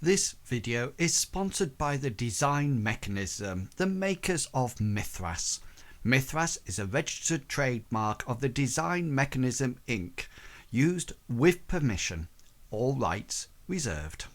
This video is sponsored by the Design Mechanism, the makers of Mythras. Mythras is a registered trademark of the Design Mechanism Inc., used with permission. All rights reserved.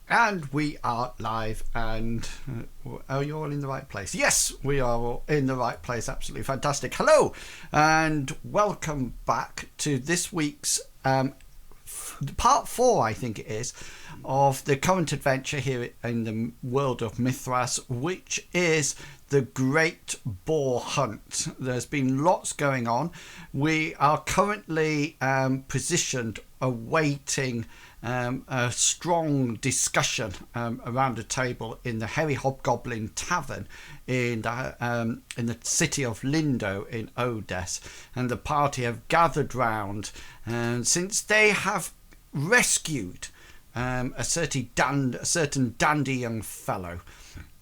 And we are live, and are you all in the right place? Yes, we are all in the right place. Absolutely fantastic. Hello, and welcome back to this week's part 4, I think it is, of the current adventure here in the world of Mythras, which is the Great Boar Hunt. There's been lots going on. We are currently positioned awaiting a strong discussion around a table in the Hairy Hobgoblin Tavern in the city of Lindo in Odess, and the party have gathered round, and since they have rescued a certain dandy young fellow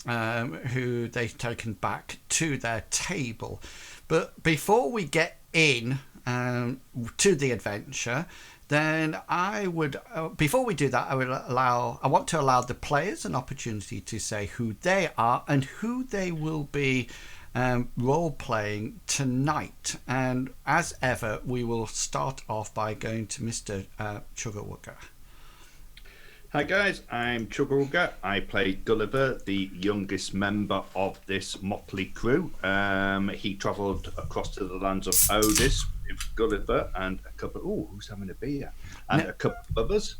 who they've taken back to their table. But before we get in to the adventure, then before we do that, I want to allow the players an opportunity to say who they are and who they will be role-playing tonight. And as ever, we will start off by going to Mr. Chugawugga. Hi guys, I'm Chugawugga. I play Gulliver, the youngest member of this motley crew. He travelled across to the lands of Odess with Gulliver and a couple. Oh, who's having a beer? And a couple of others.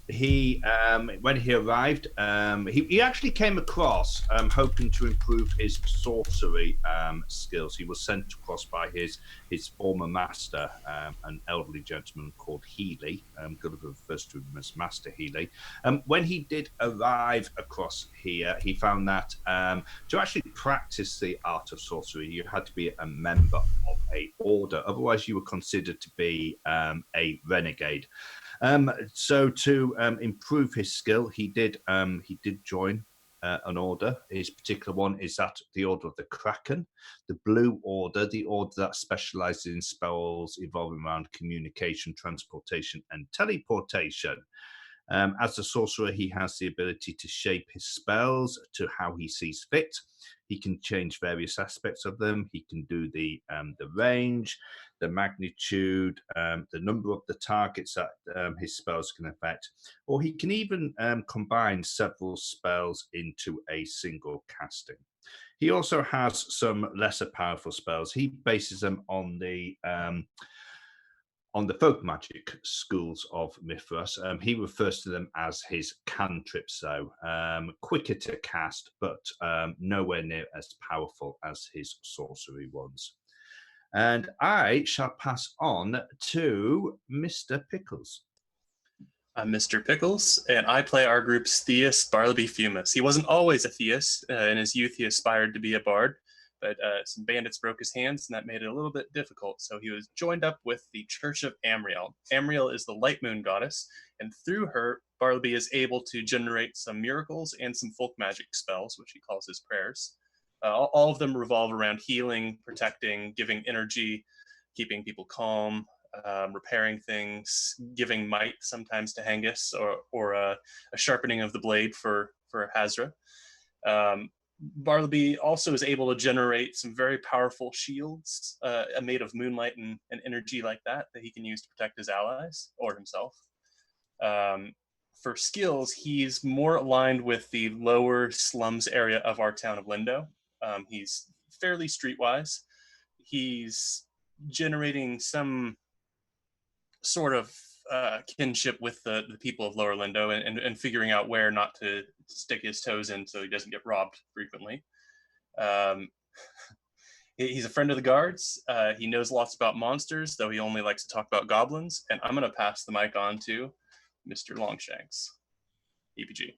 When he arrived, he actually came across hoping to improve his sorcery skills. He was sent across by his former master, an elderly gentleman called Healy. Gulliver refers to him as Master Healy. When he did arrive across here, he found that to actually practice the art of sorcery, you had to be a member of a order. Otherwise, you were considered to be a renegade. So to improve his skill, he did join an order. His particular one is that the Order of the Kraken, the Blue Order, the order that specializes in spells involving around communication, transportation, and teleportation. As a sorcerer, he has the ability to shape his spells to how he sees fit. He can change various aspects of them. He can do the range, the magnitude, the number of the targets that his spells can affect, or he can even combine several spells into a single casting. He also has some lesser powerful spells. He bases them on the folk magic schools of Mythras. He refers to them as his cantrips, though. Quicker to cast, but nowhere near as powerful as his sorcery ones. And I shall pass on to Mr. Pickles. I'm Mr. Pickles, and I play our group's theist, Bartleby Fumus. He wasn't always a theist. In his youth, he aspired to be a bard, but some bandits broke his hands, and that made it a little bit difficult. So he was joined up with the Church of Amriel. Amriel is the light moon goddess, and through her, Bartleby is able to generate some miracles and some folk magic spells, which he calls his prayers. All of them revolve around healing, protecting, giving energy, keeping people calm, repairing things, giving might sometimes to Hengist, or a sharpening of the blade for Hasra. Bartleby also is able to generate some very powerful shields made of moonlight and energy like that he can use to protect his allies or himself. For skills, he's more aligned with the lower slums area of our town of Lindo. He's fairly streetwise. He's generating some sort of kinship with the people of Lower Lindo and figuring out where not to stick his toes in so he doesn't get robbed frequently. He's a friend of the guards. He knows lots about monsters, though he only likes to talk about goblins. And I'm going to pass the mic on to Mr. Longshanks, EPG.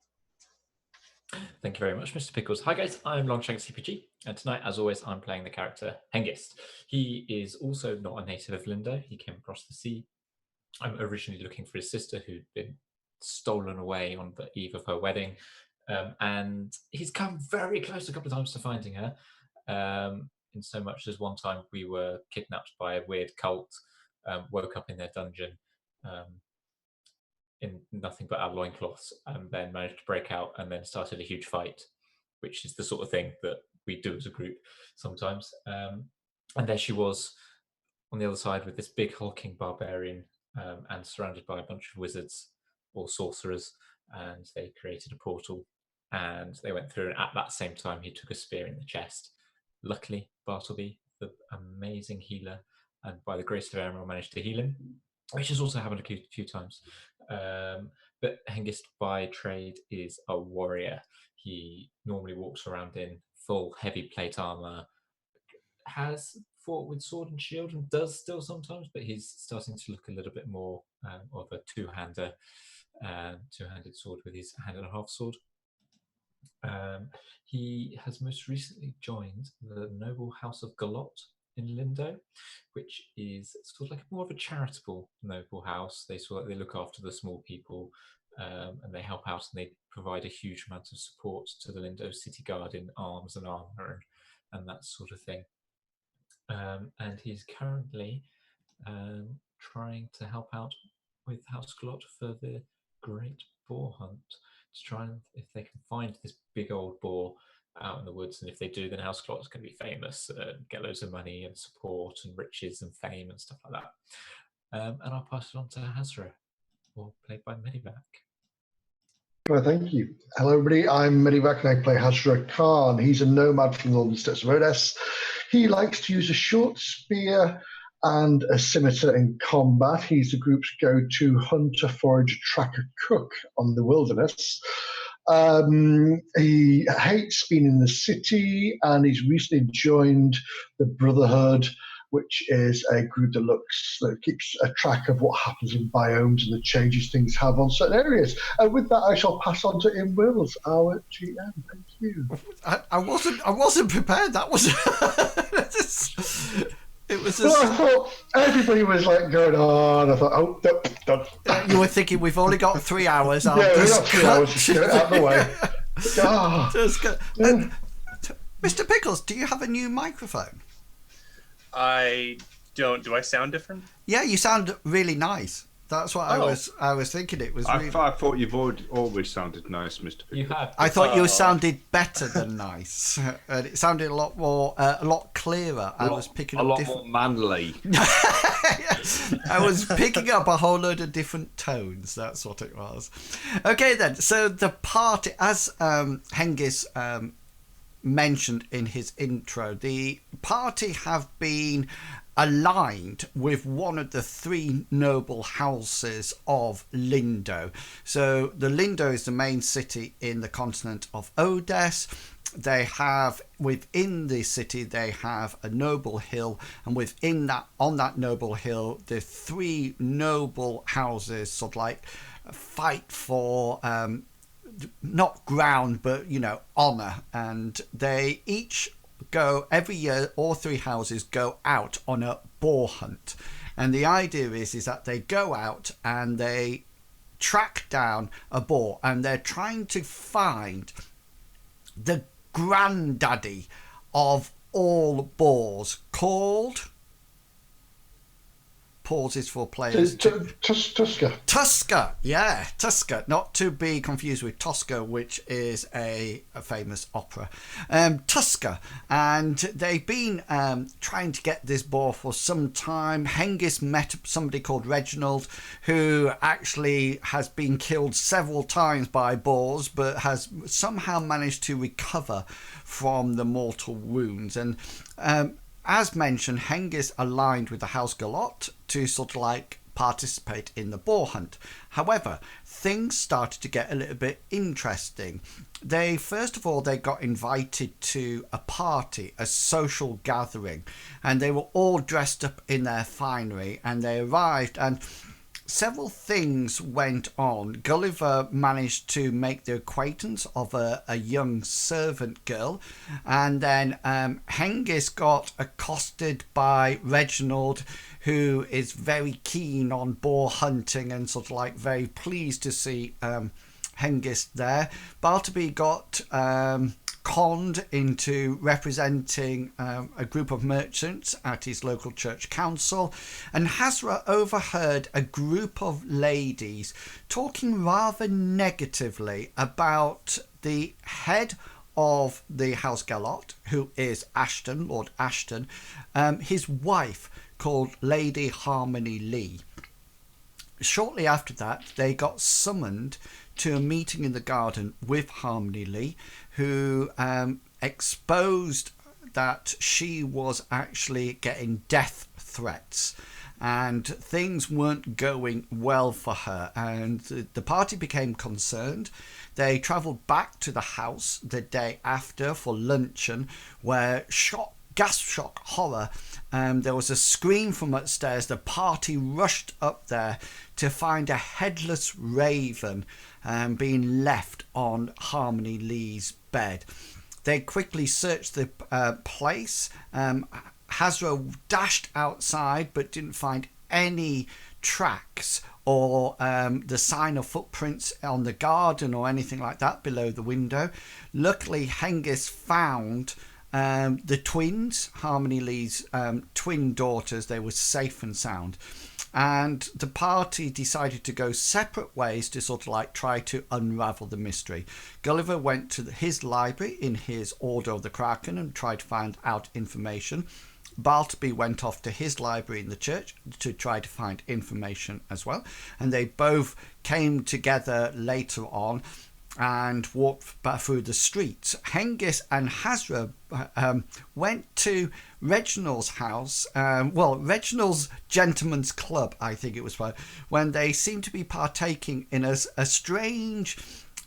Thank you very much, Mr. Pickles. Hi guys, I'm Longshanks CPG, and tonight, as always, I'm playing the character Hengist. He is also not a native of Lindo. He came across the sea. I'm originally looking for his sister who'd been stolen away on the eve of her wedding, and he's come very close a couple of times to finding her, in so much as one time we were kidnapped by a weird cult, woke up in their dungeon, in nothing but our loincloths, and then managed to break out and then started a huge fight, which is the sort of thing that we do as a group sometimes. And there she was on the other side with this big hulking barbarian, and surrounded by a bunch of wizards or sorcerers, and they created a portal and they went through, and at that same time he took a spear in the chest. Luckily, Bartleby, the amazing healer, and by the grace of Emerald managed to heal him, which has also happened a few times. But Hengist by trade is a warrior. He normally walks around in full heavy plate armor, has fought with sword and shield and does still sometimes, but he's starting to look a little bit more of a two-handed sword with his hand and a half sword. He has most recently joined the noble House of Galot in Lindo, which is sort of like more of a charitable noble house. They look after the small people, and they help out, and they provide a huge amount of support to the Lindo city guard in arms and armor and that sort of thing. And he's currently trying to help out with House Galot for the Great Boar Hunt, to try and if they can find this big old boar out in the woods, and if they do, then House Galot is going to be famous, get loads of money and support and riches and fame and stuff like that. And I'll pass it on to Hasra, played by Medivac. Well, thank you. Hello, everybody. I'm Medivac, and I play Hasra Khan. He's a nomad from the northern states of Rhodes. He likes to use a short spear and a scimitar in combat. He's the group's go-to hunter, forager, tracker, cook on the wilderness. He hates being in the city, and he's recently joined the Brotherhood, which is a group that keeps a track of what happens in biomes and the changes things have on certain areas. And with that, I shall pass on to Im Wills, our GM. Thank you. I wasn't prepared. That was it was just... Well, I thought everybody was like going on. I thought, you were thinking we've only got 3 hours. We got 3 hours. Get it out of the way. Mr. Pickles, do you have a new microphone? I don't. Do I sound different? Yeah, you sound really nice. That's what I was thinking. It was. I thought you've always sounded nice, Mr. Pickles. You have. I thought you sounded better than nice, and it sounded a lot more, a lot clearer. I was picking up more manly. I was picking up a whole load of different tones. That's what it was. Okay, then. So the party, as Hengist mentioned in his intro, the party have been aligned with one of the 3 noble houses of Lindo. So the Lindo is the main city in the continent of Odes. They have, within the city, they have a noble hill, and within that, on that noble hill, the 3 noble houses sort of like fight for not ground, but honor, and they each go every year. All 3 houses go out on a boar hunt, and the idea is that they go out and they track down a boar, and they're trying to find the granddaddy of all boars, called pauses for players. Tusker. Tusker, yeah, Tusker, not to be confused with Tosca, which is a famous opera. Tusker, and they've been trying to get this boar for some time. Hengist met somebody called Reginald, who actually has been killed several times by boars, but has somehow managed to recover from the mortal wounds. And as mentioned, Hengist aligned with the House Galot to sort of like participate in the boar hunt. However, things started to get a little bit interesting. First of all, they got invited to a party, a social gathering, and they were all dressed up in their finery, and they arrived, and several things went on. Gulliver managed to make the acquaintance of a young servant girl, and then Hengist got accosted by Reginald, who is very keen on boar hunting and sort of like very pleased to see Hengist there. Bartleby got conned into representing a group of merchants at his local church council, and Hasra overheard a group of ladies talking rather negatively about the head of the House Galot, who is Aston, Lord Aston, his wife called Lady Harmony-Leigh. Shortly after that, they got summoned to a meeting in the garden with Harmony-Leigh, who exposed that she was actually getting death threats and things weren't going well for her, and the party became concerned. They travelled back to the house the day after for luncheon, where gas shock horror, there was a scream from upstairs. The party rushed up there to find a headless raven being left on Harmony-Leigh's bed. They quickly searched the place. Hasra dashed outside but didn't find any tracks or the sign of footprints on the garden or anything like that below the window. Luckily, Hengist found the twins, Harmony-Leigh's twin daughters. They were safe and sound. And the party decided to go separate ways to sort of like try to unravel the mystery. Gulliver went to his library in his Order of the Kraken and tried to find out information. Bartleby went off to his library in the church to try to find information as well. And they both came together later on and walked back through the streets. Hengist and Hasra went to Reginald's house, Reginald's Gentleman's Club, I think it was, when they seemed to be partaking in a strange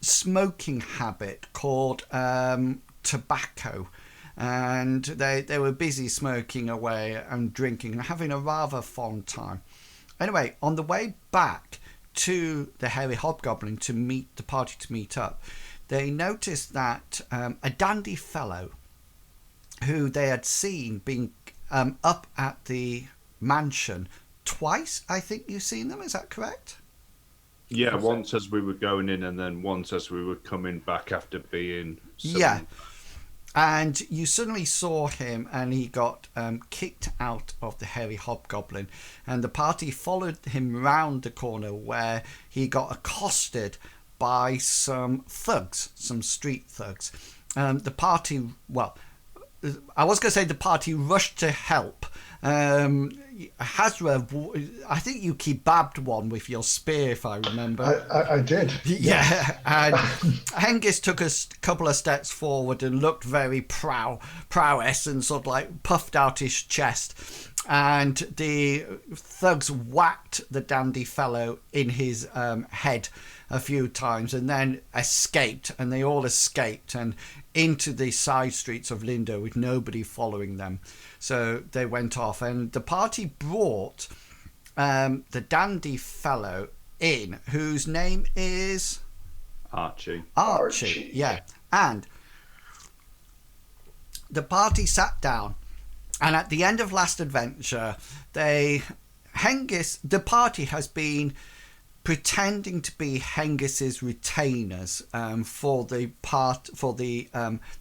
smoking habit called tobacco. And they were busy smoking away and drinking and having a rather fond time. Anyway, on the way back to the Hairy Hobgoblin to meet the party to meet up, they noticed that a dandy fellow who they had seen being up at the mansion twice. I think you've seen them, is that correct? Yeah, once as we were going in and then once as we were coming back after being summoned. Yeah. And you suddenly saw him and he got kicked out of the Hairy Hobgoblin, and the party followed him round the corner where he got accosted by some thugs, some street thugs. The party rushed to help. Hasra, I think you kebabbed one with your spear, if I remember. I did. Yeah, and Hengist took a couple of steps forward and looked very prowess and sort of like puffed out his chest. And the thugs whacked the dandy fellow in his head a few times and then escaped, and they all escaped and into the side streets of Lindo with nobody following them. So they went off, and the party brought the dandy fellow in, whose name is Archie. Yeah. And the party sat down, and at the end of last adventure, the party has been pretending to be Hengist's retainers for the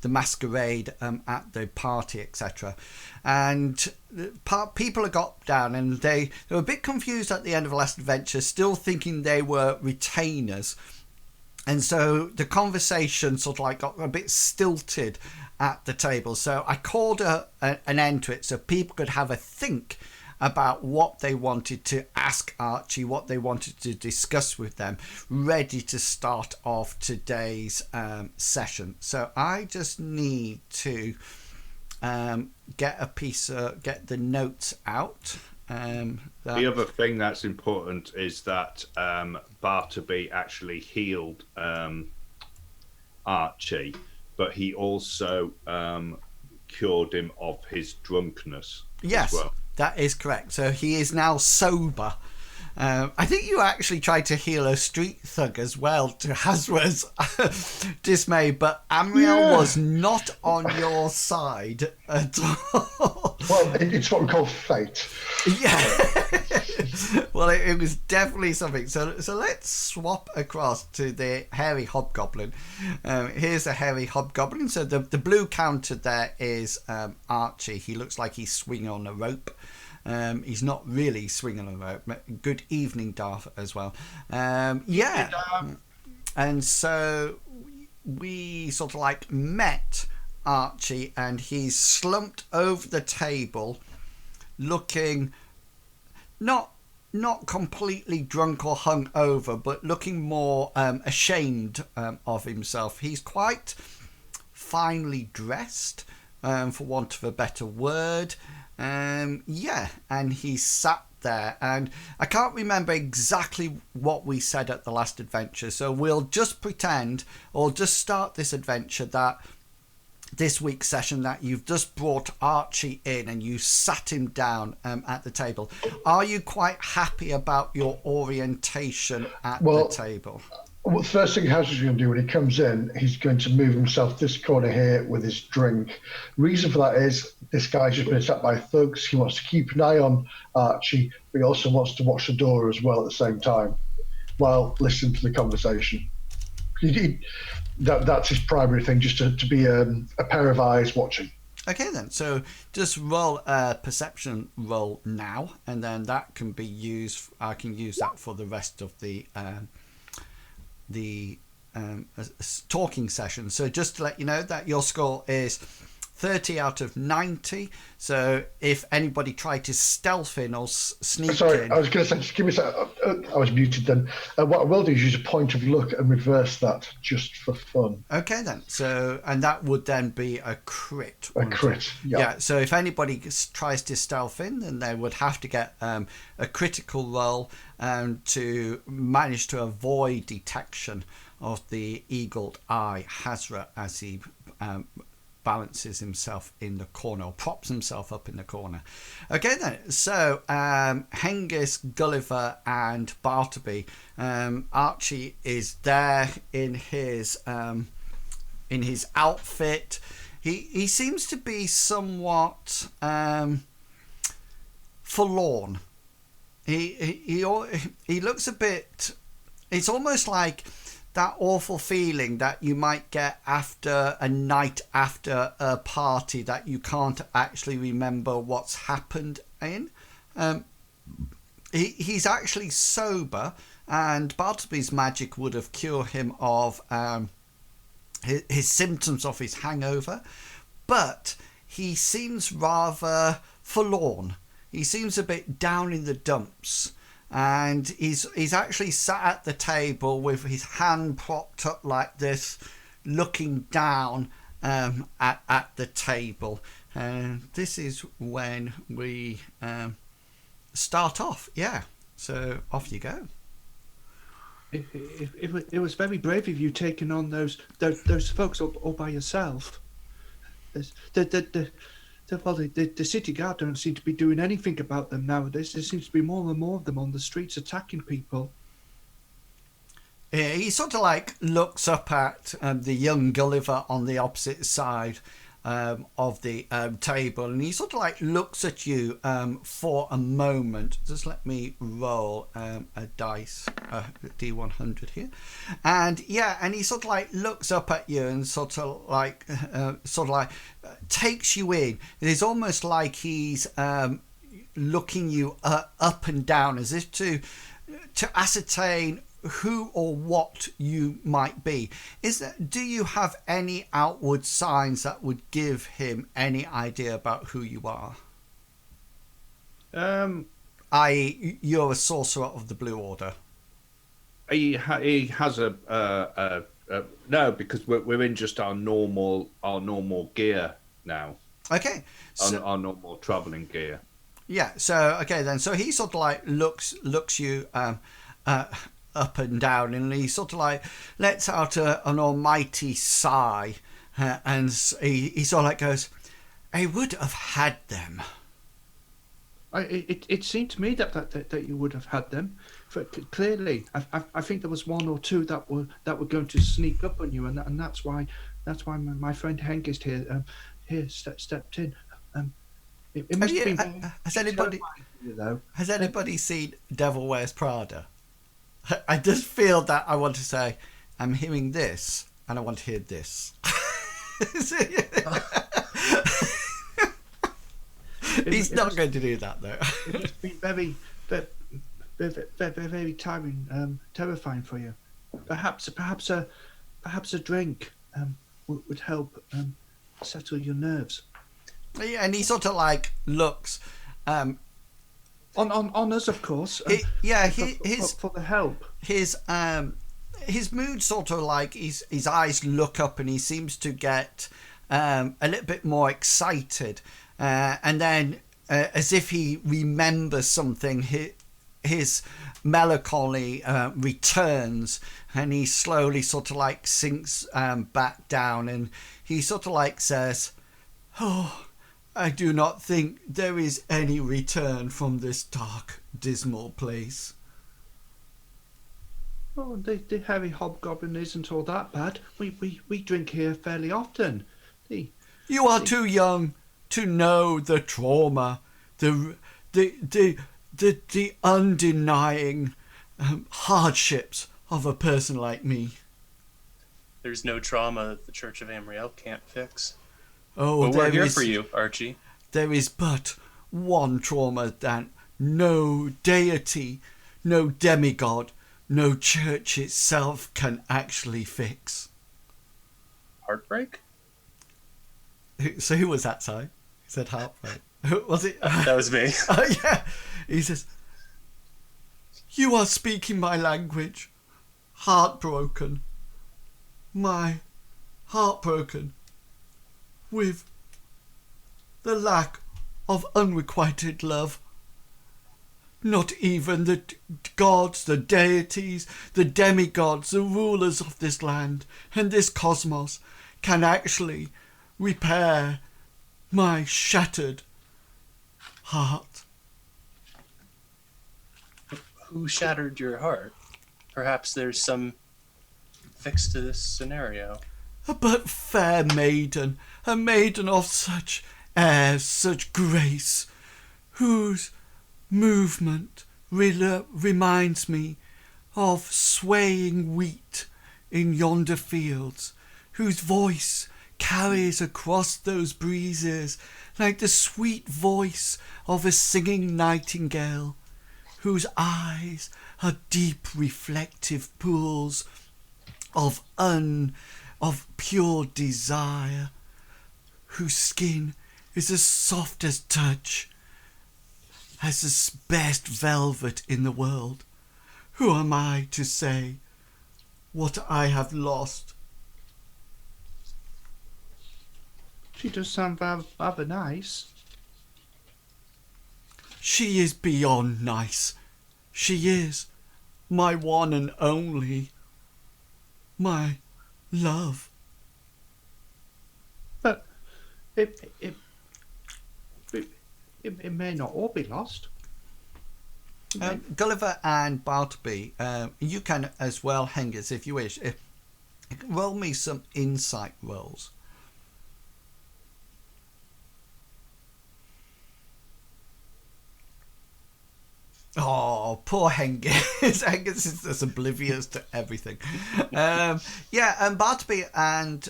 masquerade at the party, etc. And people have got down, and they were a bit confused at the end of the last adventure, still thinking they were retainers. And so the conversation sort of like got a bit stilted at the table. So I called an end to it so people could have a think about what they wanted to ask Archie, what they wanted to discuss with them, ready to start off today's session. So I just need to get the notes out. The other thing that's important is that Bartleby actually healed Archie, but he also cured him of his drunkenness. Yes, as well. That is correct. So he is now sober. I think you actually tried to heal a street thug as well, to Hasra's dismay, but Amriel was not on your side at all. Well, it's what we call fate. Yeah. Well, it was definitely something. So let's swap across to the hairy hobgoblin. Here's a hairy hobgoblin. So the blue counter there is Archie. He looks like he's swinging on a rope. He's not really swinging on a rope. Good evening, Darth, as well. Yeah. And so we sort of like met Archie, and he's slumped over the table, looking not completely drunk or hung over, but looking more ashamed of himself. He's quite finely dressed, for want of a better word. Yeah, and he sat there, and I can't remember exactly what we said at the last adventure, so we'll just pretend, or just start this adventure, that this week's session, that you've just brought Archie in and you sat him down at the table. Are you quite happy about your orientation at the table? Well, the first thing House is going to do when he comes in, he's going to move himself this corner here with his drink. Reason for that is this guy's just been attacked by thugs. He wants to keep an eye on Archie, but he also wants to watch the door as well at the same time while listening to the conversation. That's his primary thing, just to be a pair of eyes watching. Okay then, so just roll a perception roll now, and then that can be used. I can use that for the rest of the talking session. So just to let you know that your score is 30 out of 90. So if anybody tried to stealth in or sneak in... Sorry, I was going to say, just give me a second. I was muted then. What I will do is use a point of luck and reverse that just for fun. Okay then. So, and that would then be a crit. A crit, yeah. So if anybody tries to stealth in, then they would have to get a critical roll to manage to avoid detection of the eagled eye Hasra as he balances himself in the corner, or props himself up in the corner. Okay then, so Hengist, Gulliver and Bartleby. Archie is there in his outfit. He seems to be somewhat forlorn. He looks a bit... It's almost like that awful feeling that you might get after a night after a party that you can't actually remember what's happened in. He's actually sober, and Bartleby's magic would have cured him of his symptoms of his hangover, but he seems rather forlorn. He seems a bit down in the dumps. And he's actually sat at the table with his hand propped up like this, looking down at the table. This is when we start off. Yeah, so off you go. It was very brave of you taking on those folks all by yourself. The city guard don't seem to be doing anything about them nowadays. There seems to be more and more of them on the streets attacking people. He sort of like looks up at the young Gulliver on the opposite side, of the table, and he sort of like looks at you for a moment. Just let me roll a dice, D100 here, and he sort of like looks up at you and sort of like takes you in. It is almost like he's looking you up and down, as if to ascertain who or what you might be. Do you have any outward signs that would give him any idea about who you are? I.e., you're a sorcerer of the Blue Order. He has no, because we're in just our normal gear now. Okay, so, our normal traveling gear. Yeah. So okay then. So he sort of like looks you up and down, and he sort of like lets out an almighty sigh, and he sort of like goes, "I would have had them." It seemed to me that you would have had them. Clearly, I think there was one or two that were going to sneak up on you, and that's why my friend Hengist here stepped in. It must be. Has anybody seen Devil Wears Prada? I just feel that I want to say, I'm hearing this, and I want to hear this. He's not going to do that, though. It must be very tiring, terrifying for you. Perhaps a drink would help settle your nerves. Yeah, and he sort of like looks. On us, of course. For the help. His mood sort of like his eyes look up, and he seems to get a little bit more excited, and then as if he remembers something, his melancholy returns, and he slowly sort of like sinks back down, and he sort of like says, "Oh, I do not think there is any return from this dark, dismal place." Oh, the hairy hobgoblin isn't all that bad. We drink here fairly often. You are too young to know the trauma, the undenying hardships of a person like me. There's no trauma that the Church of Amriel can't fix. Oh, but we're here for you, Archie. There is but one trauma that no deity, no demigod, no church itself can actually fix. Heartbreak? So who was that, Si? He said heartbreak. Who was it? That was me. Yeah. He says, "You are speaking my language. Heartbroken. My heartbroken. With the lack of unrequited love. Not even the gods, the deities, the demigods, the rulers of this land and this cosmos can actually repair my shattered heart." Who shattered your heart? Perhaps there's some fix to this scenario. But fair maiden, a maiden of such air, such grace, whose movement reminds me of swaying wheat in yonder fields, whose voice carries across those breezes like the sweet voice of a singing nightingale, whose eyes are deep reflective pools of pure desire, whose skin is as soft as touch, as the best velvet in the world. Who am I to say what I have lost? She does sound rather nice. She is beyond nice. She is my one and only, my love. But it may not all be lost. Gulliver and Bartleby, you can as well, Hengist, if you wish. Roll me some insight rolls. Oh, poor Hengist. Hengist is just oblivious to everything. And Bartleby and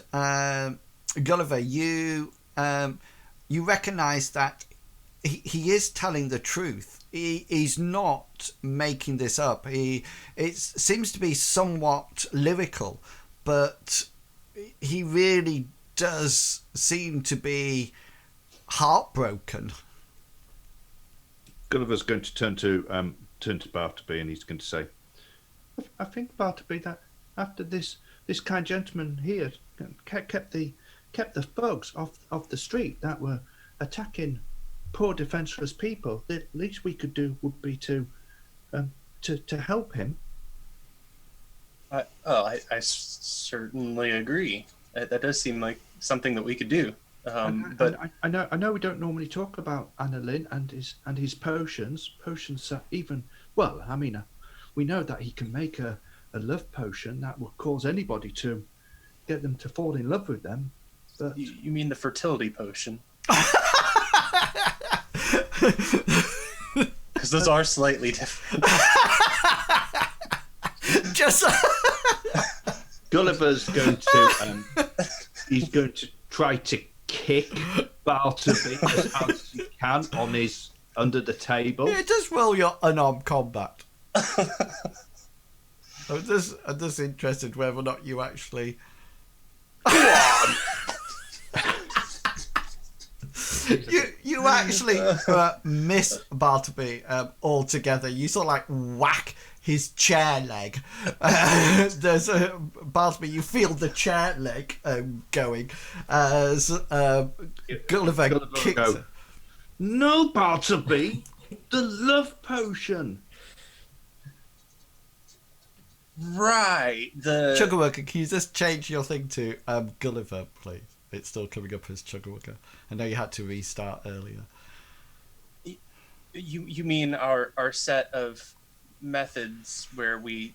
Gulliver, you recognise that he is telling the truth. He's not making this up. It seems to be somewhat lyrical, but he really does seem to be heartbroken. Gulliver's going to turn to Bartleby, and he's going to say, I think, Bartleby, that after this kind gentleman here kept the thugs off the street that were attacking poor defenseless people, the least we could do would be to help him. I certainly agree. That does seem like something that we could do. But I know we don't normally talk about Annalyn and his potions. Potions are even, well, I mean, we know that he can make a love potion that will cause anybody to get them to fall in love with them. But you mean the fertility potion? Because those are slightly different. Just Gulliver's going to he's going to try to kick Bartleby as hard as he can on his under the table. yeah, just roll your unarmed combat. I'm just interested whether or not you actually. You actually miss Bartleby altogether. You sort of like whack his chair leg. There's Bartleby. You feel the chair leg going as Gulliver kicks go, it. No, Bartleby, the love potion. Right. The Chuggerworker, can you just change your thing to Gulliver, please? It's still coming up as Chuggerworker. I know you had to restart earlier. You mean our set of methods where we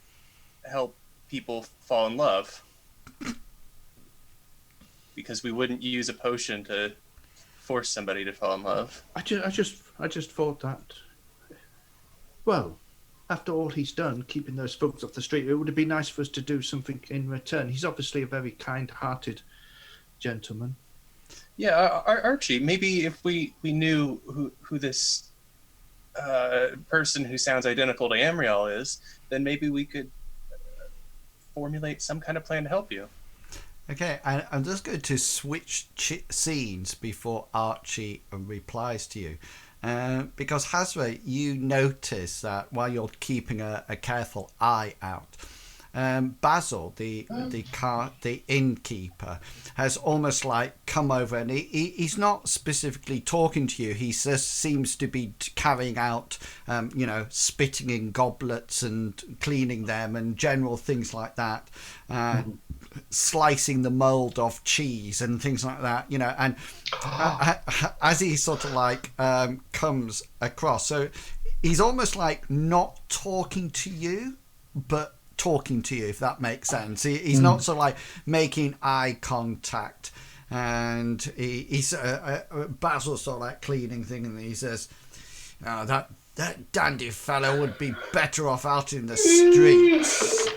help people fall in love? Because we wouldn't use a potion to force somebody to fall in love. I just thought that, well, after all he's done, keeping those thugs off the street, it would be nice for us to do something in return. He's obviously a very kind-hearted gentleman. Yeah, Archie, maybe if we knew who this person who sounds identical to Amriel is, then maybe we could formulate some kind of plan to help you. Okay, I'm just going to switch scenes before Archie replies to you. Because Hasra, you notice that while you're keeping a careful eye out, Basil, the innkeeper, has almost like come over, and he's not specifically talking to you. He just seems to be carrying out, spitting in goblets and cleaning them and general things like that, slicing the mold off cheese and things like that, and as he sort of like comes across, so he's almost like not talking to you, but talking to you, if that makes sense. He's not sort of like making eye contact, and he's Basil's sort of like cleaning thing, and he says, "Oh, that dandy fellow would be better off out in the streets."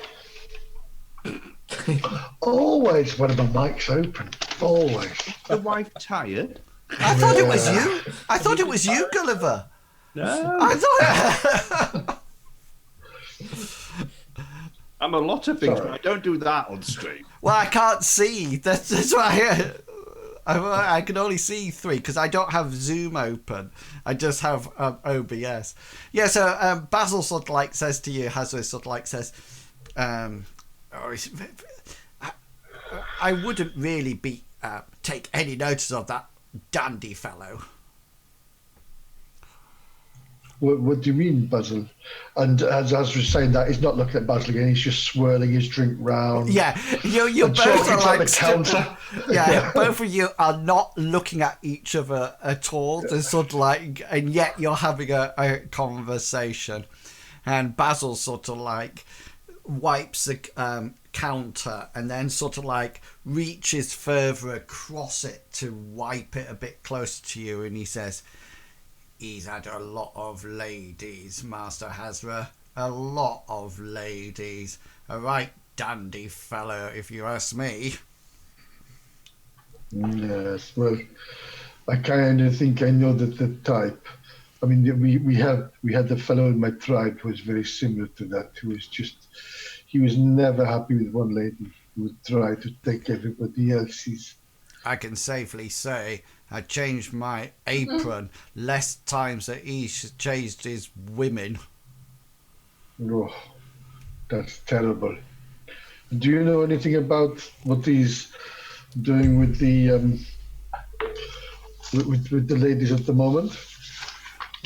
Always when my mic's open. Always. The wife tired? I thought it was you. I thought it was you, Gulliver. No, I thought. I'm a lot of things, Sorry. but I don't do that on stream. Well, I can't see. That's why I can only see 3 because I don't have Zoom open. I just have OBS. Yeah. So Basil sort of like says to you, Hasra sort of like says, I wouldn't really take any notice of that dandy fellow. What do you mean, Basil? And as was saying that, he's not looking at Basil again. He's just swirling his drink round. Yeah, you're And both talking are to like the counter. yeah, both of you are not looking at each other at all. There's sort of like, and yet you're having a conversation. And Basil sort of like wipes the counter and then sort of like reaches further across it to wipe it a bit closer to you, and he says, he's had a lot of ladies, Master Hasra. A lot of ladies. A right dandy fellow, if you ask me. Yes, well, I kind of think I know the type. I mean, we had a fellow in my tribe who was very similar to that. He was never happy with one lady. He would try to take everybody else's. I can safely say I changed my apron less times than he changed his women. Oh, that's terrible. Do you know anything about what he's doing with the with the ladies at the moment?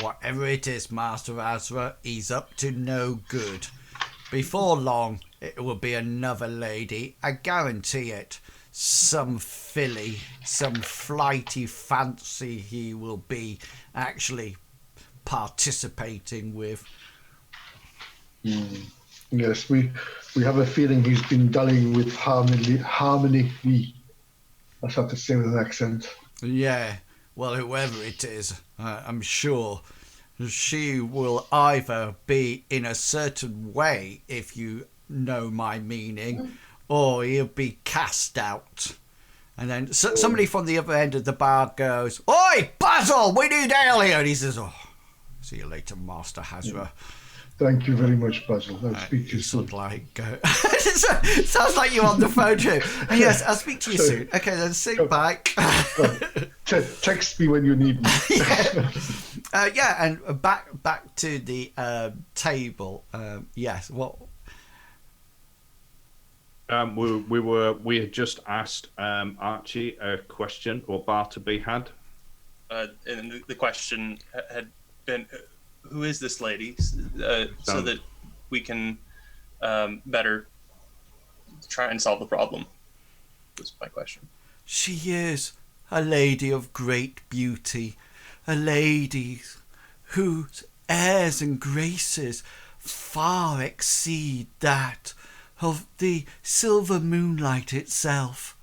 Whatever it is, Master Hasra, he's up to no good. Before long, it will be another lady. I guarantee it. Some filly, some flighty fancy he will be actually participating with. Yes, we have a feeling he's been dallying with Harmony-Leigh. That's how to say with an accent. Yeah, well, whoever it is, I'm sure she will either be in a certain way, if you know my meaning, or he'll be cast out. And then somebody from the other end of the bar goes, "Oi, Basil, we need ale here." And he says, "Oh, see you later, Master Hasra." Thank you very much, Basil. I'll speak to you soon. Sounds like you're on the phone too. Yes, I'll speak to you soon. Okay, then sit back. Text me when you need me. Yeah, and back to the table. Yes, what? We had just asked Archie a question, or Bartleby had. And the question had been, who is this lady? So that we can better try and solve the problem. Was my question. She is a lady of great beauty, a lady whose airs and graces far exceed that of the silver moonlight itself.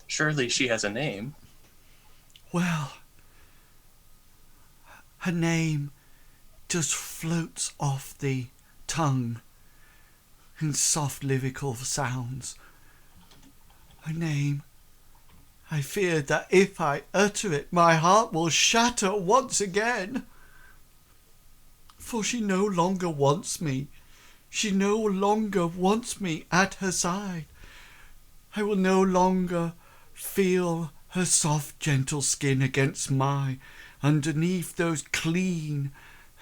Surely she has a name. Well, her name just floats off the tongue in soft lyrical sounds. Her name, I fear that if I utter it, my heart will shatter once again. For she no longer wants me. She no longer wants me at her side. I will no longer feel her soft, gentle skin against mine, underneath those clean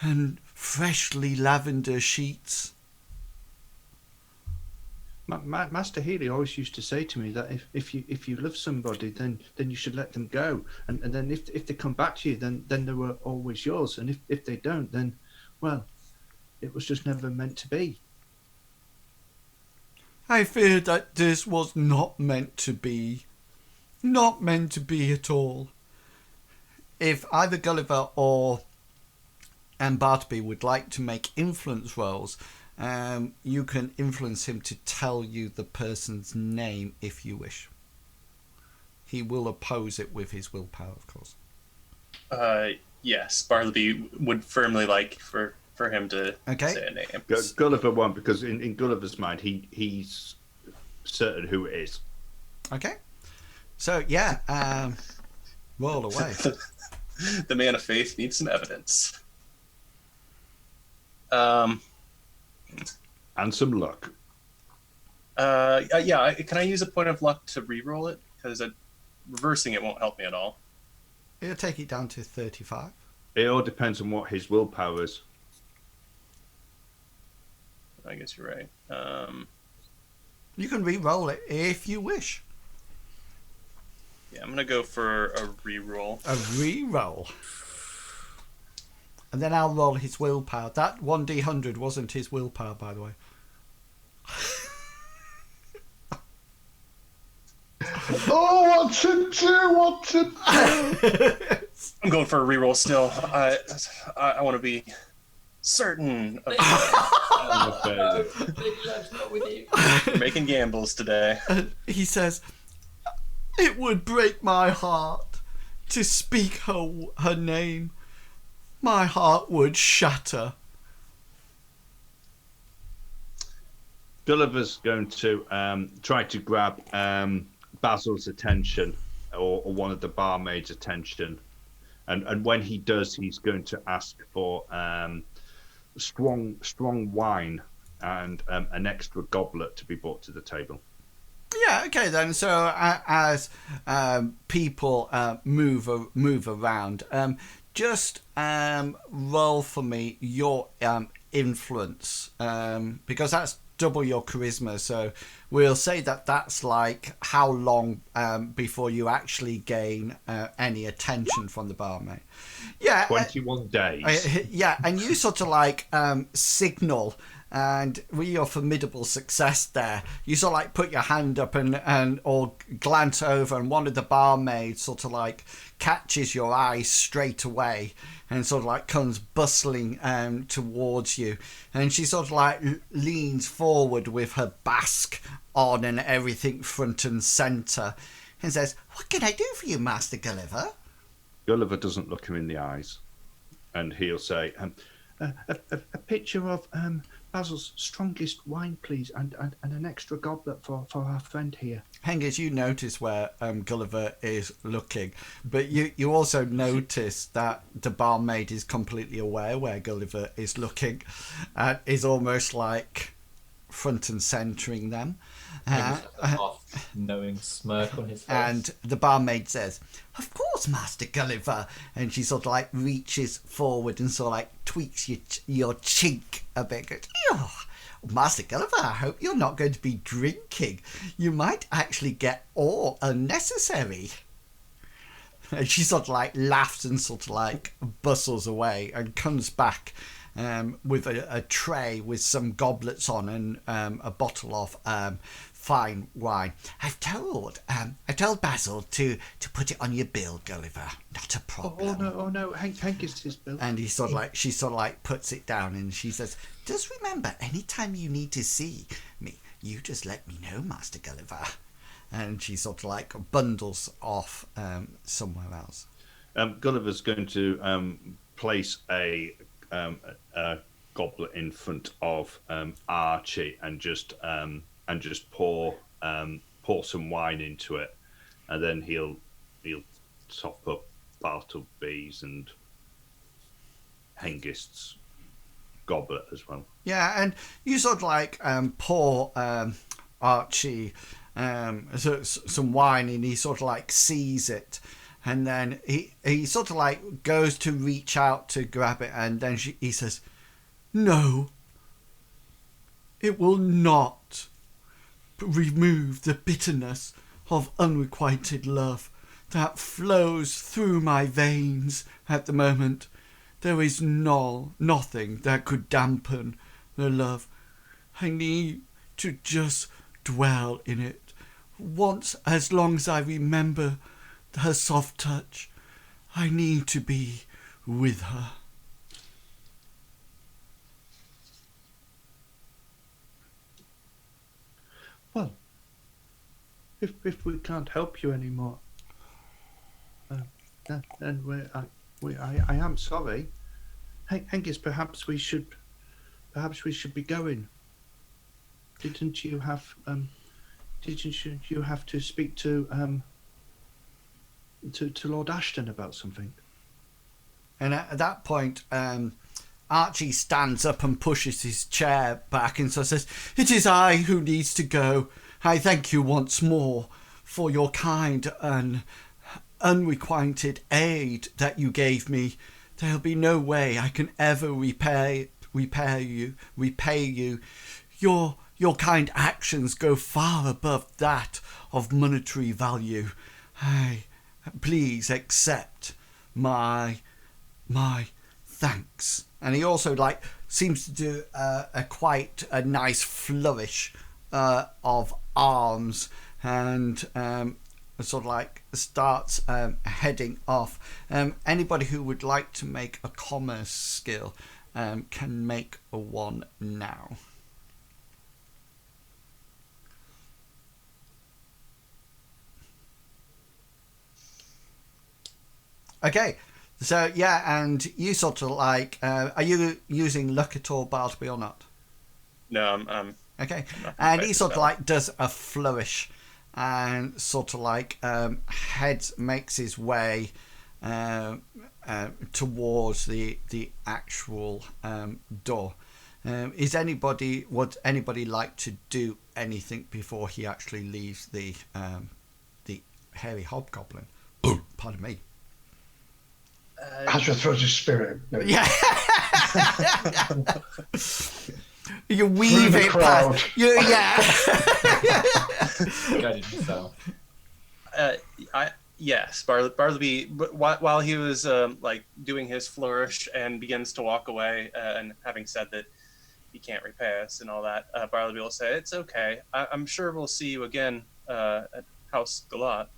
and freshly lavender sheets. Master Healy always used to say to me that if you love somebody, then you should let them go, and then if they come back to you, then they were always yours, and if they don't, then, well, it was just never meant to be. I fear that this was not meant to be. Not meant to be at all. If either Gulliver or Bartleby would like to make influence rolls, you can influence him to tell you the person's name if you wish. He will oppose it with his willpower, of course. Yes, Bartleby would firmly like for him to say a name. Gulliver won't, because in Gulliver's mind, he's certain who it is. Okay. So, yeah, roll away. The man of faith needs some evidence. And some luck. Yeah, can I use a point of luck to re-roll it? Because reversing it won't help me at all. It'll take it down to 35. It all depends on what his willpower is. I guess you're right. You can re-roll it if you wish. Yeah, I'm going to go for a re-roll. A re-roll. And then I'll roll his willpower. That 1d100 wasn't his willpower, by the way. Oh, what to do? What to do? I'm going for a re-roll still. I want to be certain of We're making gambles today. He says, "It would break my heart to speak her name, my heart would shatter. Gulliver's going to try to grab Basil's attention, or one of the barmaid's attention, and when he does, he's going to ask for strong wine and an extra goblet to be brought to the table. Yeah, okay then. So as people move around, just roll for me your influence, because that's double your charisma. So we'll say that that's like how long before you actually gain any attention from the barmaid. Yeah, 21 days. yeah, and you sort of like signal. And with your formidable success there, you sort of like put your hand up and or glance over, and one of the barmaids sort of like catches your eye straight away and sort of like comes bustling towards you, and she sort of like leans forward with her basque on and everything front and centre and says, "What can I do for you, Master Gulliver?" Gulliver doesn't look him in the eyes, and he'll say, a picture of Basil's strongest wine, please, and an extra goblet for our friend here. Hengist, you notice where Gulliver is looking, but you also notice that the barmaid is completely aware where Gulliver is looking, and is almost like front and centering them. Half knowing smirk on his face. And the barmaid says, "Of course, Master Gulliver," and she sort of like reaches forward and sort of like tweaks your cheek a bit. Goes, "Oh, Master Gulliver, I hope you're not going to be drinking. You might actually get all unnecessary." And she sort of like laughs and sort of like bustles away and comes back with a tray with some goblets on and a bottle of fine wine. I've told Basil to put it on your bill, Gulliver. Not a problem. Oh no, Hengist his bill. And she sort of like puts it down, and she says, "Just remember, anytime you need to see me, you just let me know, Master Gulliver." And she sort of like bundles off somewhere else. Gulliver's going to place a goblet in front of Archie and just pour some wine into it, and then he'll top up Bartleby's and Hengist's goblet as well. Yeah, and you sort of like pour Archie some wine, and he sort of like sees it, and then he sort of like goes to reach out to grab it, and then he says, "No, it will not remove the bitterness of unrequited love that flows through my veins at the moment. There is nothing that could dampen the love. I need to just dwell in it once, as long as I remember her soft touch. I need to be with her." Well, if we can't help you anymore, then I am sorry. Hengist, perhaps we should be going. Didn't you have to speak to Lord Aston about something? And at that point, Archie stands up and pushes his chair back and so says, "It is I who needs to go. I thank you once more for your kind and unrequited aid that you gave me. There'll be no way I can ever repay you. Your kind actions go far above that of monetary value. Please accept my thanks." And he also like seems to do a quite a nice flourish of arms, and sort of like starts heading off. Anybody who would like to make a commerce skill can make a one now. Okay. So, yeah, and you sort of like, are you using luck at all, Bartleby, or not? No, I'm Okay. not And quite he sort of spell. like does a flourish and sort of like makes his way towards the actual door. Would anybody like to do anything before he actually leaves the hairy hobgoblin? Pardon me. Hasra throws his spear at him. No, Yeah. You Through weave the it crowd. past. Yeah. Guided himself. Yes, Bartleby, while he was like doing his flourish and begins to walk away, and having said that he can't repay us and all that, Bartleby will say, "It's okay. I'm sure we'll see you again at House Galot."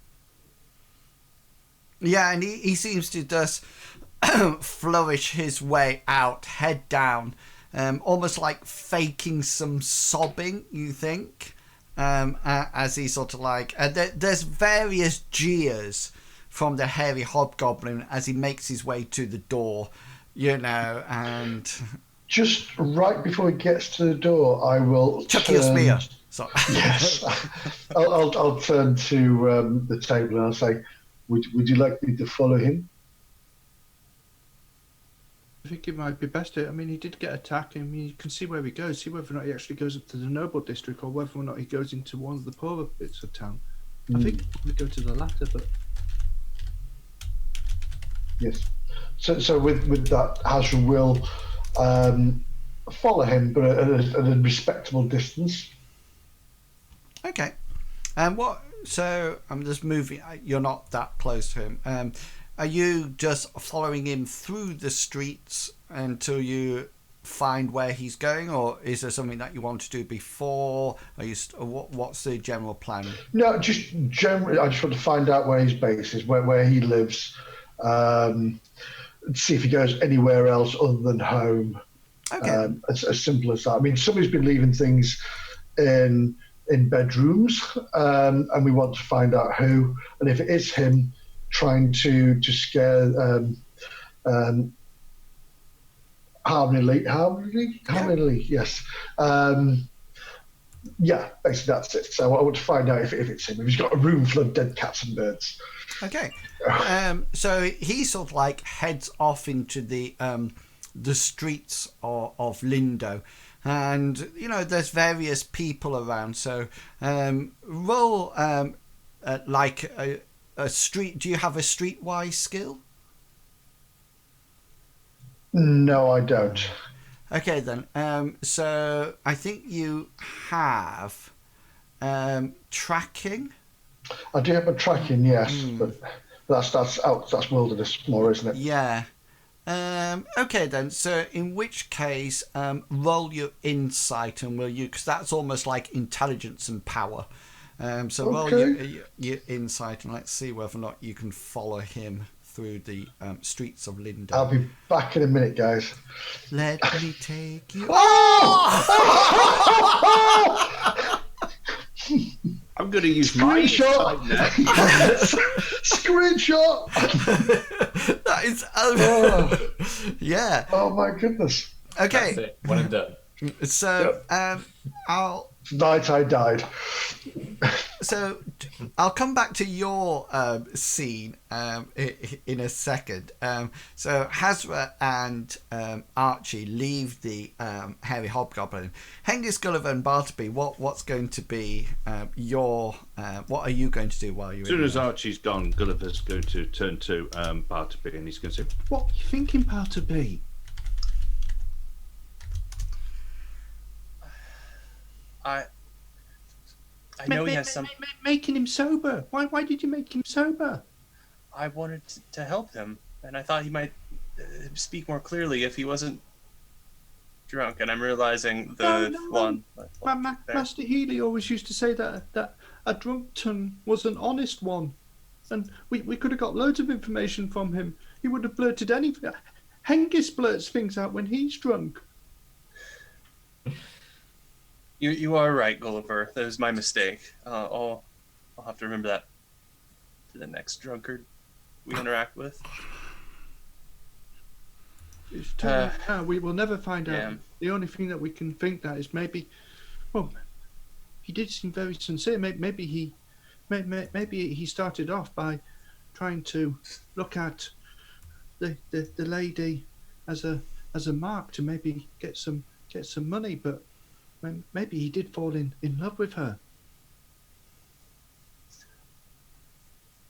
Yeah, and he seems to just flourish his way out, head down, almost like faking some sobbing, you think, as he sort of like... there's various jeers from the hairy hobgoblin as he makes his way to the door, and... Just right before he gets to the door, I will Chuck your spear. So. Yes, I'll turn to the table and I'll say, "Would you like me to follow him?" I think it might be best. I mean, he did get attacked. I mean, you can see where he goes. See whether or not he actually goes up to the noble district or whether or not he goes into one of the poorer bits of town. I think we go to the latter, but Yes. So with that, Hasra will follow him, but at a respectable distance. Okay. So I'm just moving. You're not that close to him. Are you just following him through the streets until you find where he's going, or is there something that you want to do before? What's the general plan? No, just generally, I just want to find out where his base is, where he lives. See if he goes anywhere else other than home. Okay. As simple as that. I mean, somebody's been leaving things in bedrooms, and we want to find out who. And if it is him trying to scare Harmony-Leigh, yes. Yeah, basically that's it. So I want to find out if it's him. If he's got a room full of dead cats and birds. Okay. So he sort of like heads off into the streets of Lindo, and there's various people around. So roll like a street. Do you have a streetwise skill? No, I don't. Okay then. So I think you have tracking. I do have a tracking, yes, but that's wilderness more, isn't it? Yeah. Okay then. So in which case, roll your insight, and because that's almost like intelligence and power. So roll your insight, and let's see whether or not you can follow him through the streets of Lindo. I'll be back in a minute, guys. Let me take you. I'm going to use my Screenshot. Screenshot. That is. Yeah. Oh my goodness. Okay. That's it. One and done. So Tonight I died. So I'll come back to your scene in a second. So Hasra and Archie leave the hairy hobgoblin. Hengist, Gulliver, and Bartleby, what's going to be what are you going to do while you're As soon as Archie's gone, Gulliver's going to turn to Bartleby and he's going to say, what are you thinking, Bartleby? I know he has some. Making him sober. Why did you make him sober? I wanted to help him, and I thought he might speak more clearly if he wasn't drunk. And I'm realizing Master Healy always used to say that a drunk tongue was an honest one, and we could have got loads of information from him. He would have blurted anything. Hengist blurts things out when he's drunk. You are right, Gulliver. That was my mistake. I'll have to remember that to the next drunkard. we interact with. It's too late now. We will never find out. Yeah. The only thing that we can think that is maybe, well, he did seem very sincere. Maybe he started off by trying to look at the lady as a mark to maybe get some money, but maybe he did fall in love with her.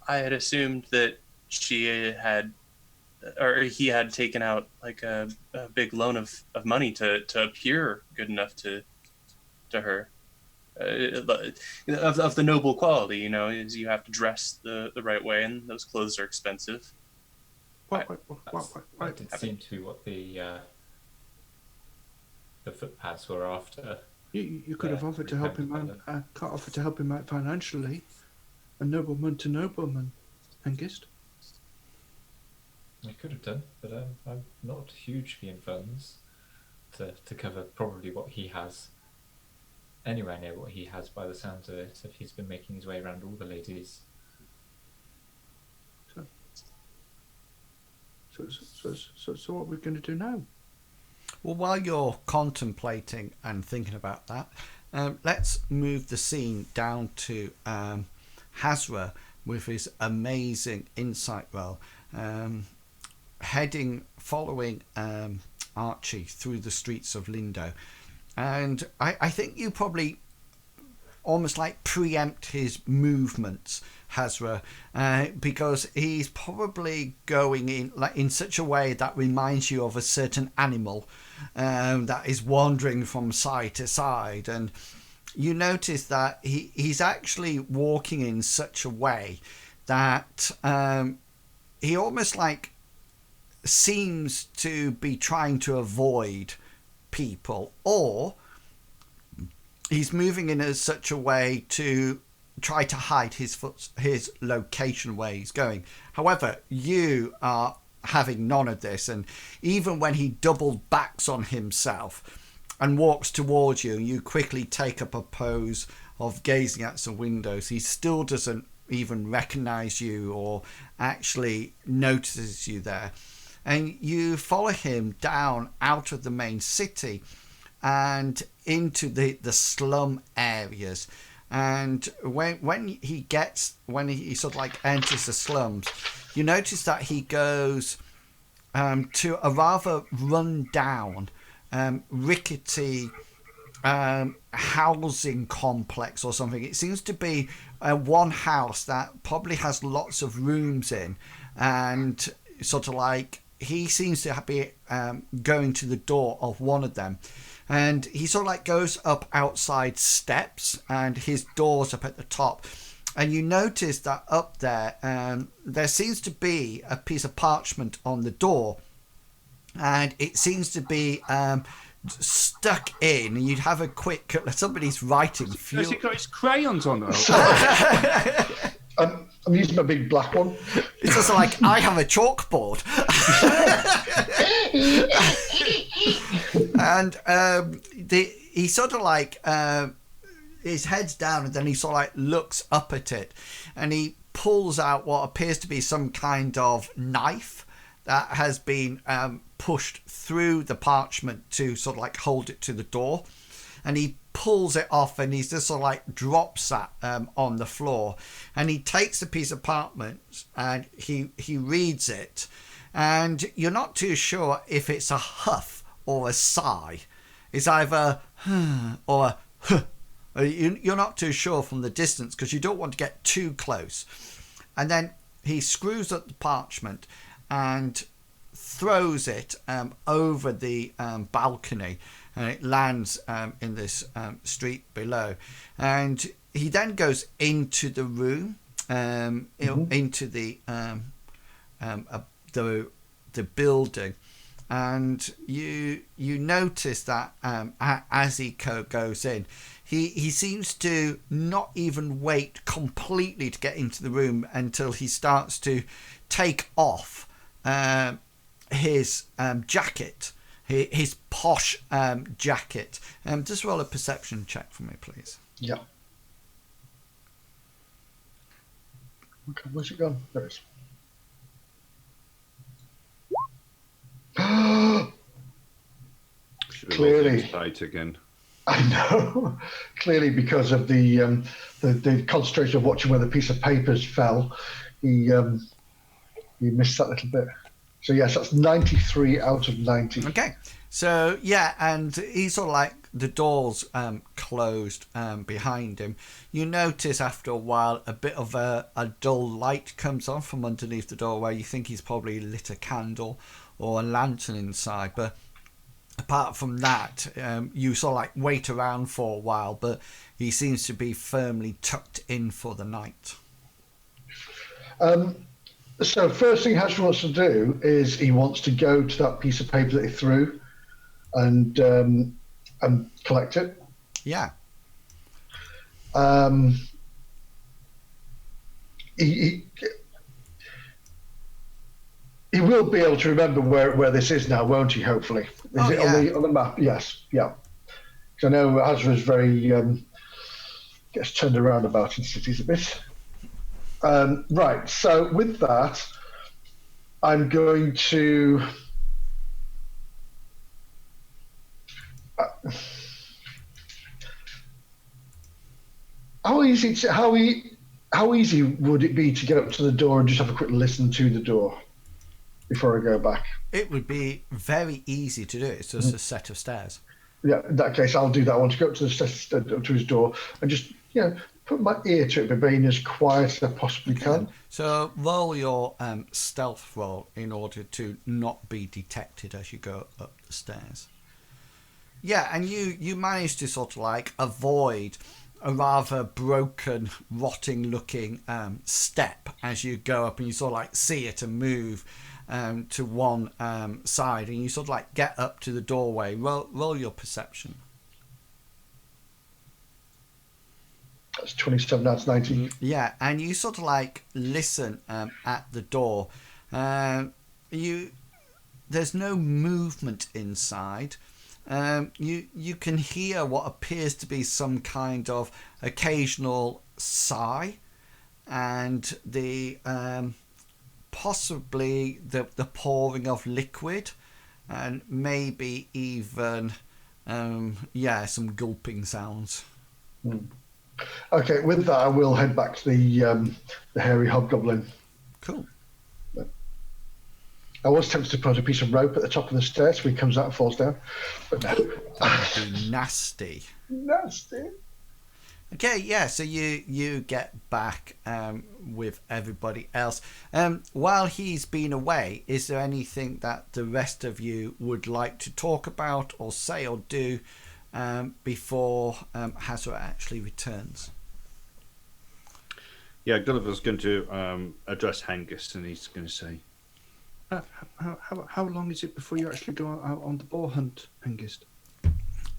I had assumed that she had, or he had taken out like a big loan of money to appear good enough to her, of the noble quality, you know, is you have to dress the right way, and those clothes are expensive. What? That did seem to be what the footpads were after. You could have offered to help him out. Can't offer to help him out financially. A nobleman to nobleman, Hengist. I could have done, but I'm not hugely in funds to cover probably what he has, anywhere near what he has by the sounds of it, if he's been making his way around all the ladies. So what we're going to do now? Well, while you're contemplating and thinking about that, let's move the scene down to Hasra with his amazing insight roll, following Archie through the streets of Lindo. And I think you probably almost like preempt his movements, Hasra, because he's probably going in such a way that reminds you of a certain animal that is wandering from side to side. And you notice that he's actually walking in such a way that he almost like seems to be trying to avoid people, or he's moving in such a way to try to hide his location where he's going. However, you are having none of this, and even when he double backs on himself and walks towards you, and you quickly take up a pose of gazing at some windows, he still doesn't even recognize you or actually notices you there. And you follow him down out of the main city and into the slum areas. And when he sort of like enters the slums, you notice that he goes to a rather run down, rickety housing complex or something. It seems to be one house that probably has lots of rooms in, and sort of like he seems to be going to the door of one of them. And he sort of like goes up outside steps, and his door's up at the top. And you notice that up there, there seems to be a piece of parchment on the door. And it seems to be stuck in. And you'd have a quick... Somebody's writing... Has he got his crayons on? I'm using my big black one. It's just like, I have a chalkboard. And he sort of like his head's down, and then he sort of like looks up at it, and he pulls out what appears to be some kind of knife that has been pushed through the parchment to sort of like hold it to the door. And he pulls it off, and he's just sort of like drops that on the floor, and he takes a piece of parchment and he reads it, and you're not too sure if it's a huff or a sigh. It's either or a huh. You're not too sure from the distance because you don't want to get too close. And then he screws up the parchment and throws it over the balcony, and it lands in this street below. And he then goes into the room, into the building, and you notice that as he goes in, he seems to not even wait completely to get into the room until he starts to take off his jacket, his posh jacket. Just roll a perception check for me, please. Yeah. Okay, where's it gone? There it is. sight again. I know. Clearly, because of the concentration of watching where the piece of papers fell, he missed that little bit. So yes, that's 93 out of 90. Okay, so yeah, and he's sort of like the doors closed behind him. You notice after a while a bit of a dull light comes on from underneath the doorway. You think he's probably lit a candle or a lantern inside, but apart from that, you sort of like wait around for a while, but he seems to be firmly tucked in for the night. So first thing Hasra wants to do is he wants to go to that piece of paper that he threw and collect it. Yeah. He will be able to remember where this is now, won't he? Hopefully, is it on the map? Yes, yeah. Because I know Hasra is very gets turned around about in cities a bit. Right. So with that, I'm going to. How easy would it be to get up to the door and just have a quick listen to the door before I go back? It would be very easy to do. It's just a set of stairs. Yeah, in that case, I'll do that. I want to go up to his door and just put my ear to it, but being as quiet as I possibly can. So roll your stealth roll in order to not be detected as you go up the stairs. Yeah, and you manage to sort of like avoid a rather broken, rotting-looking step as you go up, and you sort of like see it and move to one side, and you sort of like get up to the doorway. Roll your perception. That's 27, that's 90. Yeah, and you sort of like listen at the door. There's no movement inside. You can hear what appears to be some kind of occasional sigh, and the possibly the pouring of liquid, and maybe even some gulping sounds. Okay, with that I will head back to the hairy hobgoblin. Cool. I was tempted to put a piece of rope at the top of the stairs so he comes out and falls down, but no. That would be nasty. Nasty. Okay, yeah, so you get back with everybody else. While he's been away, is there anything that the rest of you would like to talk about or say or do before Hasra actually returns? Yeah, Gulliver's going to address Hengist, and he's going to say, how long is it before you actually go out on the boar hunt, Hengist?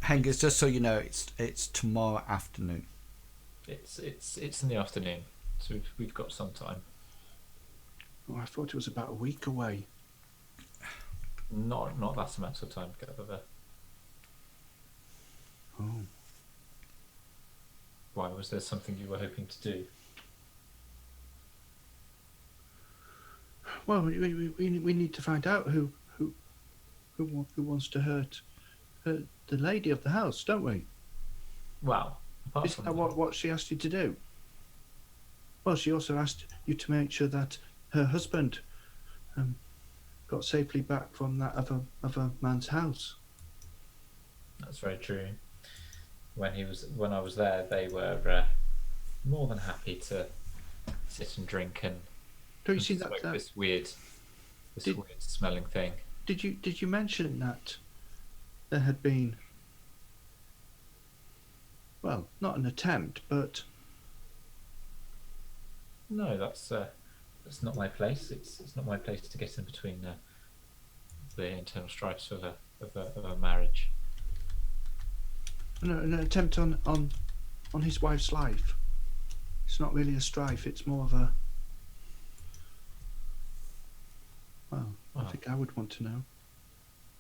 Hengist, just so you know, it's tomorrow afternoon. It's in the afternoon, so we've got some time. Oh, I thought it was about a week away. Not that amount of time, Gulliver. Oh. Why, was there something you were hoping to do? Well, we need to find out who wants to hurt the lady of the house, don't we? Well, isn't that what she asked you to do? Well, she also asked you to make sure that her husband got safely back from that other man's house. That's very true. When I was there, they were more than happy to sit and drink and don't you see that this weird smelling thing. Did you mention that there had been, well, not an attempt, but no, that's not my place. It's not my place to get in between the internal strifes of a marriage. An attempt on his wife's life. It's not really a strife. It's more of a. Well, I think I would want to know.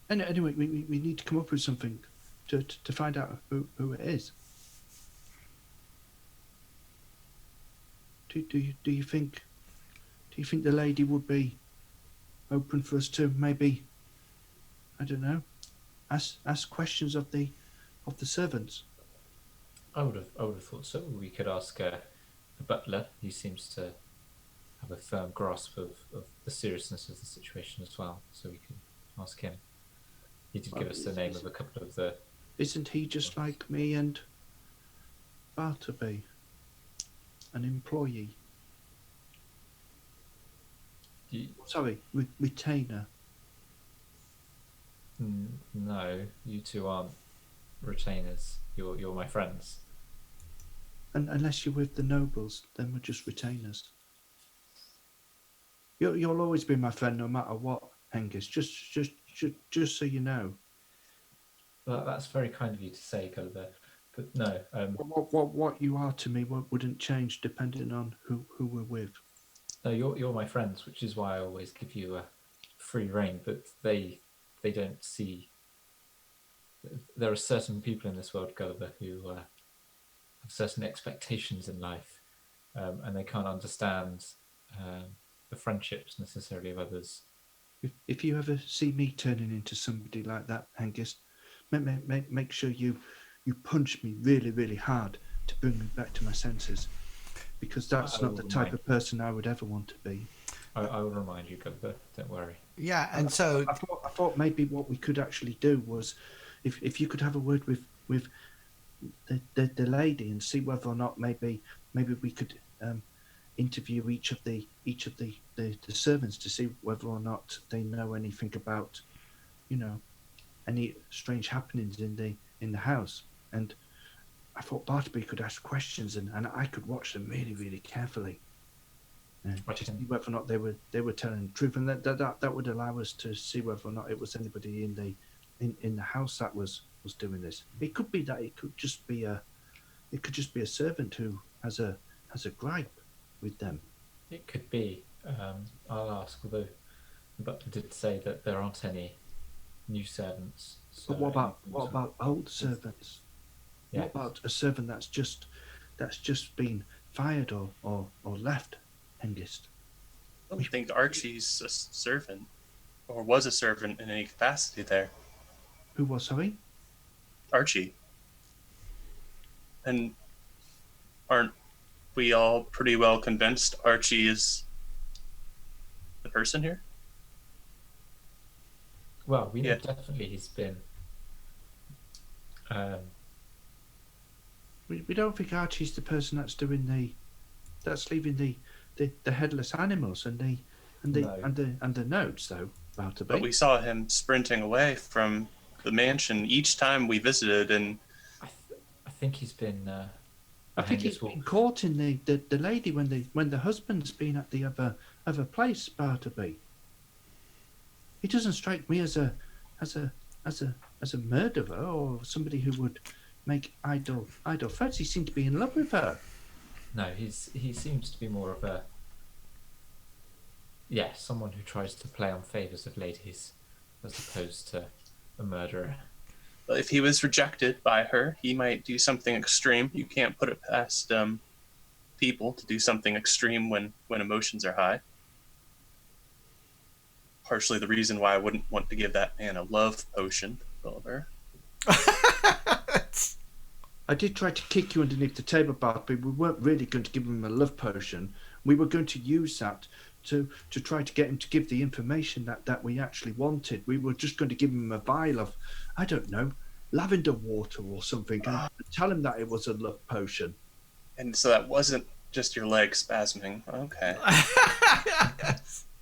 And anyway, we need to come up with something to find out who it is. Do you think the lady would be open for us to maybe, I don't know, ask questions of the servants? I would have thought so. We could ask the butler. He seems to have a firm grasp of the seriousness of the situation as well, so we can ask him. He did give us the name of a couple of the... Isn't he just like me and Bartleby, an employee? Sorry, retainer. No, you two aren't retainers. You're my friends. And unless you're with the nobles, then we're just retainers. You'll always be my friend, no matter what, Hengist. Just so you know. Well, that's very kind of you to say, Gulliver. But no. What you are to me wouldn't change depending on who we're with. No, you're my friends, which is why I always give you a free rein. But they don't see. There are certain people in this world, Gulliver, who have certain expectations in life, and they can't understand the friendships necessarily of others. If you ever see me turning into somebody like that, Hengist, make sure you punch me really, really hard to bring me back to my senses, because that's not the type of person I would ever want to be. I will remind you, Gulliver. Don't worry. Yeah, and so I thought maybe what we could actually do was, if you could have a word with the lady and see whether or not maybe we could interview each of the servants to see whether or not they know anything about, any strange happenings in the house. And I thought Bartleby could ask questions and I could watch them really, really carefully. To see whether or not they were telling the truth, and that would allow us to see whether or not it was anybody in the house that was doing this. It could be that it could just be a servant who has a gripe with them. It could be. I'll ask, although the butler did say that there aren't any new servants. So But what about old servants? Yes. What about a servant that's just been fired or left, Hengist? I don't think Archie's a servant, or was a servant in any capacity there. Who was, sorry? Archie. And aren't we all pretty well convinced Archie is the person here? Well, we know definitely he's been. We don't think Archie's the person that's leaving the headless animals and the notes, though, Bartleby. But we saw him sprinting away from the mansion each time we visited, and I think he's been. I think he's been caught in the lady when the husband's been at the other place, Bartleby. He doesn't strike me as a murderer or somebody who would make idle threats. He seemed to be in love with her. No, he seems to be more of a someone who tries to play on favours of ladies as opposed to a murderer. But if he was rejected by her, he might do something extreme. You can't put it past people to do something extreme when emotions are high. Partially the reason why I wouldn't want to give that man a love potion, Gulliver. I did try to kick you underneath the table, Bart, but we weren't really going to give him a love potion. We were going to use that to try to get him to give the information that we actually wanted. We were just going to give him a vial of, I don't know, lavender water or something, and tell him that it was a love potion. And so that wasn't just your leg spasming. Okay.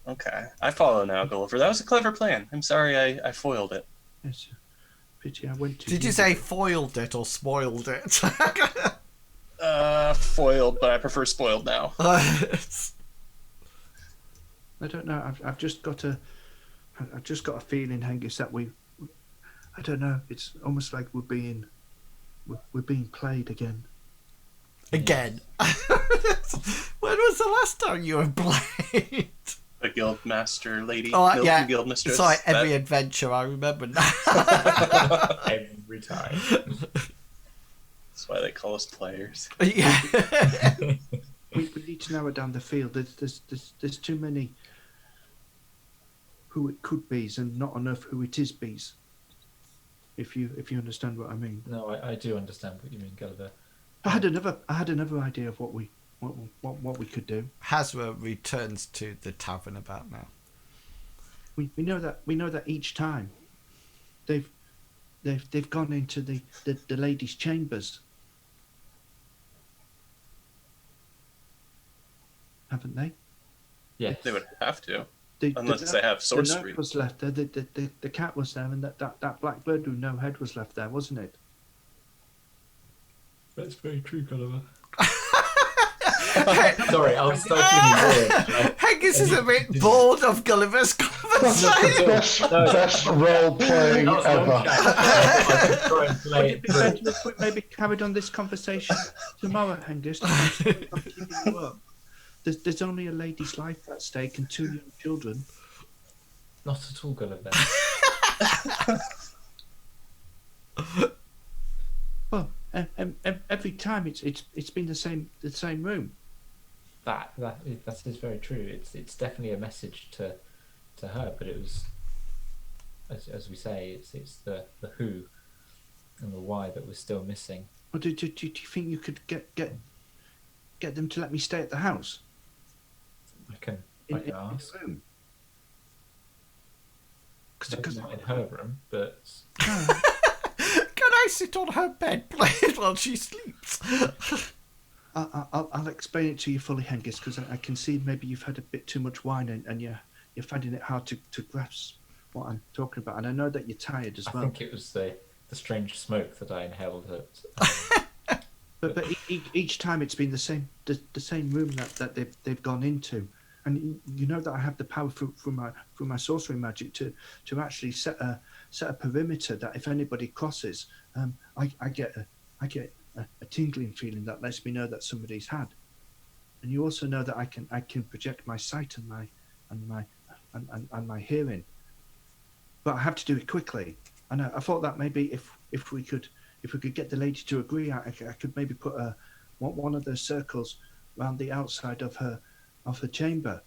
Okay. I follow now, Gulliver. That was a clever plan. I'm sorry I foiled it. Yes, pity I went to... Did you say foiled it or spoiled it? Foiled, but I prefer spoiled now. I don't know. I've just got a feeling, Hengist, that I don't know. It's almost like we're being played again. Again. When was the last time you were played? The guildmaster lady. Oh, yeah. Guild mistress. Sorry, every adventure, I remember now. Every time. That's why they call us players. Yeah. We need to narrow down the field. There's too many who it could be's and not enough who it is be's. if you understand what I mean. No, I do understand what you mean, Gulliver. I had another idea of what we could do. Hasra returns to the tavern about now. We know that each time they've gone into the ladies' chambers, haven't they? Yes. They would have to, The unless they have sorcery. The note was left there. The cat was there, and that black bird with no head was left there, wasn't it? That's very true, Gulliver. Sorry, I was starting Haggis is a bit bored of Gulliver's conversation. Best role playing ever. Would it be better if we maybe carried on this conversation tomorrow, Hengist? I'm keeping you up. There's only a lady's life at stake and 2 young children. Not at all, Gulliver. Well, every time it's been the same room. That is very true. It's definitely a message to her, but it was, as we say, it's the who and the why that was still missing. Well, do you think you could get them to let me stay at the house? I can ask. Because Not in her room, but Can I sit on her bed, please, while she sleeps? I'll explain it to you fully, Hengist, because I can see maybe you've had a bit too much wine and you're finding it hard to grasp what I'm talking about. And I know that you're tired as well. I think it was the strange smoke that I inhaled at. But each time it's been the same room that they've gone into, and you know that I have the power through my sorcery magic to actually set a perimeter that if anybody crosses, I get a tingling feeling that lets me know that somebody's had. And you also know that I can project my sight and my hearing, but I have to do it quickly. And I thought that maybe if we could get the lady to agree, I could maybe put one of those circles around the outside of her chamber,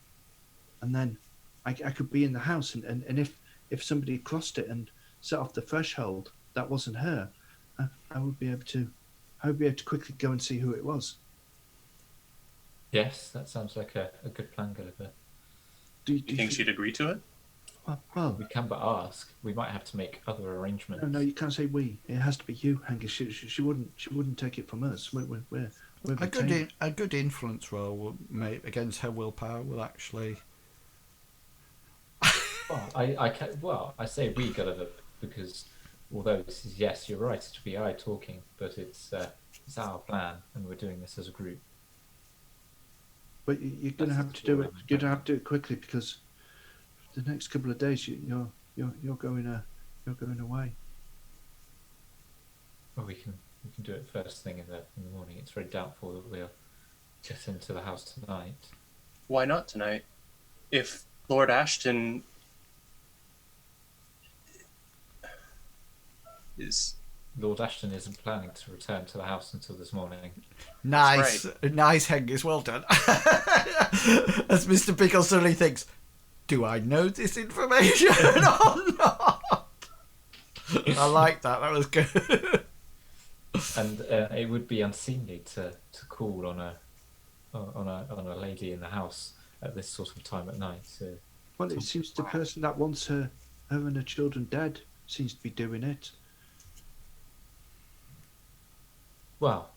and then I could be in the house, and if somebody crossed it and set off the threshold that wasn't her, I would be able to quickly go and see who it was. Yes, that sounds like a good plan, Gulliver. Do You think she'd agree to it? Well, We can but ask. We might have to make other arrangements. no, you can't say we. It has to be you, Hengist. She wouldn't take it from us. We're A good influence roll against her willpower will actually. Well, I say we, Gulliver, because although this is, yes, you're right, to be I talking, but it's our plan, and we're doing this as a group. But you're going to have to do it. You're going to have to do it quickly because the next couple of days you're going away. Well, we can do it first thing in the morning. It's very doubtful that we'll get into the house tonight. Why not tonight? If Lord Aston is... Lord Aston isn't planning to return to the house until this morning. Nice, nice, Hengist. Well done. As Mr. Pickle suddenly thinks, do I know this information or not? I like that. That was good. And it would be unseemly to call on a lady in the house at this sort of time at night. Well, it seems the person that wants her and her children dead seems to be doing it. Well,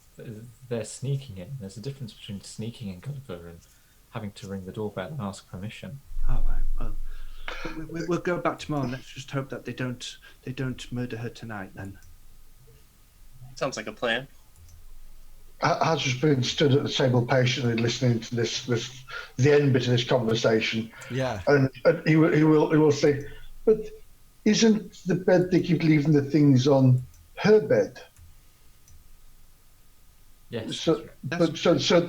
they're sneaking in. There's a difference between sneaking in, Gulliver, and having to ring the doorbell and ask permission. All right. Well, we'll go back tomorrow. And let's just hope that they don't murder her tonight. Then. Sounds like a plan. Has just been stood at the table patiently listening to the end bit of this conversation. Yeah. And he will say, but isn't the bed they keep leaving the things on her bed? Yes. So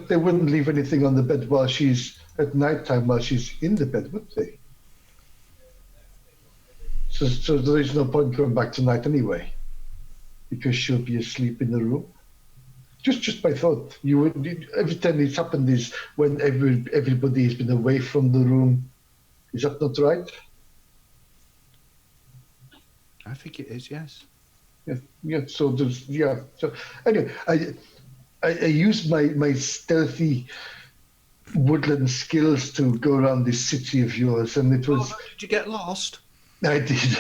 they wouldn't leave anything on the bed while she's at night time while she's in the bed, would they? So there is no point going back tonight anyway, because she'll be asleep in the room. Just by thought, every time it's happened is when everybody has been away from the room. Is that not right? I think it is, yes. Yeah. So there's So anyway, I used my stealthy woodland skills to go around this city of yours, and it was. Oh, no, did you get lost? I did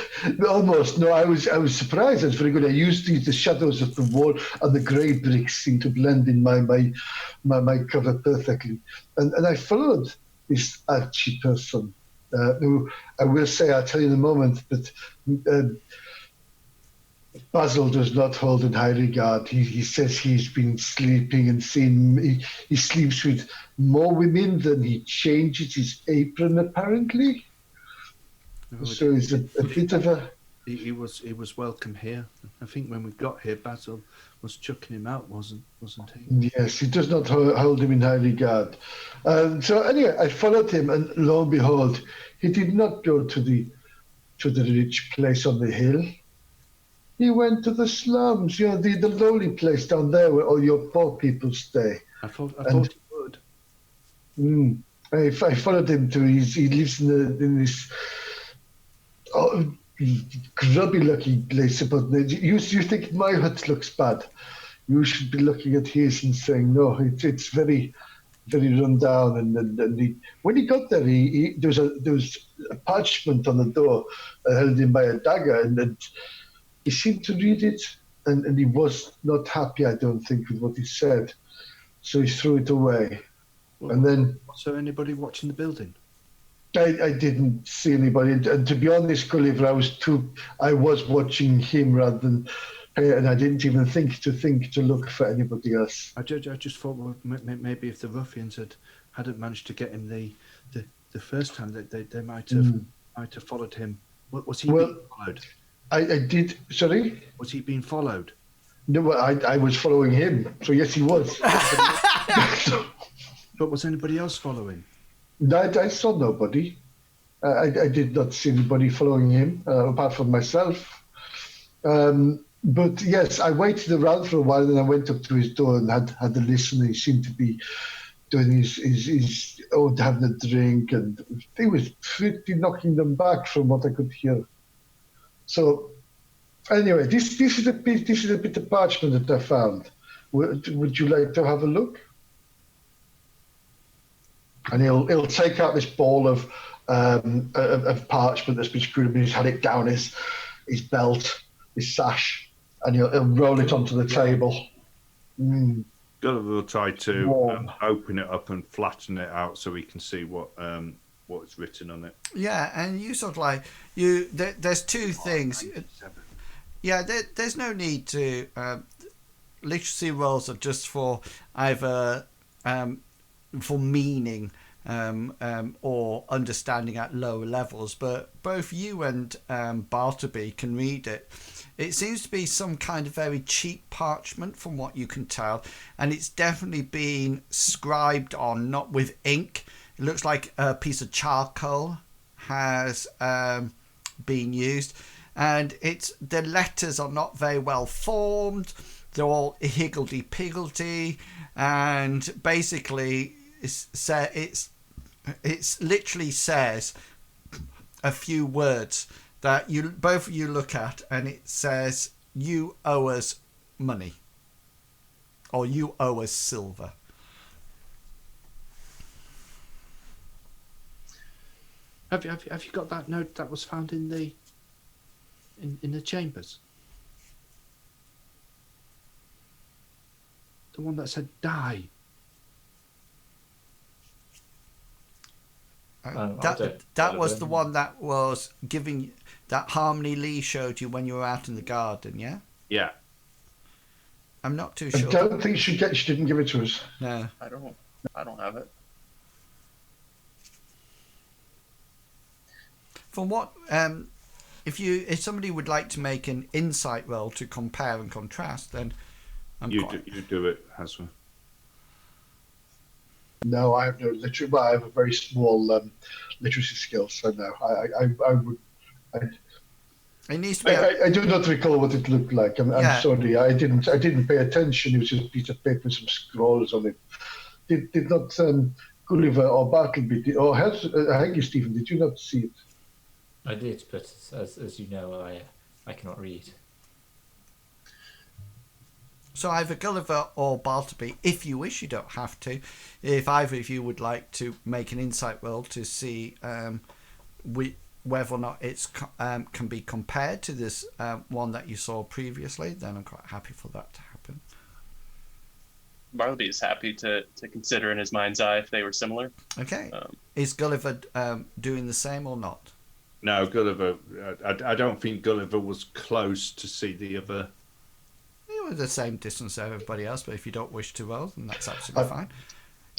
almost. No, I was surprised. I was very good. I used the shadows of the wall and the grey bricks seemed to blend in my cover perfectly, and I followed this archy person, who I will say, I'll tell you in a moment, that Basil does not hold in high regard. He says he's been sleeping and seen. He sleeps with more women than he changes his apron, apparently. No, So he's a bit of a. He was welcome here. I think when we got here, Basil was chucking him out, wasn't he? Yes, he does not hold him in high regard. So anyway, I followed him, and lo and behold, he did not go to the rich place on the hill. He went to the slums, the lowly place down there where all your poor people stay. I thought he would. I followed him to. He lives in this. Grubby-looking place, but you think my hut looks bad? You should be looking at his and saying, no, it's very, very run down. And when he got there, there was a parchment on the door held in by a dagger, and he seemed to read it, and he was not happy, I don't think, with what he said. So he threw it away. And then. Was there anybody watching the building? I didn't see anybody, and to be honest, Gulliver, I was watching him rather than, and I didn't even think to look for anybody else. I just thought, well, maybe if the ruffians hadn't managed to get him the first time, they might have followed him. Was he being followed? I did. Sorry. Was he being followed? No, I was following him. So yes, he was. But was anybody else following? I saw nobody. I did not see anybody following him, apart from myself. But yes, I waited around for a while, and I went up to his door and had a listen. He seemed to be doing his having a drink, and he was pretty knocking them back from what I could hear. So anyway, this is a bit of parchment that I found. Would you like to have a look? And he'll take out this ball of parchment that's been screwed up, and he's had it down his belt, his sash, and he'll roll it onto the table. Gulliver will try to open it up and flatten it out so we can see what's written on it. Yeah, and you sort of like there's two things. Yeah, there's no need to literacy rolls are just for either for meaning or understanding at lower levels, but both you and Bartleby can read it. It seems to be some kind of very cheap parchment from what you can tell, and it's definitely been scribed on, not with ink. It looks like a piece of charcoal has been used, and the letters are not very well formed. They're all higgledy-piggledy, and basically it's literally says a few words that both of you look at, and it says, "You owe us money," or "You owe us silver." Have you got that note that was found in the chambers? The one that said "die." That was the one that was giving that Harmony-Leigh showed you when you were out in the garden, yeah? Yeah. I'm not too sure. I don't think she didn't give it to us. No. I don't have it. From what if somebody would like to make an insight roll to compare and contrast, then you do it, Hasra. No, I have no literacy. Well, I have a very small literacy skill, so no. I would. It needs to be. I do not recall what it looked like. I'm sorry. I didn't pay attention. It was just a piece of paper with some scrolls on it. Did not Gulliver or Bartleby or Haggy Stephen? Did you not see it? I did, but as you know, I cannot read. So either Gulliver or Bartleby, if you wish, you don't have to. If either of you would like to make an insight roll to see whether or not it's can be compared to this one that you saw previously, then I'm quite happy for that to happen. Bartleby is happy to consider in his mind's eye if they were similar. Okay. Is Gulliver doing the same or not? No, Gulliver. I don't think Gulliver was close to see the other. You were the same distance as everybody else, but if you don't wish to roll, then that's absolutely fine.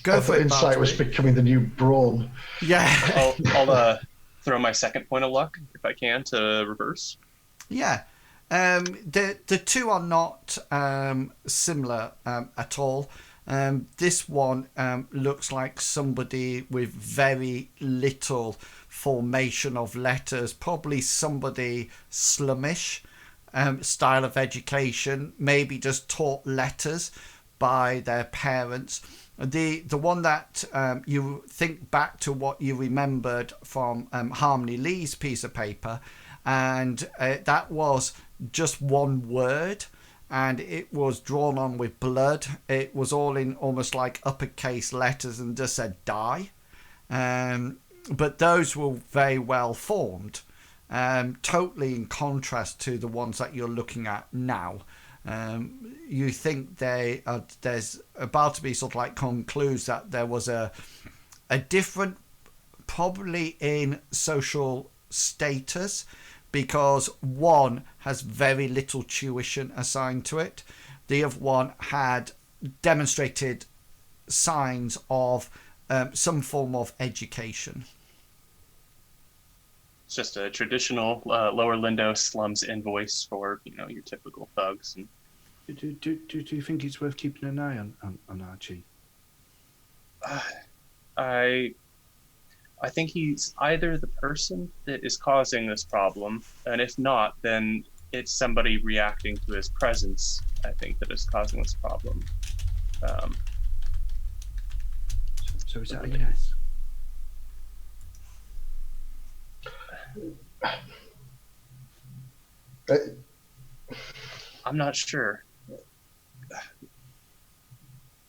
Go I for thought it, insight Bartleby. was becoming the new brawn. Yeah. I'll throw my second point of luck if I can to reverse. Yeah. The two are not similar at all. This one looks like somebody with very little formation of letters, probably somebody slummish style of education, maybe just taught letters by their parents. The one that you think back to what you remembered from Harmony-Leigh's piece of paper, and that was just one word, and it was drawn on with blood. It was all in almost like uppercase letters and just said die. But those were very well formed, totally in contrast to the ones that you're looking at now. You think there's about to be sort of like concludes that there was a different, probably in social status, because one has very little tuition assigned to it. The other one had demonstrated signs of some form of education. It's just a traditional Lower Lindo slums invoice for your typical thugs. And Do you think it's worth keeping an eye on Archie? I think he's either the person that is causing this problem, and if not, then it's somebody reacting to his presence, I think, that is causing this problem. So is that a yes? I'm not sure. What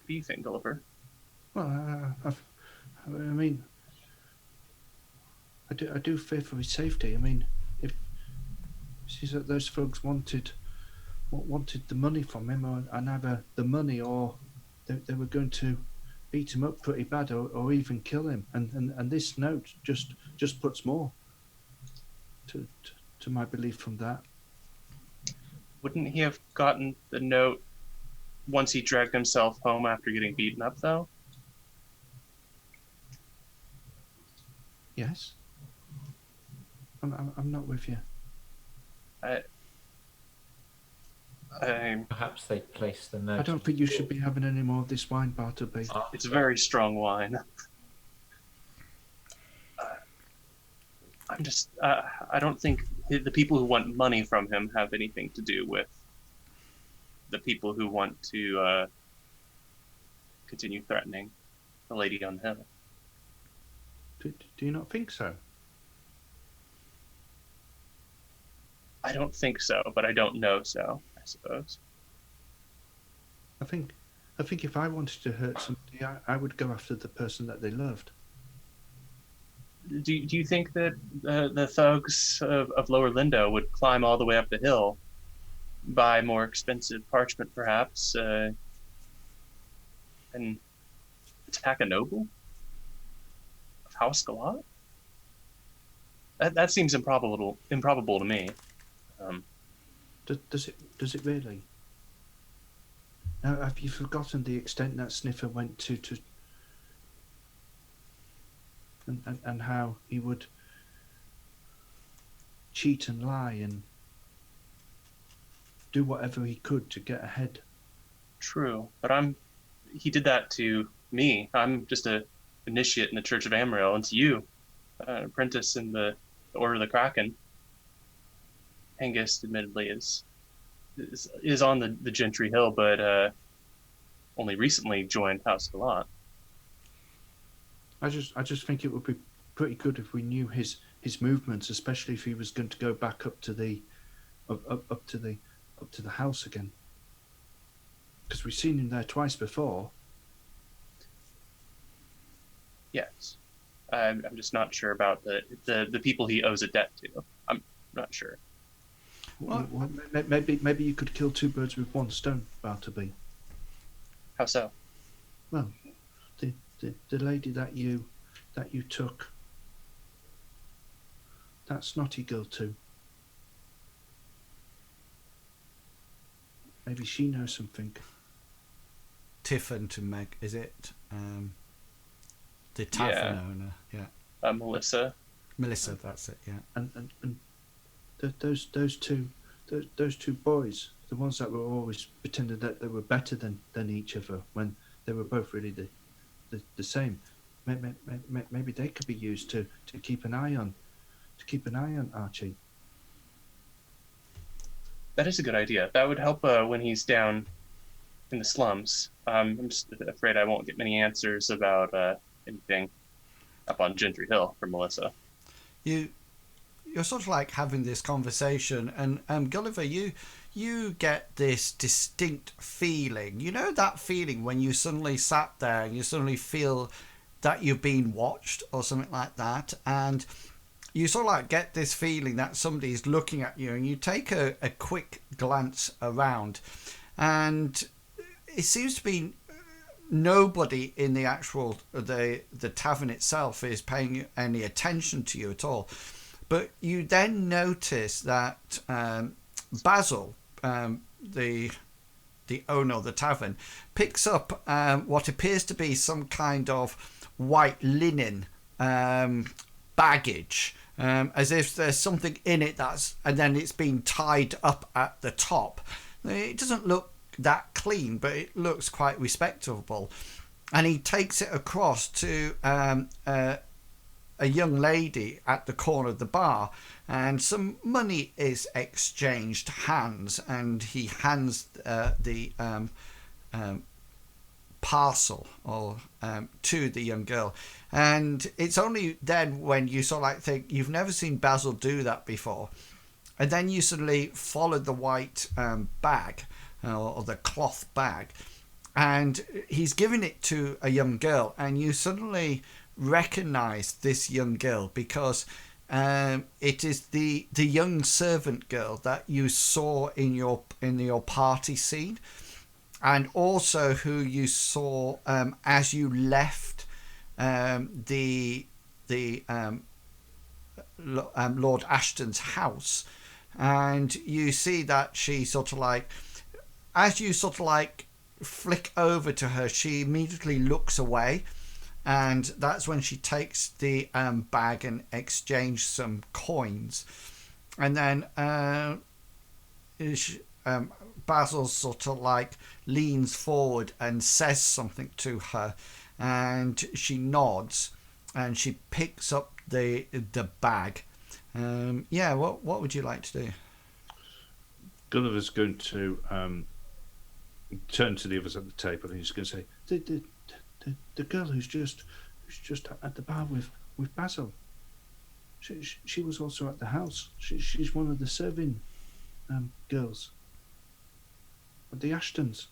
do you think, Gulliver? Well, I mean, I do fear for his safety. I mean, if seems that those folks wanted the money from him, or either the money or they were going to beat him up pretty bad, or even kill him. And this note just puts more to my belief from that. Wouldn't he have gotten the note once he dragged himself home after getting beaten up, though? Yes. I'm not with you. Perhaps they placed the note. I don't think you should be having any more of this wine, Bartleby. It's very strong wine. I don't think the people who want money from him have anything to do with the people who want to continue threatening the lady on the hill. Do you not think so? I don't think so, but I don't know so, I suppose. I think if I wanted to hurt somebody, I would go after the person that they loved. Do you think that the thugs of Lower Lindo would climb all the way up the hill, buy more expensive parchment perhaps, and attack a noble of House Galot? That seems improbable to me. Does it really? Now, have you forgotten the extent that Sniffer went to and how he would cheat and lie and do whatever he could to get ahead? True, but he did that to me. I'm just a initiate in the Church of Amariel, and to you, an apprentice in the Order of the Kraken. Hengist, admittedly, is on the Gentry Hill, but only recently joined House of Galot. I just think it would be pretty good if we knew his movements, especially if he was going to go back up to the house again. Because we've seen him there twice before. Yes. I'm just not sure about the people he owes a debt to. I'm not sure. Well, maybe you could kill two birds with one stone, Bartleby. How so? Well, the lady that you took, that snotty girl too. Maybe she knows something. Tiffin to Meg, is it? The tavern owner, yeah. Melissa. Melissa, that's it, yeah. And those two boys, the ones that were always pretending that they were better than each other when they were both really the same. Maybe they could be used to keep an eye on Archie. That is a good idea. That would help when he's down in the slums. I'm just afraid I won't get many answers about anything up on Gentry Hill from Melissa. You're sort of like having this conversation, and Gulliver, you get this distinct feeling. You know that feeling when you suddenly sat there and you suddenly feel that you've been watched or something like that, and you sort of like get this feeling that somebody's looking at you, and you take a quick glance around, and it seems to be nobody in the actual the tavern itself is paying any attention to you at all. But you then notice that Basil, the owner of the tavern, picks up what appears to be some kind of white linen baggage, as if there's something in it and then it's been tied up at the top. It doesn't look that clean, but it looks quite respectable, and he takes it across to a young lady at the corner of the bar, and some money is exchanged hands, and he hands the parcel to the young girl. And it's only then when you sort of like think you've never seen Basil do that before, and then you suddenly follow the white bag or the cloth bag, and he's giving it to a young girl, and you suddenly recognize this young girl because it is the young servant girl that you saw in your party scene, and also who you saw as you left the Lord Ashton's house. And you see that she sort of like, as you sort of like flick over to her, she immediately looks away, and that's when she takes the bag and exchange some coins. And then Basil sort of like leans forward and says something to her, and she nods, and she picks up the bag. What would you like to do? Gulliver's going to turn to the others at the table, and he's going to say, the girl who's just at the bar with Basil. She was also at the house. She's one of the serving girls of the Ashtons.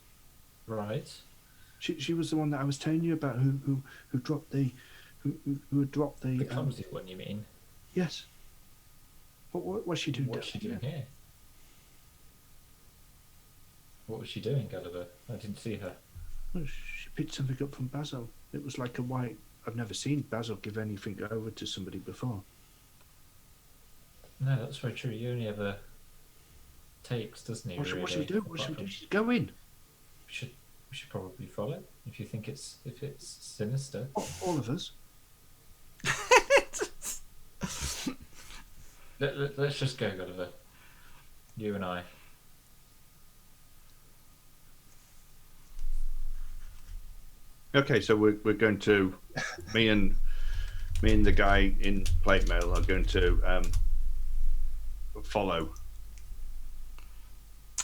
Right. She was the one that I was telling you about who dropped the who had dropped the clumsy one, you mean? Yes. What's she doing? What's she doing here? What was she doing, Gulliver? I didn't see her. Well, she picked something up from Basil. It was like a white. I've never seen Basil give anything over to somebody before. No, that's very true. He only ever takes, doesn't he? What should she do? What Apart should from- she go in? We should probably follow if you think it's sinister. All of us. Let's just go, Gulliver. You and I. okay, so we're going to, me and the guy in plate mail are going to follow.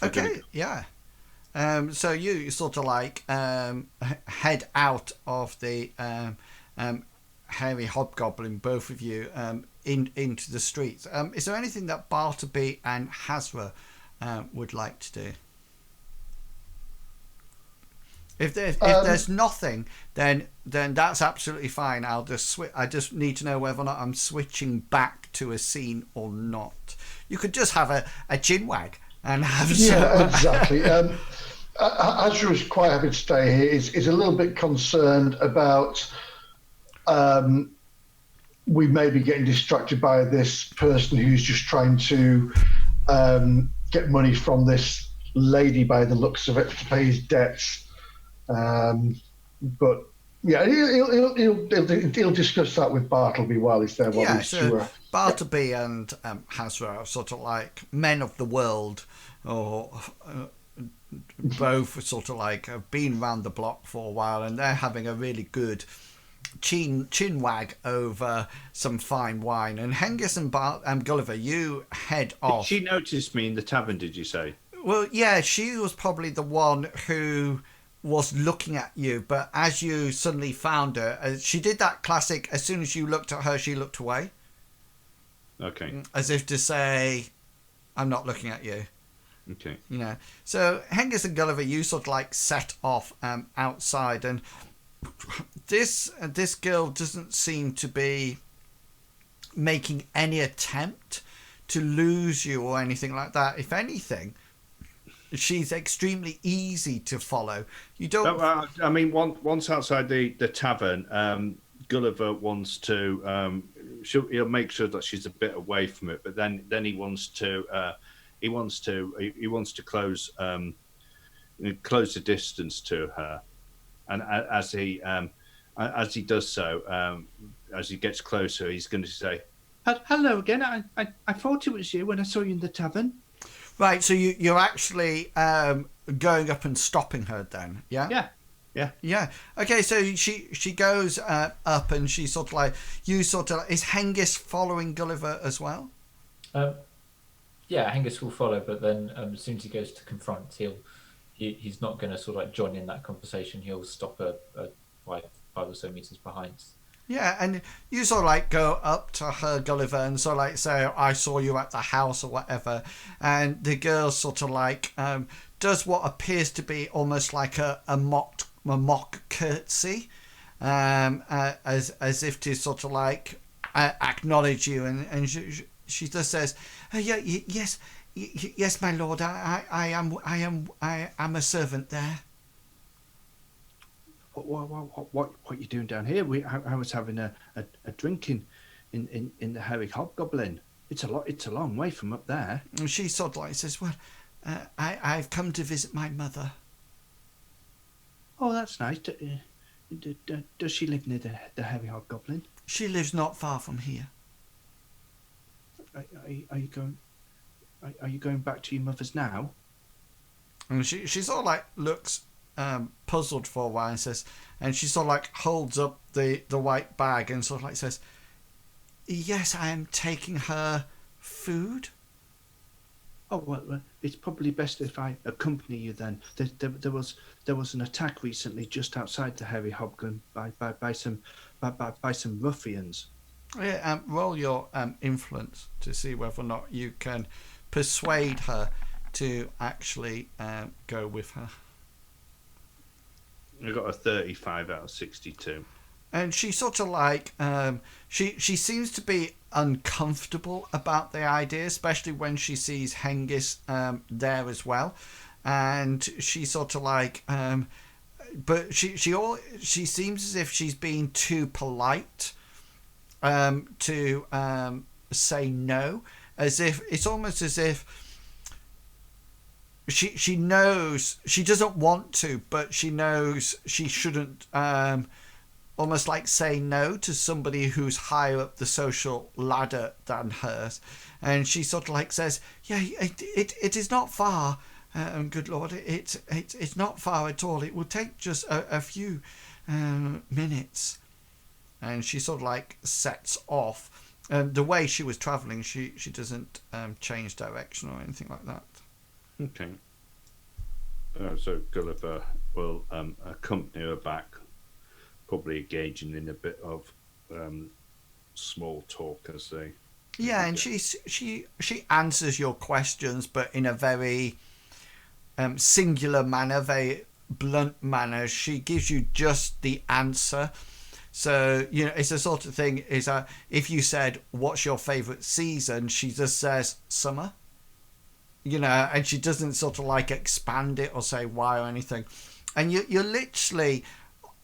Okay, yeah. So you sort of like head out of the hairy hobgoblin, both of you, into the streets. Is there anything that Bartleby and Hasra would like to do? If there's nothing, then that's absolutely fine. I just need to know whether or not I'm switching back to a scene or not. You could just have a chin wag and have exactly. Hasra is quite happy to stay here. Is a little bit concerned about we may be getting distracted by this person who's just trying to get money from this lady by the looks of it to pay his debts. But yeah, he'll discuss that with Bartleby while he's there. Yeah, so Bartleby and Hasra are sort of like men of the world, or both sort of like have been around the block for a while, and they're having a really good chin wag over some fine wine. And Hengist and Gulliver, you head off. She noticed me in the tavern, did you say? Well, yeah, she was probably the one who was looking at you, but as you suddenly found her, she did that classic, as soon as you looked at her, she looked away. Okay. As if to say, I'm not looking at you. Okay. You know, so Hengist and Gulliver, you sort of like set off outside, and this girl doesn't seem to be making any attempt to lose you or anything like that. If anything, she's extremely easy to follow. You don't. I mean, once outside the tavern, Gulliver wants to. He'll make sure that she's a bit away from it, but then he wants to. He wants to close the distance to her, and as he does so, as he gets closer, he's going to say, "Hello again. I thought it was you when I saw you in the tavern." Right, so you're actually going up and stopping her then, yeah? Yeah. Okay, so she goes up and she sort of like, is Hengist following Gulliver as well? Yeah, Hengist will follow, but then as soon as he goes to confront, he's not going to sort of like join in that conversation. He'll stop five or so meters behind. Yeah, and you sort of like go up to her, Gulliver, and sort of like say, I saw you at the house or whatever. And the girl sort of like does what appears to be almost like a mock curtsy, as if to sort of like acknowledge you. And she just says, yes, my lord, I am a servant there. What are you doing down here? I was having a drink in the Hairy Hobgoblin. It's a long way from up there. And she sort of like says, well, I've come to visit my mother. Oh, that's nice. Does she live near the Hairy Hobgoblin? She lives not far from here. Are you going back to your mother's now? And she sort of like looks puzzled for a while and says, and she sort of like holds up the white bag and sort of like says, yes, I am taking her food. Oh, well, it's probably best if I accompany you then. There was an attack recently just outside the Hairy Hobgoblin by some ruffians. Yeah, roll your influence to see whether or not you can persuade her to actually go with her. I got a 35 out of 62. And she sort of like, she seems to be uncomfortable about the idea, especially when she sees Hengist there as well. And she sort of like, but she seems as if she's being too polite to say no, as if it's almost as if she knows she doesn't want to, but she knows she shouldn't almost like say no to somebody who's higher up the social ladder than hers. And she sort of like says, yeah, it is not far, good lord, it's not far at all. It will take just a few minutes. And she sort of like sets off. The way she was travelling, she doesn't change direction or anything like that. Okay. So Gulliver will accompany her back, probably engaging in a bit of small talk as they. Yeah, and she answers your questions, but in a very singular manner, very blunt manner. She gives you just the answer. So, you know, it's the sort of thing is if you said, what's your favourite season? She just says, summer. You know, and she doesn't sort of like expand it or say why or anything. And you're literally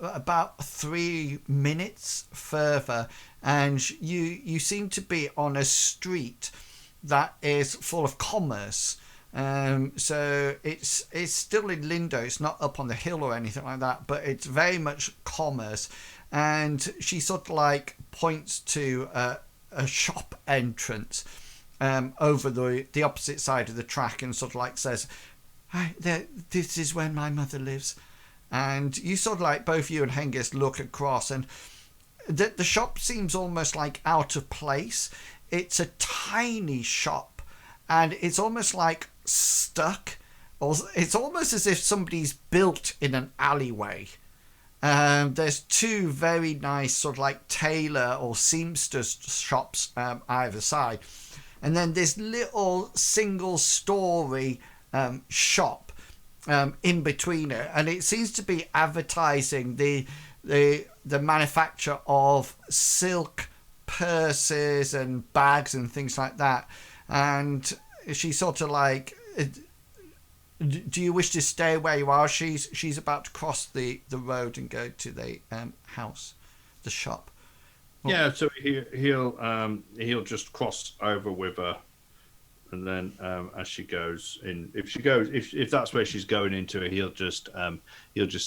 about 3 minutes further, and you seem to be on a street that is full of commerce. So it's still in Lindo. It's not up on the hill or anything like that, but it's very much commerce. And she sort of like points to a shop entrance over the opposite side of the track, and sort of like says, "Hi, this is where my mother lives." And you sort of like, both you and Hengist look across, and the shop seems almost like out of place. It's a tiny shop, and it's almost like stuck, or it's almost as if somebody's built in an alleyway. There's two very nice sort of like tailor or seamstress shops either side, and then this little single story shop in between it, and it seems to be advertising the manufacture of silk purses and bags and things like that. And she sort of like, do you wish to stay where you are? She's about to cross the road and go to the house, the shop. Yeah, so he'll just cross over with her, and then as she goes in, if that's where she's going into it, he'll just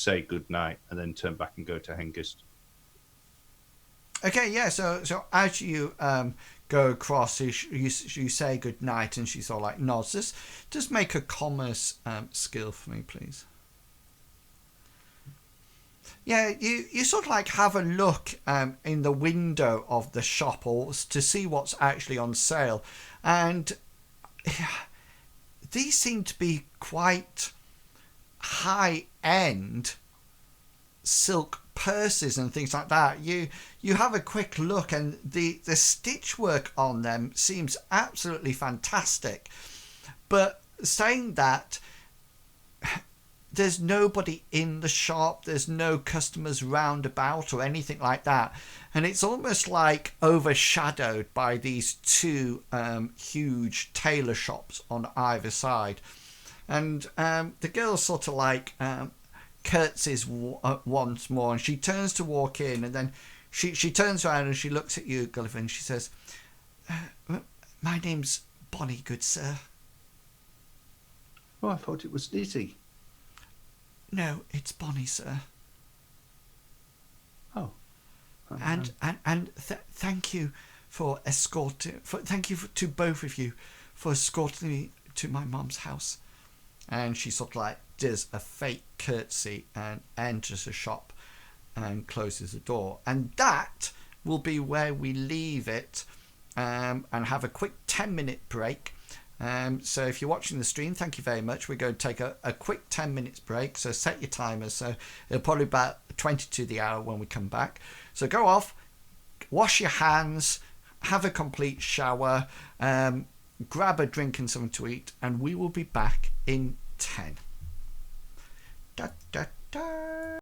say good night and then turn back and go to Hengist. Okay, yeah. So as you go across, you say good night, and she sort of like nods. Just make a commerce skill for me, please. Yeah, you sort of like have a look in the window of the shop, or to see what's actually on sale, and these seem to be quite high end silk purses and things like that. You have a quick look, and the stitch work on them seems absolutely fantastic. But saying that, there's nobody in the shop, there's no customers round about or anything like that, and it's almost like overshadowed by these two huge tailor shops on either side. And the girl sort of like curtsies once more, and she turns to walk in, and then she turns around and she looks at you, Gulliver, and she says, my name's Bonnie, good sir. Oh, I thought it was Lizzie. No, it's Bonnie, sir. Oh. And thank you for escorting. Thank you to both of you for escorting me to my mum's house. And she sort of like does a fake curtsy and enters the shop and closes the door. And that will be where we leave it, and have a quick 10-minute break. So if you're watching the stream, thank you very much. We're going to take a quick 10 minutes break. So set your timers. So it'll probably be about 20 to the hour when we come back. So go off, wash your hands, have a complete shower, grab a drink and something to eat, and we will be back in 10. Da, da, da.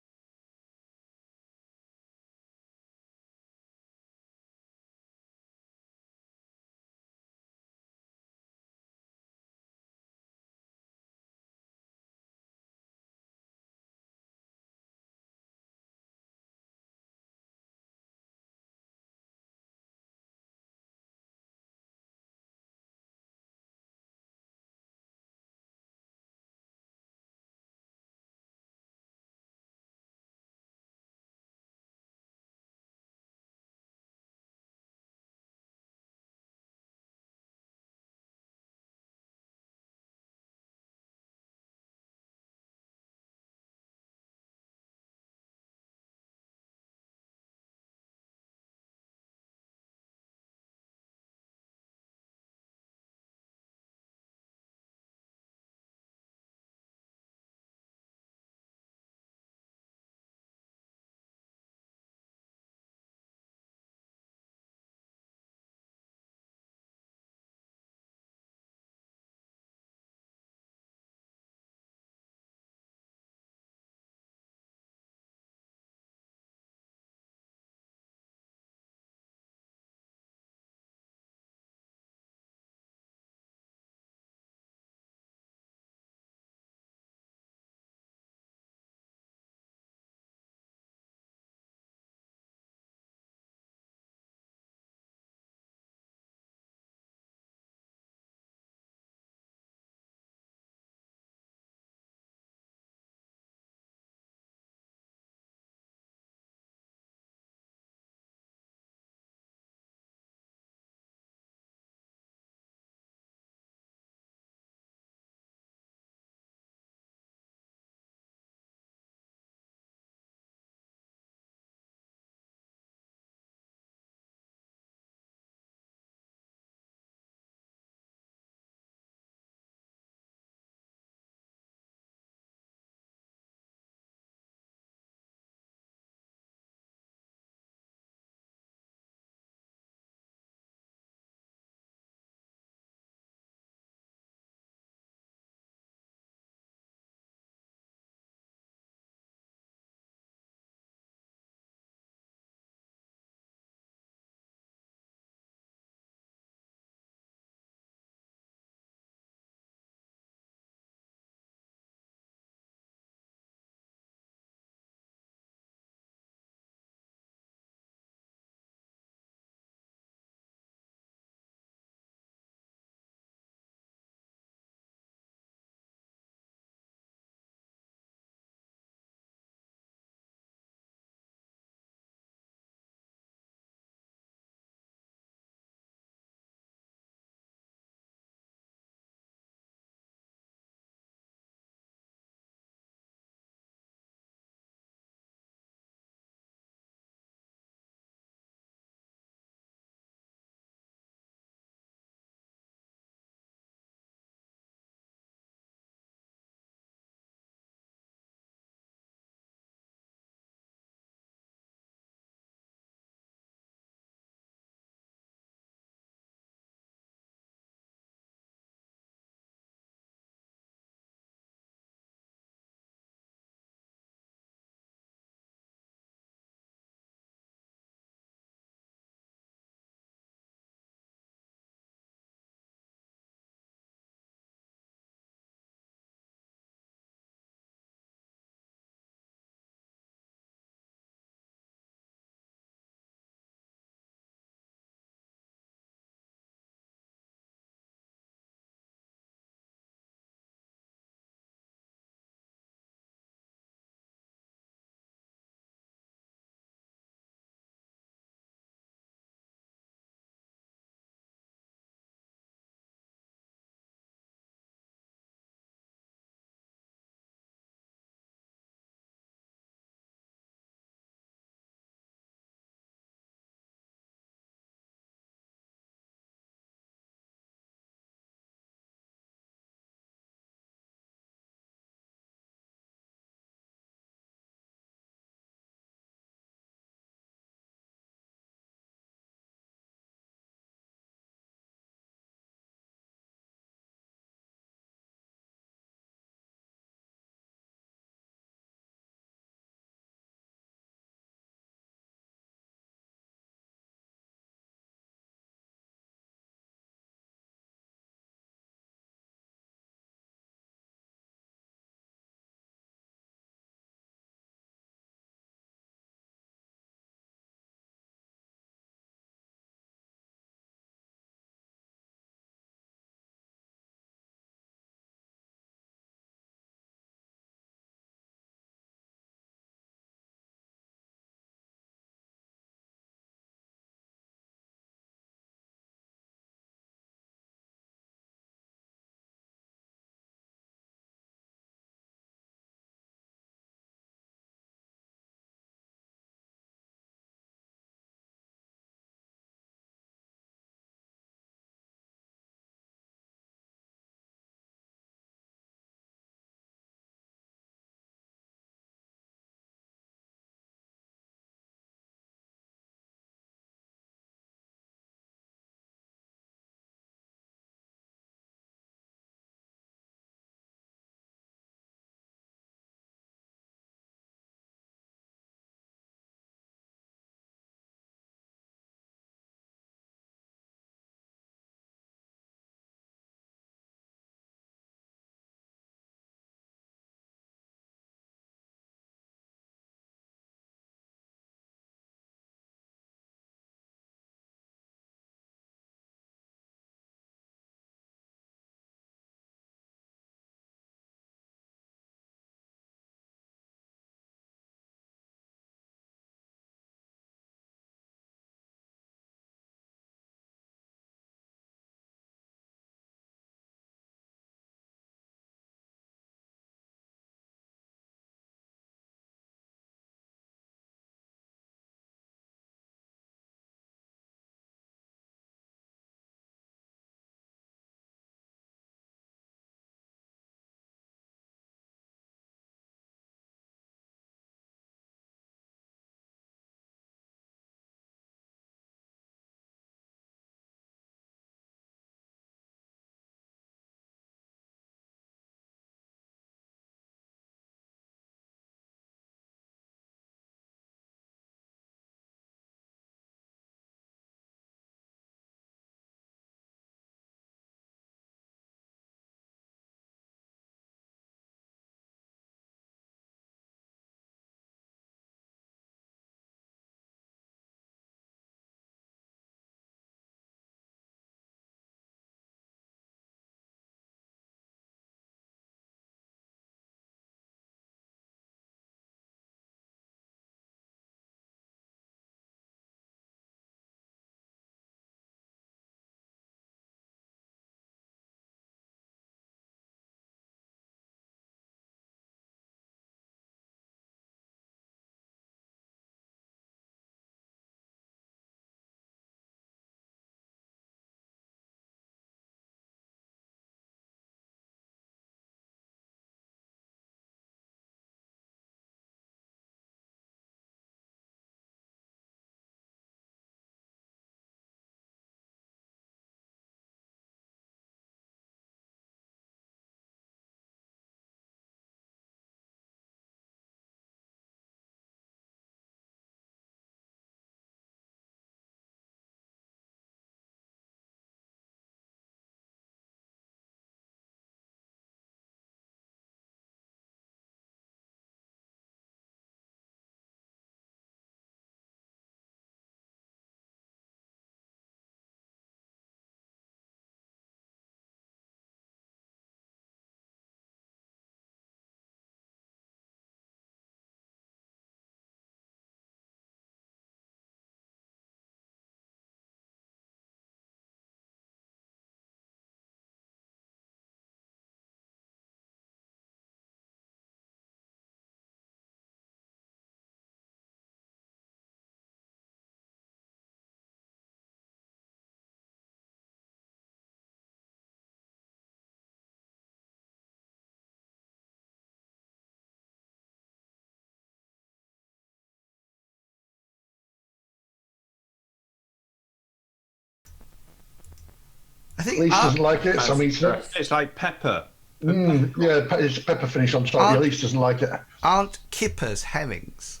I think Elise doesn't like it, so I'm eating it. It's like pepper. Yeah, it's pepper finish on top. Elise doesn't like it. Aren't kippers herrings?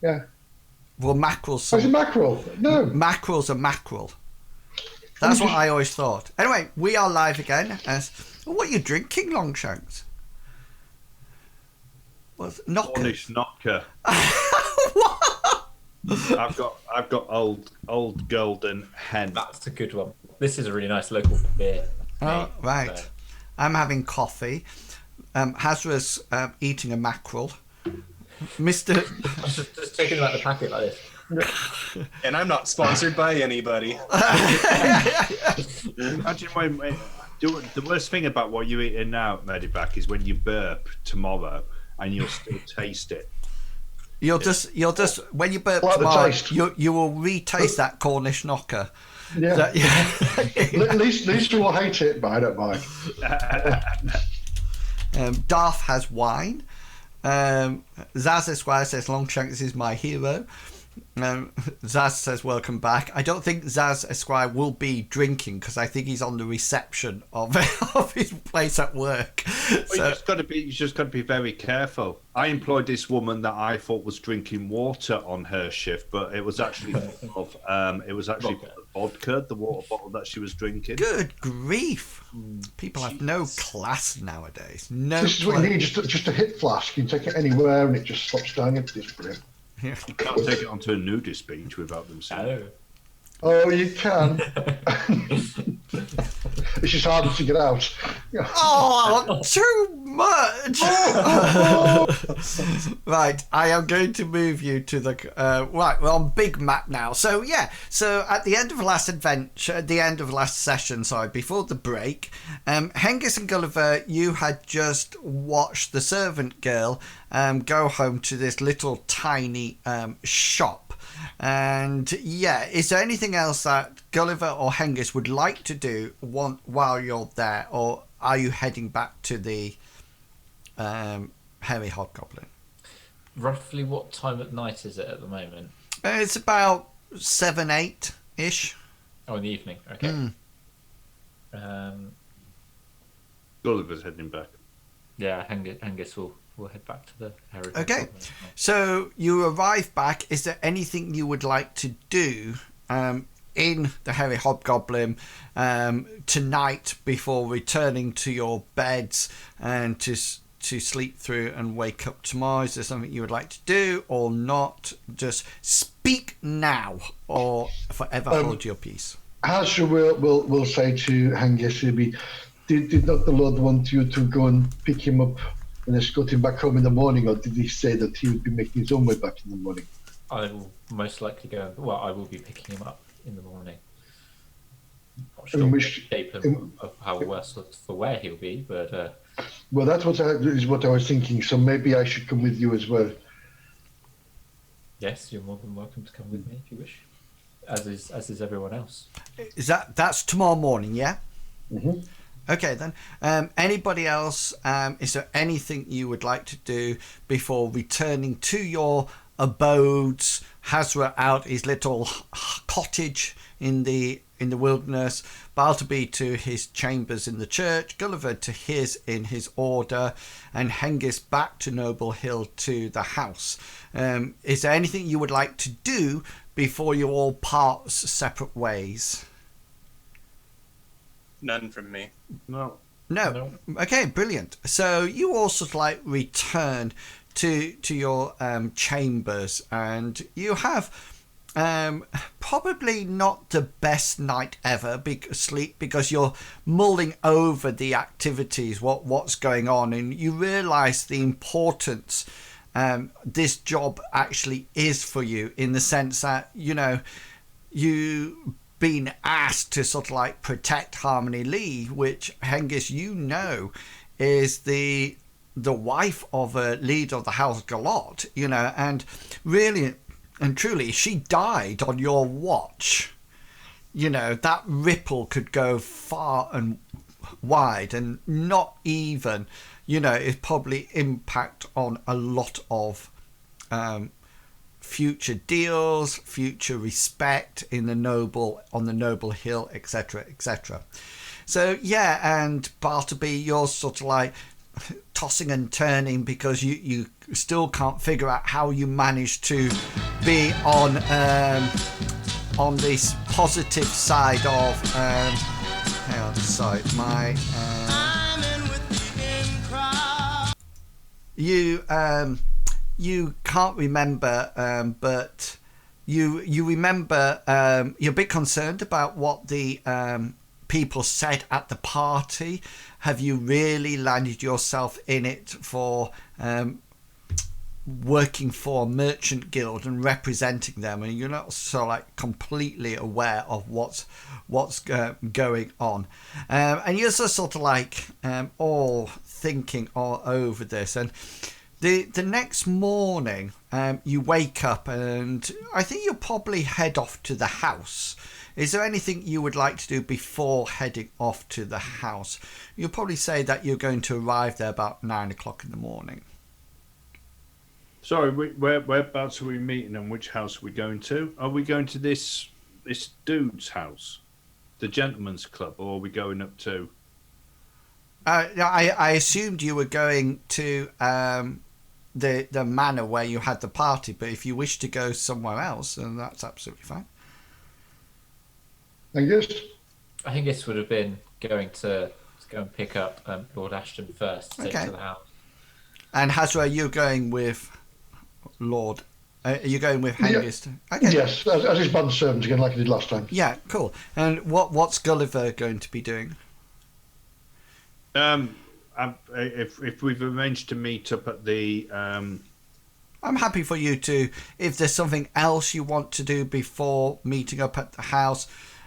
Yeah. Well, mackerels. Oh, it's a mackerel. No. Mackerel's a mackerel. That's what I always thought. Anyway, we are live again. What are you drinking, Longshanks? What's knocker? Cornish knocker. What? I've got old golden hen. That's a good one. This is a really nice local beer. Oh, right. I'm having coffee. Hasra's eating a mackerel. Mr. just taking them out the packet like this. And I'm not sponsored by anybody. Imagine when the worst thing about what you're eating now, Medivac, is when you burp tomorrow and you'll still taste it. You'll just when you burp Like the tomorrow, taste. you will retaste that Cornish knocker. Yeah. Yeah. At least you will hate it, but I don't mind. Darth has wine. Zaz Esquire says Longshanks is my hero. Zaz says welcome back. I don't think Zaz Esquire will be drinking because I think he's on the reception of his place at work. Well, So you just got to be very careful. I employed this woman that I thought was drinking water on her shift, but it was actually vodka, the water bottle that she was drinking. good grief, people have no class nowadays. No. This is what you need, just a hip flask. You can take it anywhere and it just slops down. It's brilliant. You can't take it onto a nudist beach without them seeing it. Oh, you can. It's just harder to get out. Oh, too much. Right, I am going to move you to the right. We're on Big Map now. So yeah, so at the end of last adventure, at the end of last session, sorry, before the break, Hengist and Gulliver, you had just watched the servant girl go home to this little tiny shop. And yeah, is there anything else that Gulliver or Hengist would like to do while you're there, or are you heading back to the hairy hobgoblin? Roughly what time at night is it at the moment? It's about 7, 8 ish. Oh, in the evening. Okay. Gulliver's heading back. Yeah, Hengist will head back to the hairy Okay, hobgoblin. so you arrive back. Is there anything you would like to do in the hairy hobgoblin tonight before returning to your beds and to sleep through and wake up tomorrow? Is there something you would like to do or not? Just speak now or forever hold your peace. Hasra will say to Hengist, did not the Lord want you to go and pick him up and escort him back home in the morning, or did he say that he would be making his own way back in the morning? I will most likely go. Well, I will be picking him up in the morning. Not sure In the which- shape of how worse for where he'll be, but Well, that's what I was thinking. So maybe I should come with you as well. yes, you're more than welcome to come with me if you wish. As is everyone else. Is that's tomorrow morning? Yeah. Mm-hmm. Okay then. Anybody else? Is there anything you would like to do before returning to your abodes? Hasra out his little cottage in the wilderness, Bartleby to his chambers in the church, Gulliver to his in his order, and Hengist back to Noble Hill to the house. Is there anything you would like to do before you all part separate ways? None from me. No. No. Okay, brilliant. So you all sort of like return to your chambers, and you have probably not the best night ever because you're mulling over the activities, what's going on, and you realise the importance this job actually is for you, in the sense that you been asked to sort of like protect Harmony-Leigh, which Hengist is the wife of a leader of the House of Galot, and really and truly she died on your watch. That ripple could go far and wide, and not even it probably impact on a lot of future deals, future respect on the noble hill, etc., etc. So yeah, and Bartleby, you're sort of like tossing and turning because you still can't figure out how you managed to be on this positive side of hang on, sorry, my you can't remember, but you remember you're a bit concerned about what the people said at the party. Have you really landed yourself in it for working for a merchant guild and representing them, and you're not so like completely aware of what's going on, and you're just sort of like all thinking all over this. And the next morning you wake up, and I think you'll probably head off to the house. Is there anything you would like to do before heading off to the house? You'll probably say that you're going to arrive there about 9 o'clock in the morning. Sorry, whereabouts are we meeting and which house are we going to? Are we going to this dude's house, the gentleman's club, or are we going up to? I assumed you were going to the manor where you had the party, but if you wish to go somewhere else, then that's absolutely fine. I guess. I think this would have been going to go and pick up Lord Aston first to take to the house. And Hasra, you're going with Lord. Are you going with Hengist? Yeah. Okay. Yes, as his band servant again, like I did last time. Yeah, cool. And what's Gulliver going to be doing? If we've arranged to meet up at the. I'm happy for you to. If there's something else you want to do before meeting up at the house,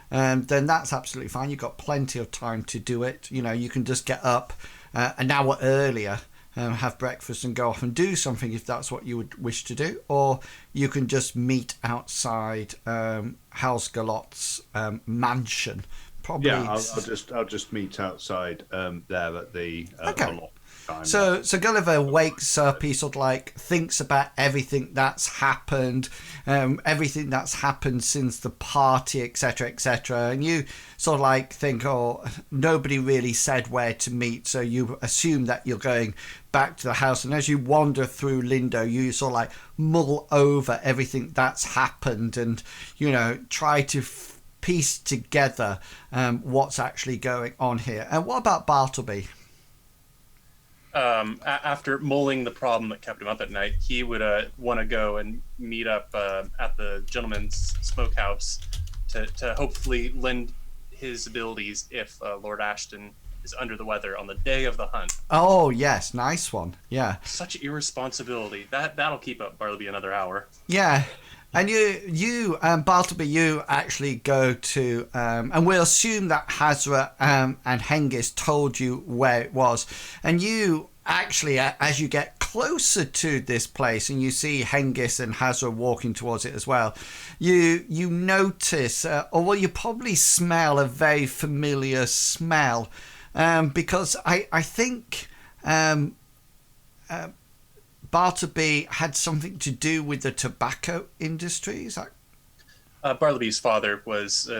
then that's absolutely fine. You've got plenty of time to do it. You know, you can just get up an hour earlier, have breakfast and go off and do something if that's what you would wish to do. Or you can just meet outside House Galot's mansion. Probably. Yeah, I'll just meet outside there at the okay. So Gulliver wakes up, he sort of like thinks about everything that's happened since the party, etc., etc. And you sort of like think, oh, nobody really said where to meet, so you assume that you're going back to the house. And as you wander through Lindo, you sort of like mull over everything that's happened and, you know, try to piece together what's actually going on here. And what about Bartleby? After mulling the problem that kept him up at night, he would want to go and meet up at the gentleman's smokehouse to hopefully lend his abilities if Lord Aston is under the weather on the day of the hunt. Oh, yes. Nice one. Yeah. Such irresponsibility. That'll keep up Bartleby another hour. Yeah. And you, Bartleby, you actually go to, and we'll assume that Hasra and Hengist told you where it was. And you actually, as you get closer to this place and you see Hengist and Hasra walking towards it as well, you notice, or well, you probably smell a very familiar smell, because I think Bartleby had something to do with the tobacco industry. Is that? Bartleby's father was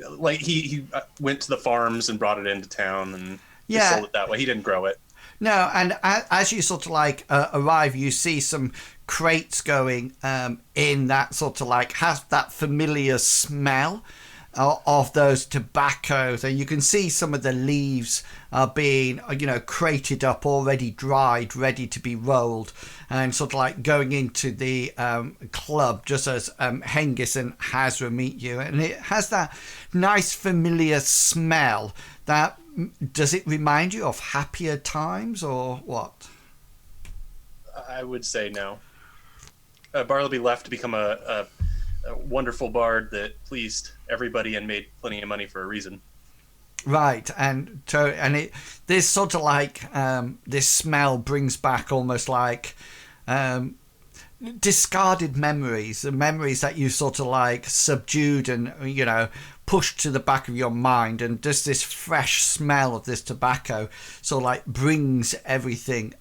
like he went to the farms and brought it into town and sold it that way. He didn't grow it. No, and as you sort of like arrive, you see some crates going in that sort of like has that familiar smell of those tobaccos, and you can see some of the leaves are being, you know, crated up, already dried, ready to be rolled, and sort of like going into the club just as Hengist and Hasra meet you, and it has that nice familiar smell. That does it remind you of happier times or what? I would say no. Bartleby left to become a wonderful bard that pleased everybody and made plenty of money for a reason. Right, and this sort of like this smell brings back almost like discarded memories, the memories that you sort of like subdued and, you know, pushed to the back of your mind, and just this fresh smell of this tobacco sort of like brings everything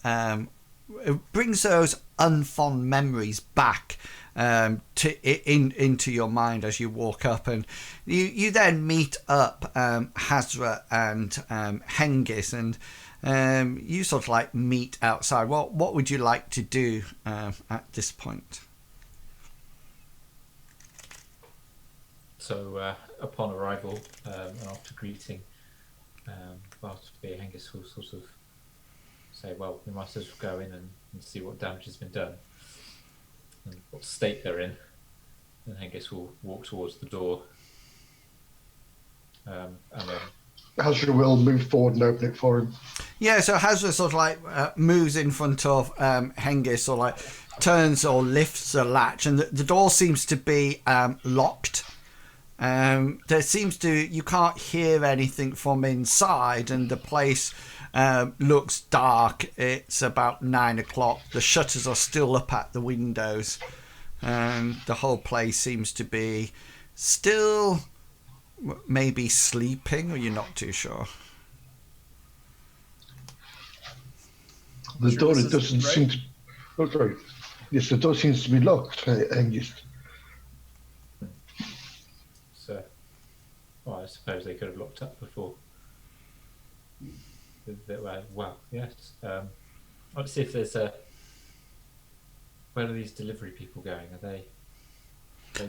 it brings those unfond memories back into your mind as you walk up, and you then meet up Hasra and Hengist, and you sort of like meet outside. What would you like to do at this point? So upon arrival, and after greeting Bartleby, Hengist will sort of say, well, we might as well go in and see what damage has been done and what state they're in. And Hengist will walk towards the door. And then Hasra will move forward and open it for him. Yeah, so Hasra sort of like moves in front of Hengist, or like turns or lifts the latch, and the door seems to be locked. There seems to, you can't hear anything from inside, and the place looks dark. It's about 9 o'clock. The shutters are still up at the windows, and the whole place seems to be still maybe sleeping, or you're not too sure. The door it doesn't seem to. Oh, sorry. Yes, the door seems to be locked. Hengist. So, well, I suppose they could have locked up before. Well, yes. Let's see if there's a. Where are these delivery people going? Are they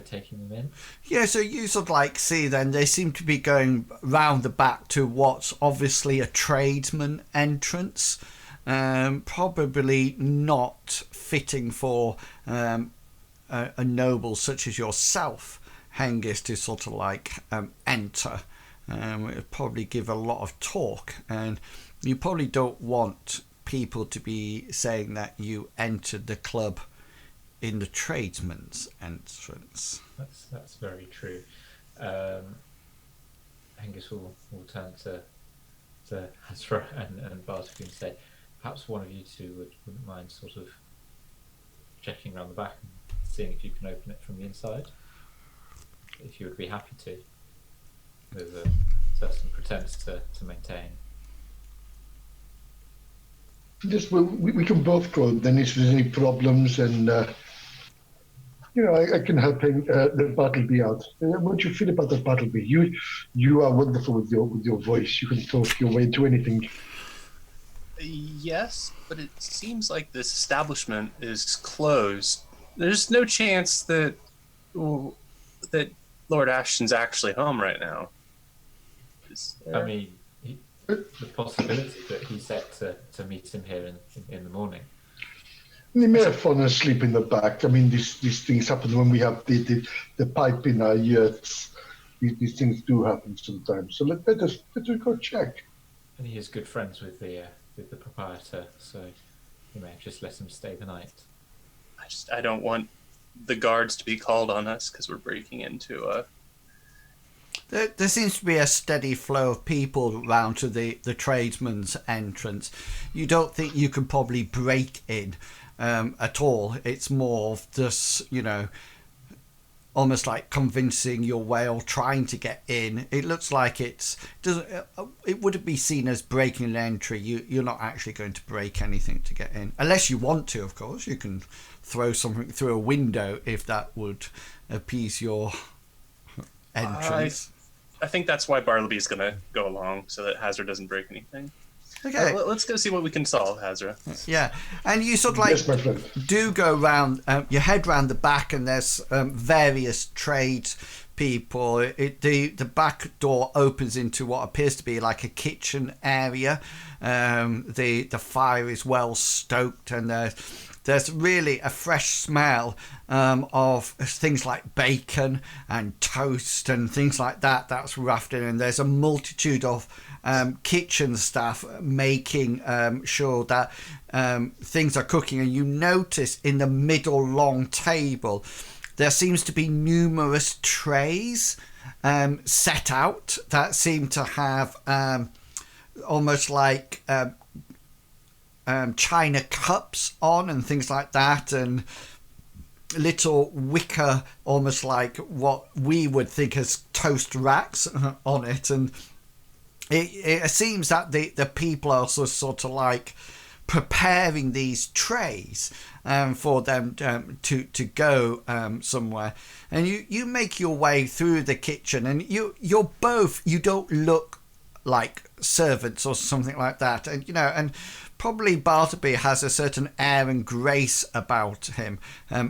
taking them in? Yeah, so you sort of like see then they seem to be going round the back to what's obviously a tradesman entrance. Probably not fitting for a noble such as yourself, Hengist, to sort of like enter. It would probably give a lot of talk, and you probably don't want people to be saying that you entered the club in the tradesman's entrance. That's very true. Hengist will turn to Hasra and Bartleby and say, perhaps one of you two wouldn't mind sort of checking around the back and seeing if you can open it from the inside, if you would be happy to, with a certain pretense to maintain. Yes, well, we can both go. Then if there's any problems, and I can help the Bartleby out. What do you feel about that, Bartleby? You are wonderful with your voice. You can talk your way into anything. Yes, but it seems like this establishment is closed. There's no chance that Lord Ashton's actually home right now. I mean, the possibility that he's set to meet him here in the morning. They may have fallen asleep in the back. I mean, these things happen when we have the pipe in our yurts. These things do happen sometimes. So let us go check. And he is good friends with the proprietor, so you may have just let him stay the night. I don't want the guards to be called on us because we're breaking into a. There seems to be a steady flow of people round to the tradesman's entrance. You don't think you can probably break in at all. It's more of this, almost like convincing your way or trying to get in. It looks like it wouldn't be seen as breaking an entry. You're not actually going to break anything to get in, unless you want to. Of course, you can throw something through a window if that would appease your entrance. I think that's why Bartleby is going to go along, so that Hasra doesn't break anything. Okay. Let's go see what we can solve, Hasra. Yeah, and you sort of like do go round, you head round the back, and there's various trades people. The back door opens into what appears to be like a kitchen area. The fire is well stoked, and there's really a fresh smell of things like bacon and toast and things like that that's wafted in. There's a multitude of kitchen staff making sure that things are cooking, and you notice in the middle long table there seems to be numerous trays set out that seem to have almost like china cups on and things like that, and little wicker, almost like what we would think as toast racks on it. And it seems that the people are sort of like preparing these trays for them to go somewhere, and you make your way through the kitchen, and you don't look like servants or something like that, and and probably Bartleby has a certain air and grace about him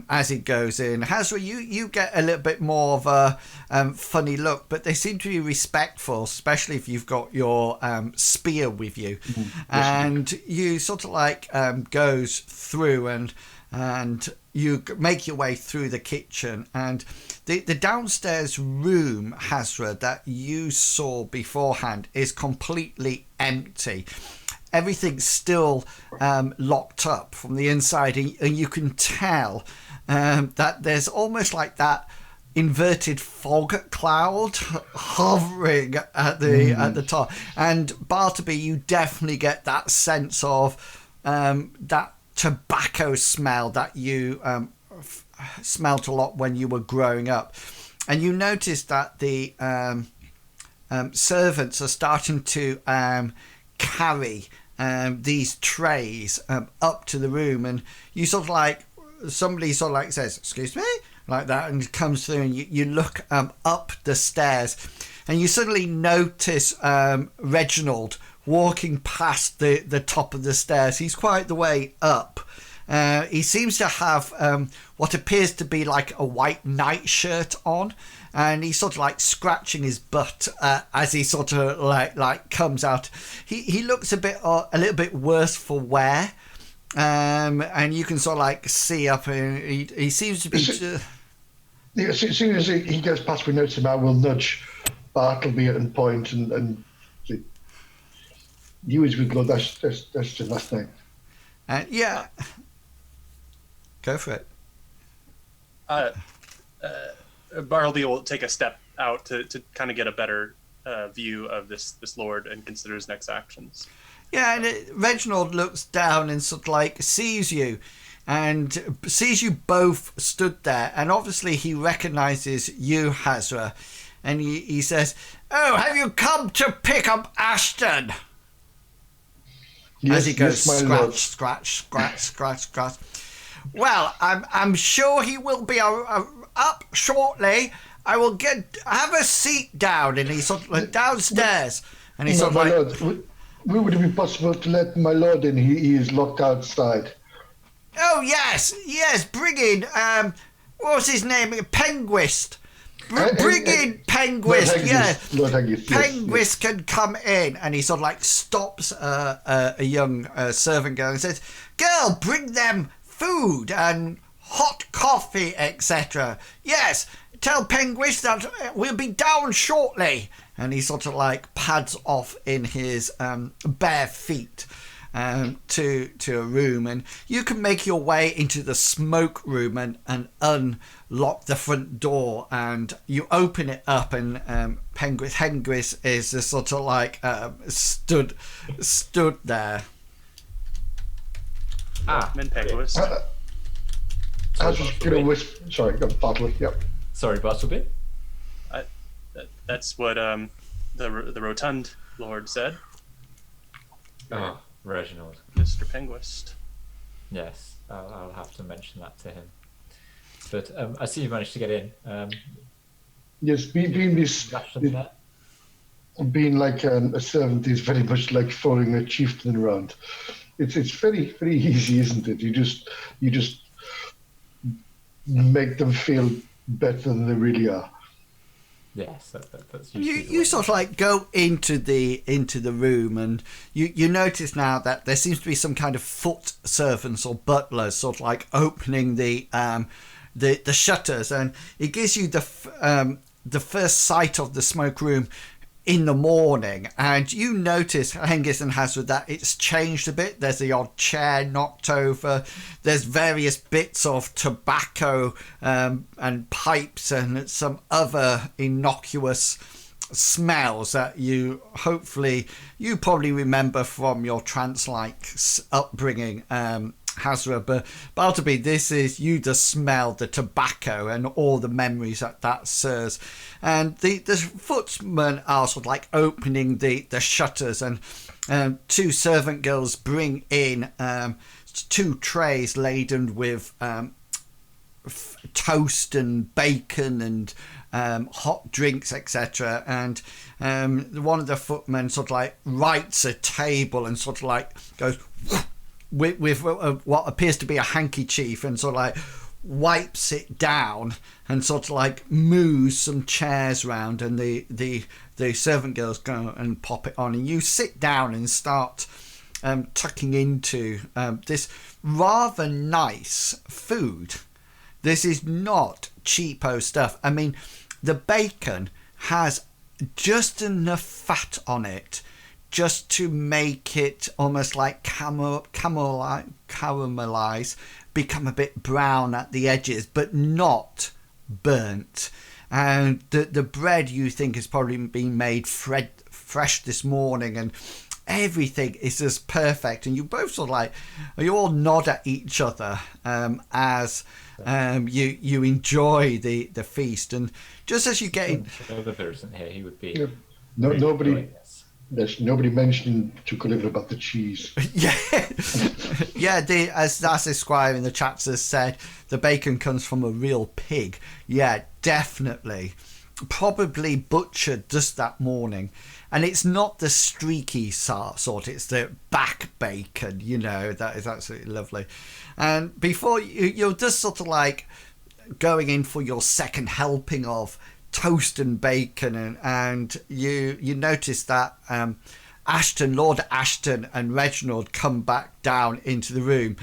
as he goes in. Hasra, you get a little bit more of a funny look, but they seem to be respectful, especially if you've got your spear with you. And you sort of like goes through and you make your way through the kitchen, and the downstairs room, Hasra, that you saw beforehand is completely empty. Everything's still locked up from the inside, and you can tell that there's almost like that inverted fog cloud hovering at the top. And Bartleby, you definitely get that sense of that tobacco smell that you smelt a lot when you were growing up. And you notice that the servants are starting to carry these trays up to the room, and you sort of like, somebody sort of like says, "Excuse me," like that, and comes through, and you look up the stairs, and you suddenly notice Reginald walking past the top of the stairs. He's quite the way up. He seems to have what appears to be like a white nightshirt on, and he's sort of like scratching his butt as he sort of like comes out. He looks a little bit worse for wear, and you can sort of like see up, and he seems to be. As soon as he goes past, we notice him. I will nudge Bartleby and point and you is with blood. That's the last thing. Yeah. Go for it. Bartleby will take a step out to kind of get a better view of this lord and consider his next actions. Yeah, and Reginald looks down and sort of like sees you, and sees you both stood there, and obviously he recognises you, Hasra, and he says, "Oh, have you come to pick up Aston?" Yes, as he goes, yes, my lord. scratch. Well, I'm sure he will be up shortly. I will have a seat down, and he's sort of like downstairs, and he's sort of my like, lord, would it be possible to let my lord in? He is locked outside. "Oh yes, bring in what's his name, Penguist. Bring in Penguist, yeah. Lord Hengist, Penguist can come in," and he sort of like stops a young servant girl and says, "Girl, bring them food and hot coffee, etc. Yes, tell Penguist that we'll be down shortly." And he sort of like pads off in his bare feet to a room, and you can make your way into the smoke room and unlock the front door, and you open it up, and Penguist is just sort of like stood there. Penguist. I was just going to whisper. Sorry, Bartleby. Yep. Sorry, Bartleby. That's what the rotund lord said. Oh, Reginald. Mr. Penguist. Yes, I'll have to mention that to him. But I see you managed to get in. Yes, being like a servant is very much like following a chieftain around. It's very, very easy, isn't it? You just make them feel better than they really are. Yes, that's you sort of like go into the room, and you notice now that there seems to be some kind of foot servants or butlers sort of like opening the shutters, and it gives you the first sight of the smoke room in the morning, and you notice, Hengist and Hasra, that it's changed a bit. There's the odd chair knocked over, there's various bits of tobacco and pipes and some other innocuous smells that you probably remember from your trance-like upbringing, Hasra. But Bartleby, this is, you just smell the tobacco and all the memories that stirs. And the footmen are sort of like opening the shutters, and two servant girls bring in 2 trays laden with toast and bacon and hot drinks, etc. And one of the footmen sort of like rights a table and sort of like goes with what appears to be a handkerchief and sort of like wipes it down and sort of like moves some chairs around, and the servant girls go and pop it on, and you sit down and start tucking into this rather nice food. This is not cheapo stuff. I mean, the bacon has just enough fat on it just to make it almost like caramelize, become a bit brown at the edges, but not burnt. And the bread, you think, has probably been made fresh this morning, and everything is just perfect. And you both sort of like, you all nod at each other as you enjoy the feast. And just as you get in, Oliver isn't here, he would be. Yeah. There's nobody mentioning to Oliver about the cheese. As Esquire in the chat has said, the bacon comes from a real pig. Yeah, definitely. Probably butchered just that morning. And it's not the streaky sort, it's the back bacon, that is absolutely lovely. And before you're just sort of like going in for your second helping of toast and bacon, and you notice that Lord Aston and Reginald come back down into the room.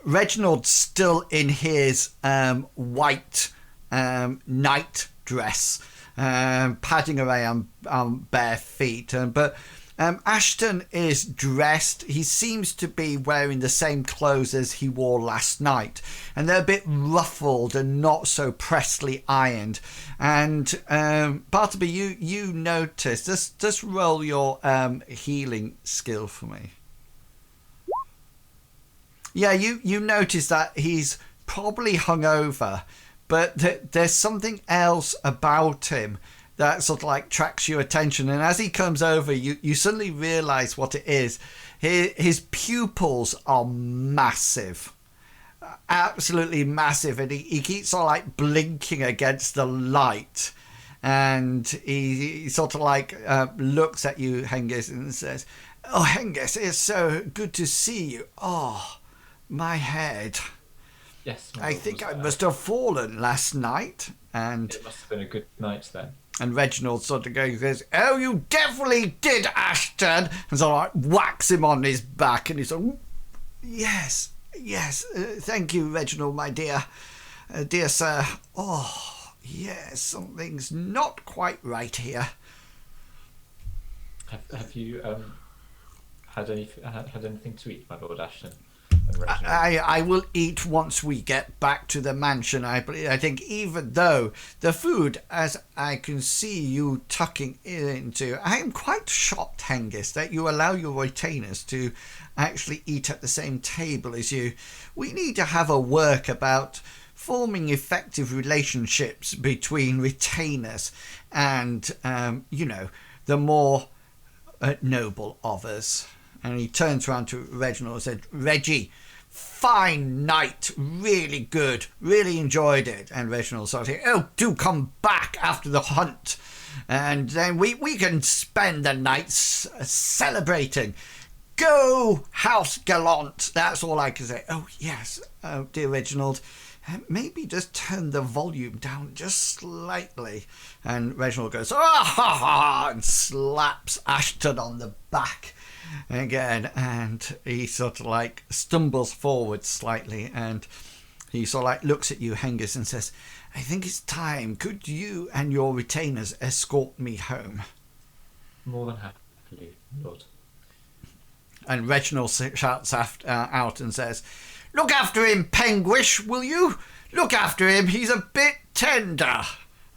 Reginald's still in his white night dress, padding away on bare feet, but Aston is dressed. He seems to be wearing the same clothes as he wore last night, and they're a bit ruffled and not so pressly ironed. And Bartleby, you notice, just roll your healing skill for me. Yeah, you notice that he's probably hungover, but there's something else about him that sort of like tracks your attention. And as he comes over, you suddenly realize what it is. His pupils are massive, absolutely massive, and he keeps sort of like blinking against the light. And he sort of like looks at you, Hengist, and says, "Oh, Hengist, it's so good to see you. Oh, my head. Yes, I think I must have fallen last night." And it must have been a good night then. And Reginald sort of goes, "Oh, you definitely did, Ashton," and sort of like whacks him on his back, and he's like, yes, thank you, Reginald, my dear sir. Oh, yes, something's not quite right here. Have you had anything to eat, my Lord Ashton? I will eat once we get back to the mansion. I think, even though the food, as I can see you tucking into, I am quite shocked, Hengist, that you allow your retainers to actually eat at the same table as you. We need to have a work about forming effective relationships between retainers and, the more noble of us. And he turns around to Reginald and said, "Reggie, fine night, really good, really enjoyed it." And Reginald started, "Oh, do come back after the hunt, and then we can spend the night celebrating. Go, House Galot." That's all I can say. "Oh, yes, dear Reginald, maybe just turn the volume down just slightly." And Reginald goes, "Ah, ha, ha," and slaps Ashton on the back again, and he sort of like stumbles forward slightly, and he sort of like looks at you, Hengist, and says, "I think it's time. Could you and your retainers escort me home?" More than happily, Lord. And Reginald shouts out and says, "Look after him, Penguish, will you? Look after him, he's a bit tender."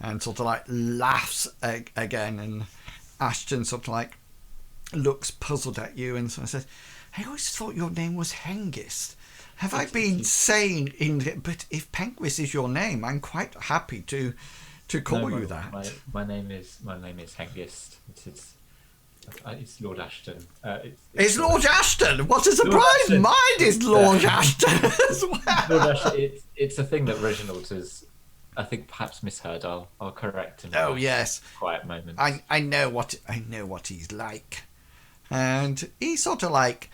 And sort of like laughs again, and Ashton sort of like looks puzzled at you and sort of says, "I always thought your name was Hengist. Have I been saying but if Penguis is your name, I'm quite happy to call you that." My name is Hengist. It's Lord Aston. It's Lord Aston. What a surprise! Ashton. Mine is Lord Aston as well. Lord Aston. It's a thing that Reginald has, I think, perhaps misheard. I'll correct him. Oh yes, quiet moment. I know what he's like, and he's sort of like.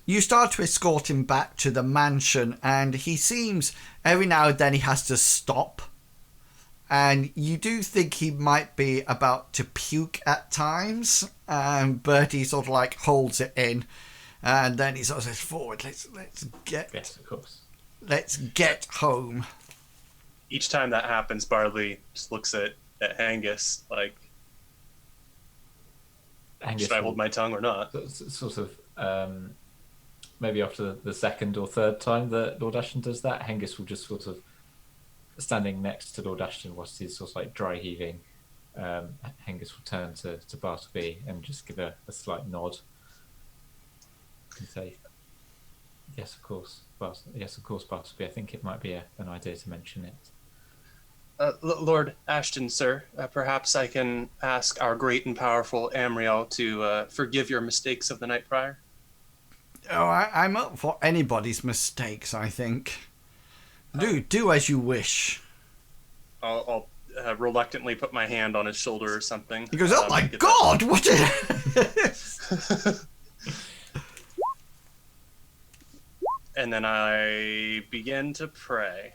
You start to escort him back to the mansion, and he seems every now and then he has to stop. And you do think he might be about to puke at times, but he sort of like holds it in, and then he sort of says, "Forward, let's get." Yes, of course. Let's get home. Each time that happens, Barley just looks at Angus like, Angus should I hold my tongue or not? Sort of, maybe after the second or third time that Lord Ashton does that, Hengist will just sort of, standing next to Lord Ashton whilst he's sort of like dry heaving, Hengist will turn to Bartleby and just give a slight nod and say, yes, of course, Bartleby. I think it might be an idea to mention it. Lord Ashton, sir, perhaps I can ask our great and powerful Amriel to forgive your mistakes of the night prior? Oh, I'm up for anybody's mistakes, I think. Do as you wish. I'll reluctantly put my hand on his shoulder or something. He goes, oh my God, what is... And then I begin to pray.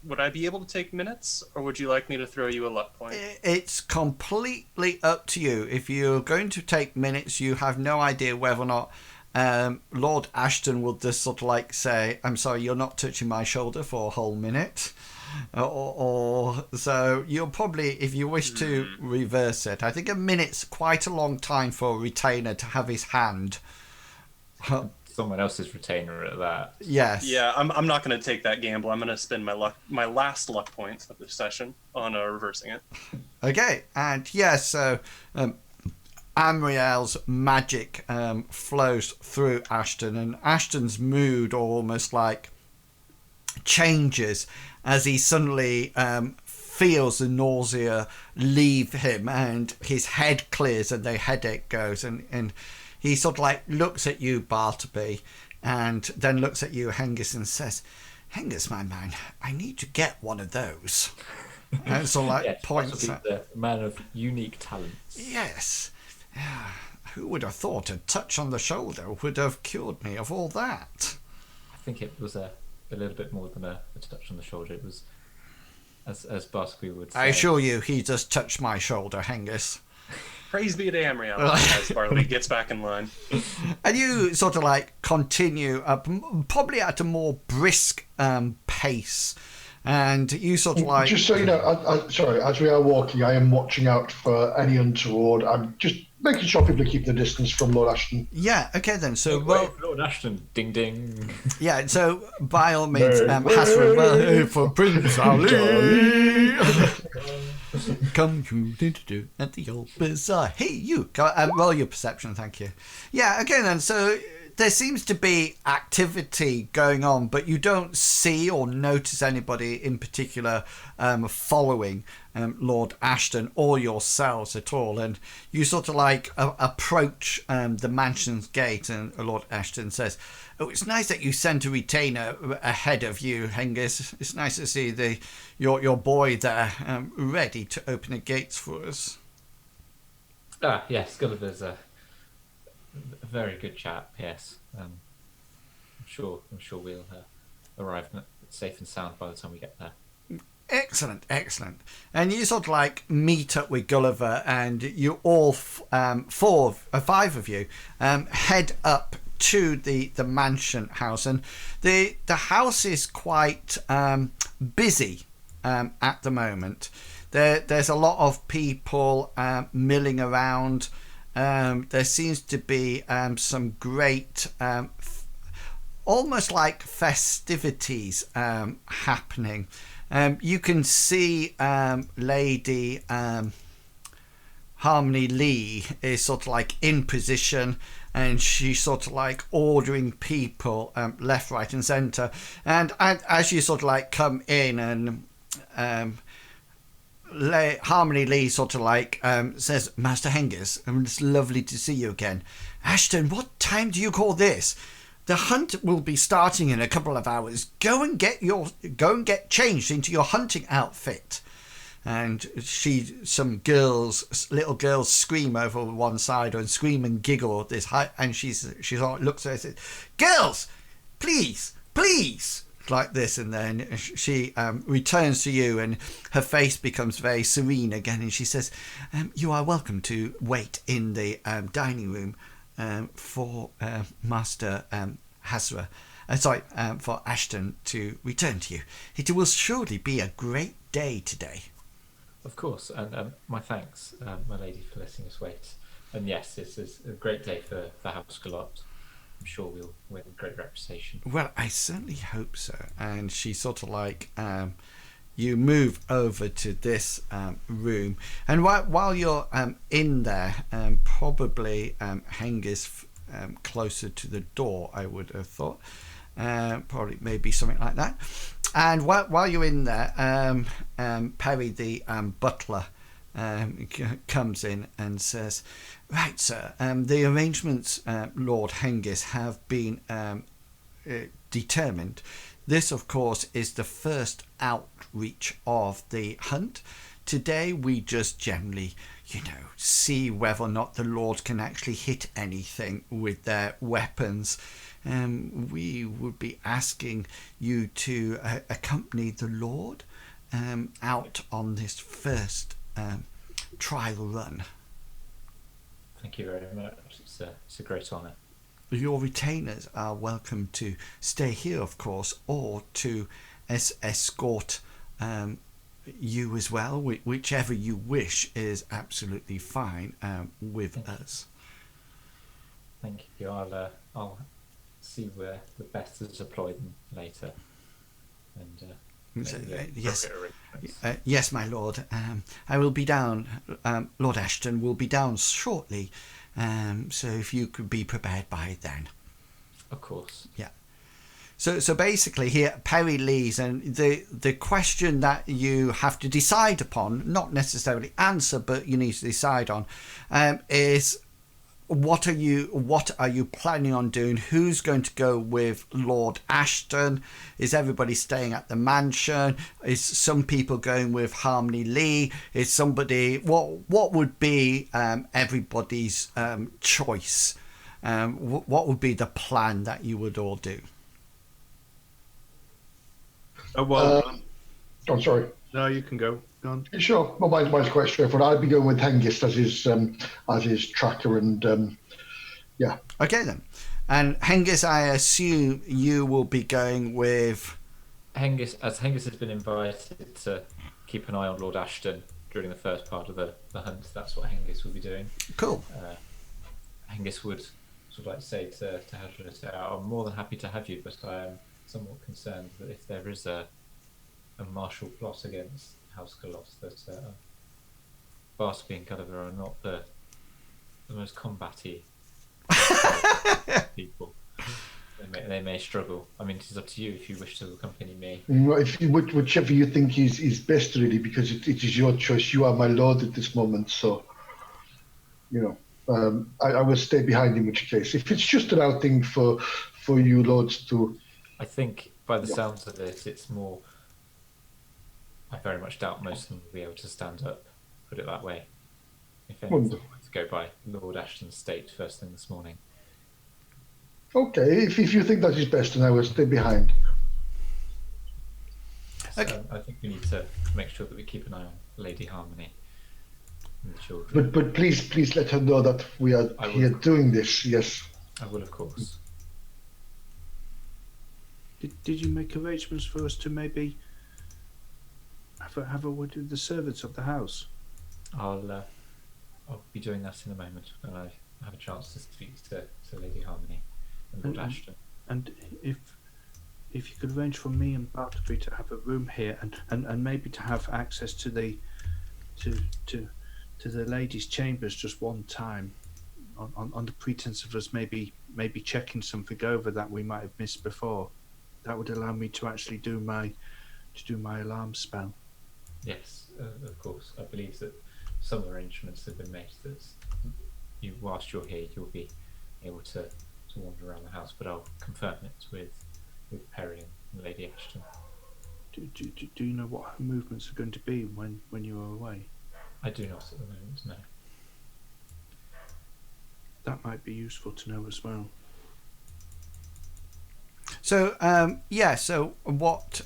Would I be able to take minutes, or would you like me to throw you a luck point? It's completely up to you. If you're going to take minutes, you have no idea whether or not Lord Ashton will just sort of like say, I'm sorry, you're not touching my shoulder for a whole minute. Or so you'll probably, if you wish to reverse it, I think a minute's quite a long time for a retainer to have his hand. Someone else's retainer at that. Yes. Yeah, I'm not going to take that gamble. I'm going to spend my last luck points of this session on reversing it. Okay, and yes, so Amriel's magic flows through Ashton, and Ashton's mood almost like changes as he suddenly feels the nausea leave him, and his head clears and the headache goes, and he sort of like looks at you, Bartleby, and then looks at you, Hengist, and says, Hengist, my man, I need to get one of those. And so like yes, points at the man of unique talents. Yes. Who would have thought a touch on the shoulder would have cured me of all that? I think it was a little bit more than a touch on the shoulder. It was, as Bartleby would say. I assure you, he just touched my shoulder, Hengist. Praise be to Amriel, as Bartleby gets back in line. And you sort of like continue up, probably at a more brisk pace. And you sort of like... Just so you know, sorry, as we are walking, I am watching out for any untoward. I'm just making sure people keep the distance from Lord Ashton. Yeah, okay then. So, Lord Ashton, ding ding. Yeah, so by all means, Hasra, for Prince Ali. Come you at the old bazaar. Hey, you, roll your perception, thank you. Yeah, okay then, so there seems to be activity going on, but you don't see or notice anybody in particular following Lord Ashton or yourselves at all. And you sort of like approach the mansion's gate, and Lord Ashton says, oh, it's nice that you sent a retainer ahead of you, Hengist. It's nice to see your boy there ready to open the gates for us. Ah, yes, Gulliver's a very good chap. Yes, I'm sure we'll arrive safe and sound by the time we get there. Excellent. And you sort of like meet up with Gulliver, and you all five of you head up to the mansion house, and the house is quite busy at the moment. There's a lot of people milling around. There seems to be some great almost like festivities happening. You can see Lady Harmony-Leigh is sort of like in position, and she's sort of like ordering people left, right and centre. And as you sort of like come in, and Harmony-Leigh sort of like says, Master Hengist, it's lovely to see you again. Aston, what time do you call this? The hunt will be starting in a couple of hours. Go and get changed into your hunting outfit. And some little girls scream over one side and scream and giggle at this, and she's looks at her and says, "Girls, please, like this." And then she returns to you, and her face becomes very serene again, and she says, "You are welcome to wait in the dining room for Master Hasra. For Aston to return to you. It will surely be a great day today." Of course, and my thanks, my lady, for letting us wait. And yes, this is a great day for House of Galot. I'm sure we'll win a great reputation. Well, I certainly hope so. And she sort of like, you move over to this room, and while you're in there, probably Hengist closer to the door, I would have thought. Probably maybe something like that. And while you're in there, Perry the butler comes in and says, "Right, sir, the arrangements, Lord Hengist, have been determined. This, of course, is the first outreach of the hunt. Today we just generally, see whether or not the Lord can actually hit anything with their weapons. We would be asking you to accompany the Lord out on this first trial run." Thank you very much. It's a great honour. Your retainers are welcome to stay here, of course, or to escort you as well. Whichever you wish is absolutely fine with us. Thank you. I'll see where the best is deployed later. And yes, my lord. I will be down. Lord Aston will be down shortly. So if you could be prepared by then. Of course. Yeah. So basically here, Perry leaves, and the question that you have to decide upon, not necessarily answer, but you need to decide on, is what are you planning on doing? Who's going to go with Lord Aston? Is everybody staying at the mansion? Is some people going with Harmony-Leigh? Is somebody what would be everybody's choice? What would be the plan that you would all do? I'm sorry. No, you can go. Go on. Sure. Well, mine's quite straightforward. I'd be going with Hengist as his tracker, and yeah. Okay then. And Hengist, I assume you will be going with Hengist, as Hengist has been invited to keep an eye on Lord Aston during the first part of the hunt. That's what Hengist will be doing. Cool. Hengist would sort of like say to Hasra, "I'm more than happy to have you, but I am somewhat concerned that if there is a martial plot against House Galot, that Bartleby and Gulliver are not the most combatty people. They may struggle. I mean, it is up to you if you wish to accompany me." Whichever you think is best, really, because it is your choice. You are my lord at this moment, so I will stay behind in which case. If it's just an outing for you lords to... I think by the sounds of it, it's more... I very much doubt most of them will be able to stand up, put it that way. If anything, to go by Lord Ashton's state first thing this morning. Okay, if you think that is best, then I will stay behind. Okay. I think we need to make sure that we keep an eye on Lady Harmony and the children. But please let her know that we are here doing this. Yes. I will, of course. Did you make arrangements for us to maybe have a word with the servants of the house? I'll be doing that in a moment when I have a chance to speak to Lady Harmony and Lord Aston. And if you could arrange for me and Bartleby to have a room here, and maybe to have access to the ladies' chambers just one time, on the pretense of us maybe checking something over that we might have missed before, that would allow me to actually do my alarm spell. Yes, of course. I believe that some arrangements have been made that whilst you're here, you'll be able to wander around the house. But I'll confirm it with Perry and Lady Ashton. Do you know what her movements are going to be when you are away? I do not at the moment, no. That might be useful to know as well. So, so what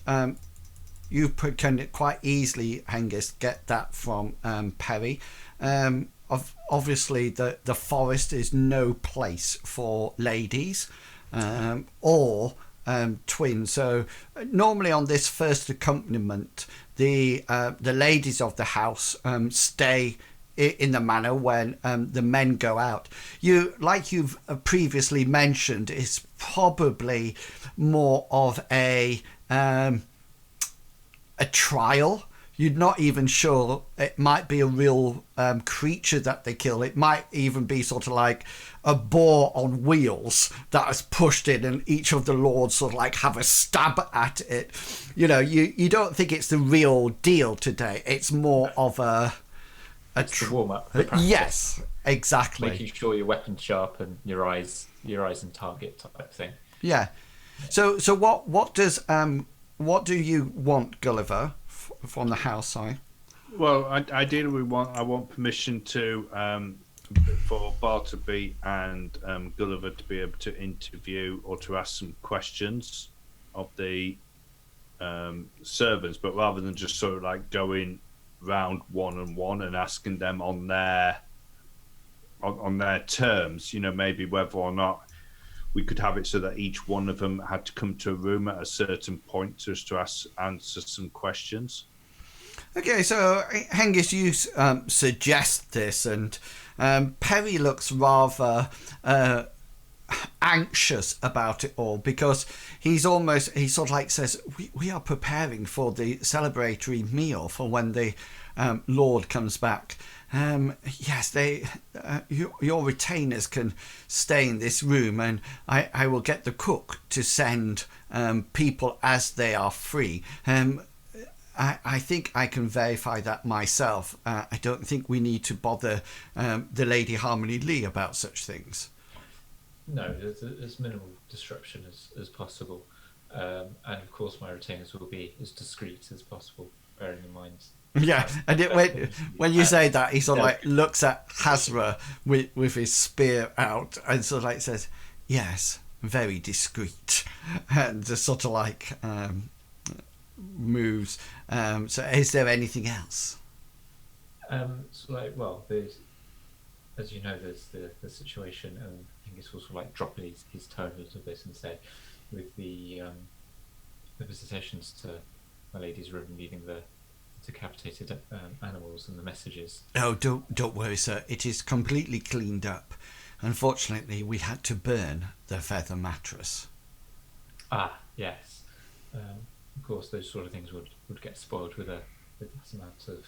you can quite easily, Hengist, get that from Perry. Obviously, the forest is no place for ladies or twins. So normally on this first accompaniment, the ladies of the house stay in the manor when the men go out. Like you've previously mentioned, it's probably more of a trial. You're not even sure. It might be a real creature that they kill. It might even be sort of like a boar on wheels that is pushed in, and each of the lords sort of like have a stab at it. You don't think it's the real deal today. It's more of a warm up. Yes, exactly. Making sure your weapon's sharp and your eyes in target type thing. Yeah. So what do you want, Gulliver, from the house side? Well, ideally, I want permission for Bartleby and Gulliver to be able to interview or to ask some questions of the servants, but rather than just sort of like going round one-on-one and asking them on their terms, maybe whether or not we could have it so that each one of them had to come to a room at a certain point just to answer some questions. Okay, so Hengist, you suggest this, and Perry looks rather anxious about it all, because he sort of like says, we are preparing for the celebratory meal for when the Lord comes back. Yes, your retainers can stay in this room, and I will get the cook to send people as they are free. I think I can verify that myself. I don't think we need to bother the Lady Harmony-Leigh about such things. No, there's minimal disruption as possible. And of course my retainers will be as discreet as possible, bearing in mind. Yeah, and when you say that, he sort of like looks at Hasra with his spear out and sort of like says, yes, very discreet, and just sort of like moves. So is there anything else? There's, as you know, there's the situation, and I think it's also like dropping his tone a little bit and say, with the visitations to my lady's room, leaving the decapitated animals and the messages. Oh, don't worry, sir. It is completely cleaned up. Unfortunately, we had to burn the feather mattress. Ah, yes. Of course, those sort of things would get spoiled with that amount of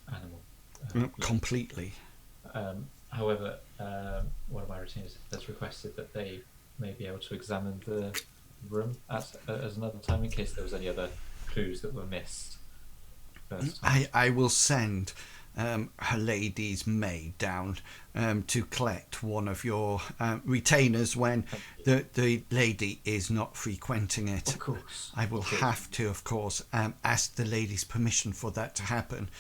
animal. Completely. However, one of my retainers has requested that they may be able to examine the room as another time, in case there was any other clues that were missed. I will send her lady's maid down to collect one of your retainers when the lady is not frequenting it. Of course. I will have to, of course, ask the lady's permission for that to happen.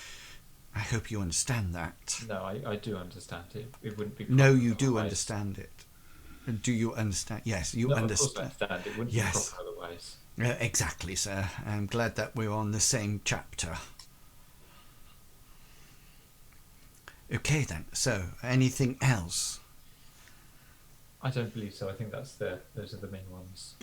I hope you understand that. No, I do understand it. It wouldn't be. No, you do understand it. Do you understand? Yes, you understand. Of course I understand. It wouldn't be proper otherwise. Exactly, sir. I'm glad that we're on the same chapter. Okay then. So, anything else? I don't believe so. I think those are the main ones.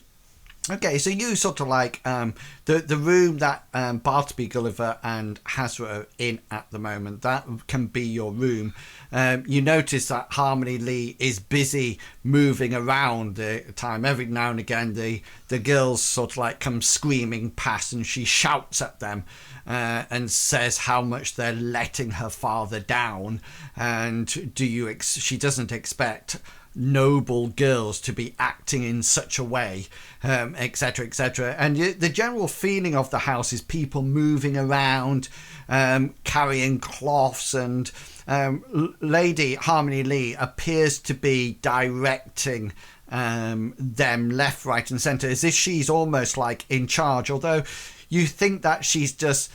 Okay, so you sort of like the room that Bartleby, Gulliver and Hasra are in at the moment, that can be your room. You notice that Harmony-Leigh is busy moving around the time. Every now and again the girls sort of like come screaming past, and she shouts at them and says how much they're letting her father down, and she doesn't expect noble girls to be acting in such a way, etc., etc. And the general feeling of the house is people moving around, carrying cloths, and Lady Harmony-Leigh appears to be directing them left, right, and centre, as if she's almost like in charge. Although you think that she's just,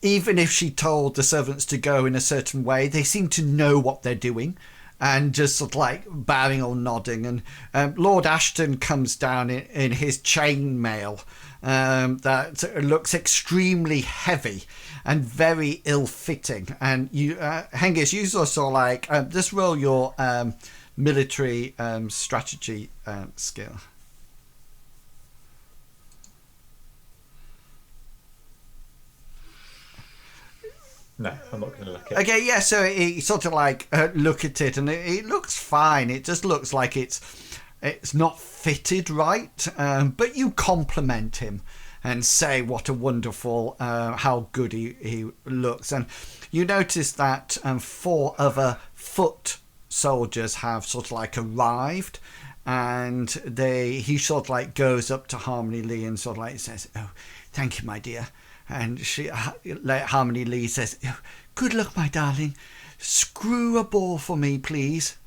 even if she told the servants to go in a certain way, they seem to know what they're doing and just sort of like bowing or nodding. And Lord Aston comes down in his chainmail that looks extremely heavy and very ill-fitting. And you, Hengist, you also like, just roll your military strategy skill. No, I'm not going to look at it. Okay, yeah, so he sort of like look at it, and it looks fine. It just looks like it's not fitted right, but you compliment him and say what a wonderful, how good he looks. And you notice that 4 other foot soldiers have sort of like arrived, and he sort of like goes up to Harmony-Leigh and sort of like says, "Oh, thank you, my dear." And Harmony-Leigh says, "Oh, good luck, my darling. Screw a boar for me, please."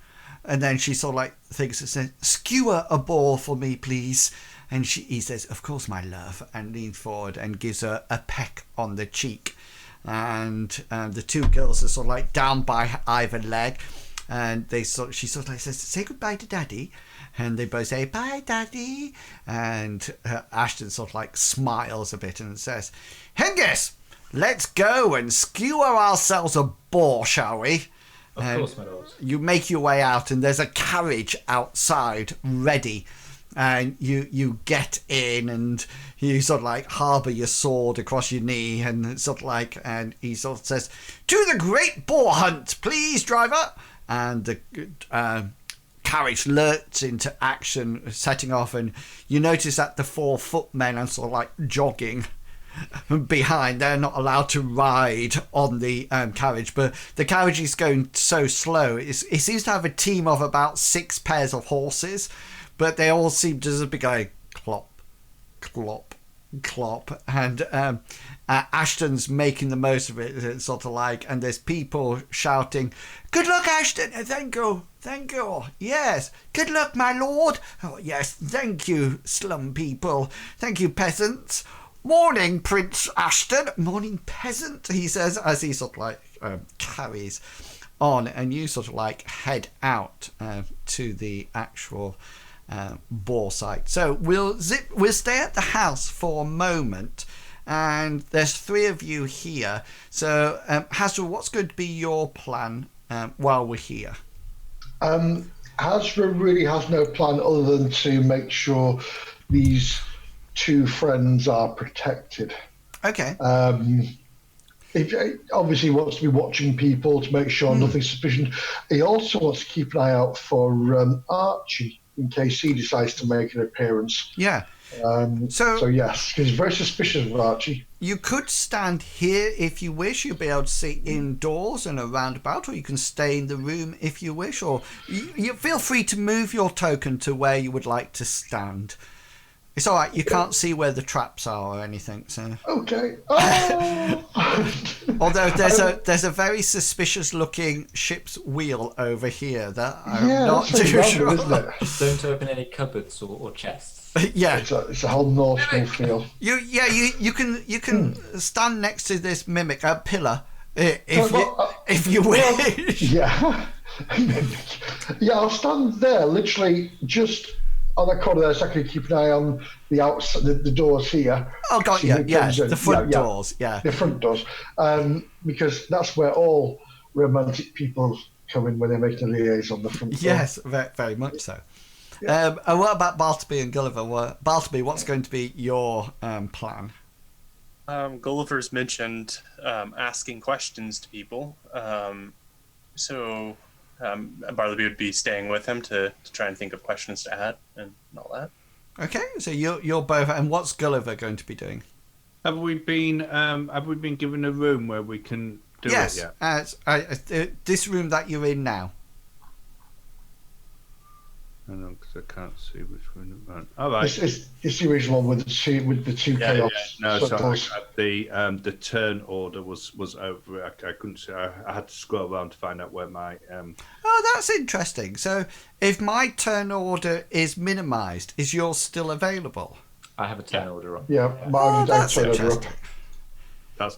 And then she sort of like thinks and says, "Skewer a boar for me, please." And he says, "Of course, my love," and leans forward and gives her a peck on the cheek. And the 2 girls are sort of like down by either leg. And she sort of like says, "Say goodbye to Daddy." And they both say, "Bye, Daddy." And Aston sort of like smiles a bit and says, "Hengist, let's go and skewer ourselves a boar, shall we?" Of course, my lord. You make your way out, and there's a carriage outside ready. And you get in, and you sort of like harbour your sword across your knee, and sort of like, and he sort of says, "To the great boar hunt, please, driver." And the carriage lurches into action, setting off, and you notice that the 4 footmen are sort of like jogging behind. They're not allowed to ride on the carriage, but the carriage is going so slow. It seems to have a team of about 6 pairs of horses, but they all seem to just be going clop, clop, clop. And Ashton's making the most of it. It's sort of like, and there's people shouting, "Good luck, Aston." "Thank you, thank you." "Yes, good luck, my lord." "Oh, yes, thank you, slum people. Thank you, peasants." "Morning, Prince Aston." "Morning, peasant," he says, as he sort of like carries on, and you sort of like head out to the actual boar site. So we'll stay at the house for a moment, and there's 3 of you here. So Hasra, what's going to be your plan while we're here? Hasra really has no plan other than to make sure these 2 friends are protected. Okay. He obviously wants to be watching people to make sure nothing's suspicious. He also wants to keep an eye out for Archie in case he decides to make an appearance. Yeah. So yes, because he's very suspicious of Archie. You could stand here if you wish. You'll be able to see indoors and around about, or you can stay in the room if you wish, or you feel free to move your token to where you would like to stand. It's all right. You can't see where the traps are or anything. So okay. Oh! Although there's a very suspicious looking ship's wheel over here that I'm not too sure. Isn't it? Don't open any cupboards or chests. Yeah, it's a whole nautical feel. You can stand next to this mimic pillar if you wish. Yeah, yeah. I'll stand there, literally just on the corner there, so I can keep an eye on the outside, the doors here. Oh, got you. Yeah, the front doors. Yeah, the front doors. Because that's where all romantic people come in when they're making a liaison. The front door. Yes, very, very much so. Yeah. And what about Bartleby and Gulliver? Bartleby, what's going to be your plan? Gulliver's mentioned asking questions to people. So Bartleby would be staying with him to try and think of questions to add and all that. Okay, so you're both. And what's Gulliver going to be doing? Have we been given a room where we can do it yet? Yes, this room that you're in now. I know, because I can't see which one. All right. It's the original one with the two chaos. No, so circles. the turn order was over. I couldn't see. I had to scroll around to find out where my Oh, that's interesting. So if my turn order is minimised, is yours still available? I have a turn order on. Yeah, Oh, mine that's turn over up. interesting.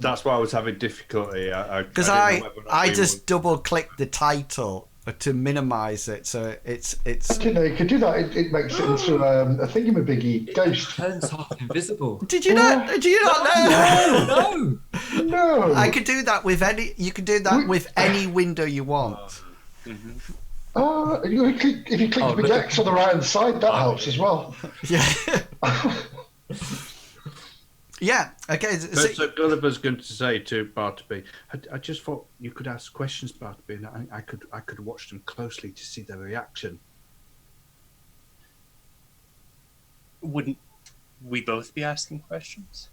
That's why I was having difficulty. Because I I didn't know whether or not we just double clicked the title to minimise it, so it's. I didn't know you could do that. It makes it into a thingamabiggy ghost. Turns half invisible. Did you not? Did you not know? No. No. I could do that with any. You can do that with any window you want. If you click the big X on the right hand side, that helps as well. Yeah. Yeah. Okay. So Gulliver's going to say to Bartleby, I just thought you could ask questions, Bartleby, and I could watch them closely to see their reaction. Wouldn't we both be asking questions?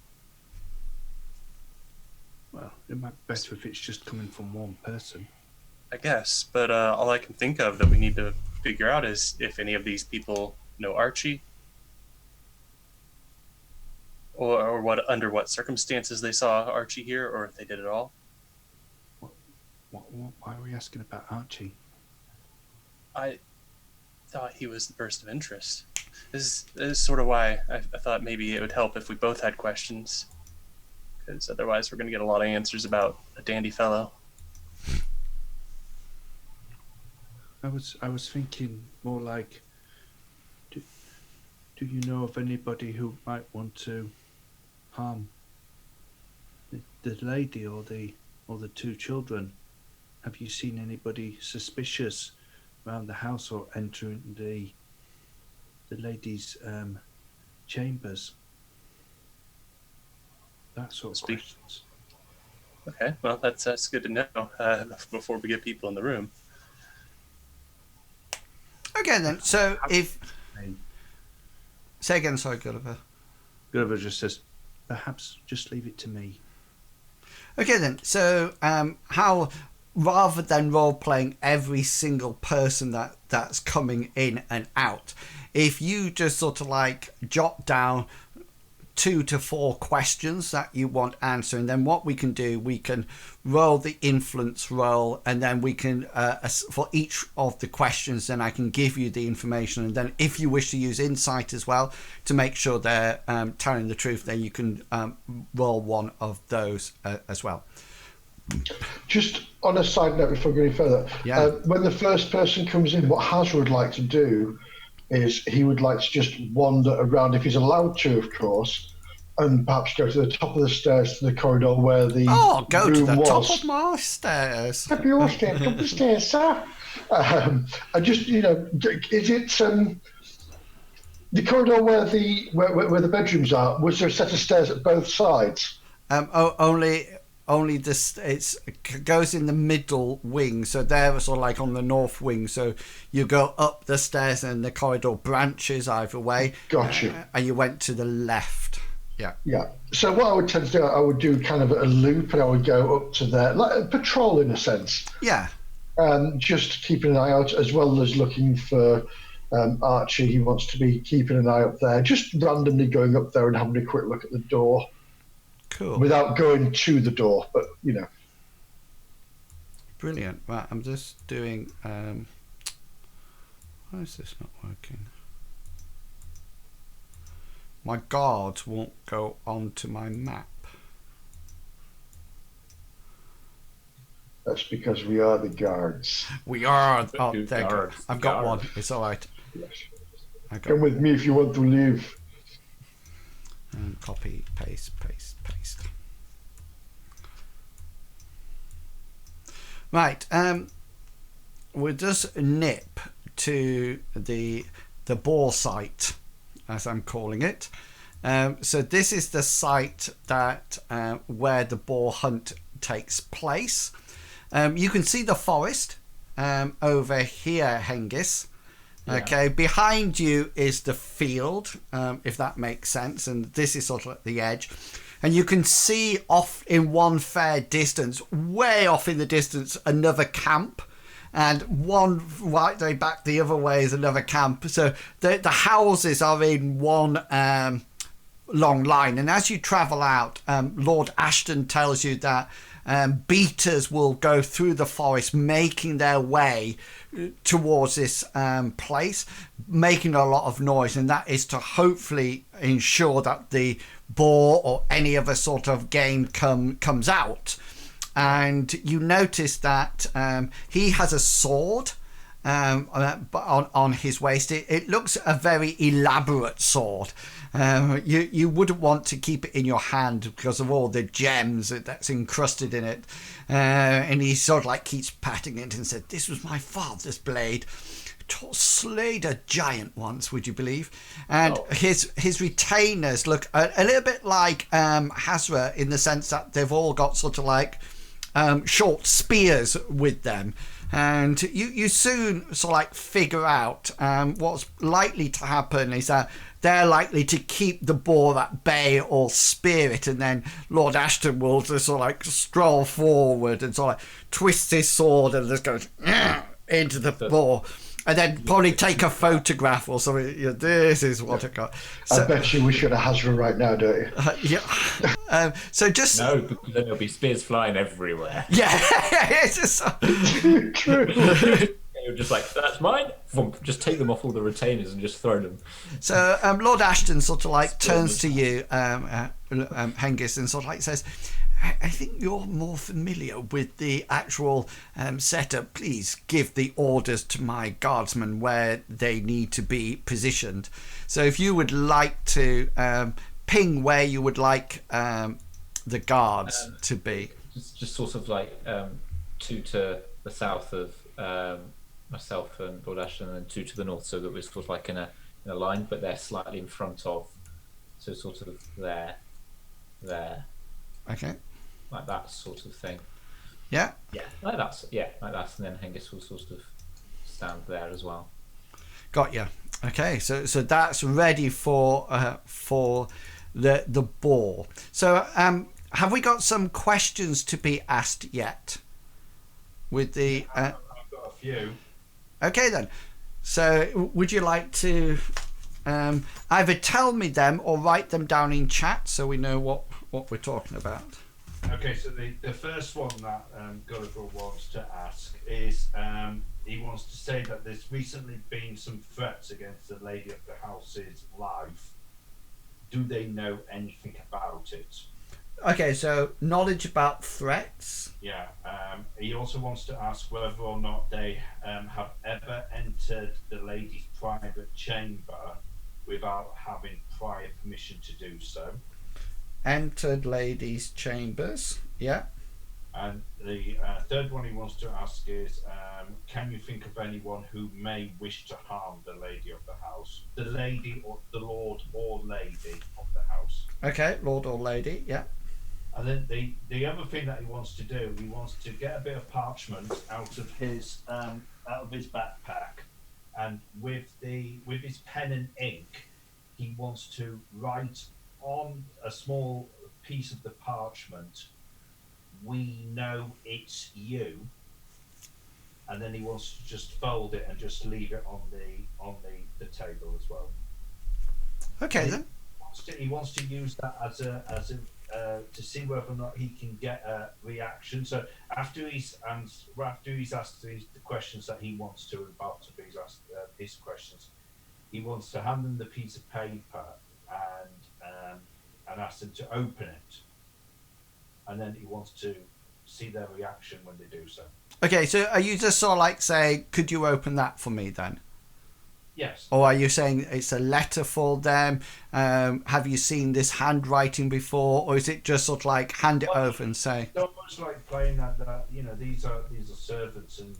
Well, it might be better if it's just coming from one person. I guess, but all I can think of that we need to figure out is if any of these people know Archie, or what under what circumstances they saw Archie here, or if they did at all. Why are we asking about Archie? I thought he was the person of interest. This is sort of why I thought maybe it would help if we both had questions, because otherwise we're going to get a lot of answers about a dandy fellow. I was thinking more like, do you know of anybody who might want to harm the lady or the two children? Have you seen anybody suspicious around the house or entering the lady's chambers? That sort of questions. Okay, well that's good to know before we get people in the room. Okay then. So if say again, sorry, Gulliver. Gulliver just says, Perhaps just leave it to me. Okay then. So how rather than role playing every single person that's coming in and out, if you just sort of like jot down 2 to 4 questions that you want answering, then what we can do, we can roll the influence roll, and then we can for each of the questions, then I can give you the information, and then if you wish to use insight as well to make sure they're telling the truth, then you can roll one of those as well. Just on a side note before going further, when the first person comes in, what Hasra would like to do is he would like to just wander around, if he's allowed to, of course, and perhaps go to the top of the stairs to the corridor where the go room to the was. top of my stairs. Top of your stairs, top of the stairs, sir. I just, is it the corridor where the bedrooms are? Was there a set of stairs at both sides? Only this it goes in the middle wing, so they're sort of like on the north wing, so you go up the stairs and the corridor branches either way. Gotcha. And you went to the left. Yeah. So what I would tend to do, I would do kind of a loop, and I would go up to there, like a patrol in a sense. Yeah. Just keeping an eye out, as well as looking for Archie. He wants to be keeping an eye up there, just randomly going up there and having a quick look at the door. Cool. Without going to the door, but Brilliant. Right, I'm just doing. Why is this not working? My guards won't go onto my map. That's because we are the guards. We are. Oh, The there you go. guards, the I've got guards. one. It's all right. Yes. I got Come with me if you want to live. and copy, paste. Right. We'll just nip to the boar site, as I'm calling it. So this is the site that where the boar hunt takes place. You can see the forest over here, Hengist. Okay, behind you is the field, if that makes sense, and this is sort of at the edge. And you can see off in one fair distance, way off in the distance, another camp. and one right way back the other way is another camp. So the houses are in one long line, and as you travel out, Lord Aston tells you that beaters will go through the forest, making their way towards this place, making a lot of noise, and that is to hopefully ensure that the boar or any other sort of game comes out. And you notice that he has a sword on his waist. It looks a very elaborate sword. You wouldn't want to keep it in your hand because of all the gems that's encrusted in it. And he sort of like keeps patting it and said, "This was my father's blade. Slayed a giant once, would you believe?" And his retainers look a little bit like Hasra, in the sense that they've all got sort of like short spears with them. And you soon sort of like figure out what's likely to happen is that they're likely to keep the boar at bay or spear it, and then Lord Aston will just sort of like stroll forward and sort of like twist his sword and just go into the boar, and then probably take a photograph or something. Yeah, this is what I got. So, I bet you wish you had a Hasra right now, don't you? Yeah. So just no, because then there'll be spears flying everywhere. Yeah, it's just True. You're just like, that's mine. Just take them off all the retainers and just throw them. So Lord Aston sort of like turns to you, Hengist, and sort of like says, I think you're more familiar with the actual setup. Please give the orders to my guardsmen where they need to be positioned. So if you would like to ping where you would like the guards to be. Just sort of like two to the south of myself and Lord Ashton, and then two to the north, so that we're sort of like in a line, but they're slightly in front of, so sort of there, Okay. like that sort of thing. Yeah. Like that, and then Hengist will sort of stand there as well. Got you. Okay, so that's ready for the boar. So have we got some questions to be asked yet? With the I've got a few. Okay then. So would you like to either tell me them or write them down in chat so we know what we're talking about? Okay, so the first one that Gulliver wants to ask is he wants to say that there's recently been some threats against the lady of the house's life. Do they know anything about it? Okay, so knowledge about threats. Yeah. He also wants to ask whether or not they have ever entered the lady's private chamber without having prior permission to do so. Entered ladies' chambers. Yeah. And the third one he wants to ask is, can you think of anyone who may wish to harm the lady of the house? The lady or the lord or lady of the house. Okay, lord or lady. Yeah. And then the other thing that he wants to do, he wants to get a bit of parchment out of his backpack, and with his pen and ink, he wants to write on a small piece of the parchment, "We know it's you," and then he wants to just fold it and just leave it on the table as well. Okay then. He wants to use that as a to see whether or not he can get a reaction. So after he's asked the questions that he wants to, about to be asked his questions, he wants to hand them the piece of paper and ask them to open it, and then he wants to see their reaction when they do so. Okay, so are you just sort of like saying, could you open that for me then? Yes. Or are you saying it's a letter for them? Have you seen this handwriting before, or is it just sort of like hand it over and say? It's almost like playing that these are servants, and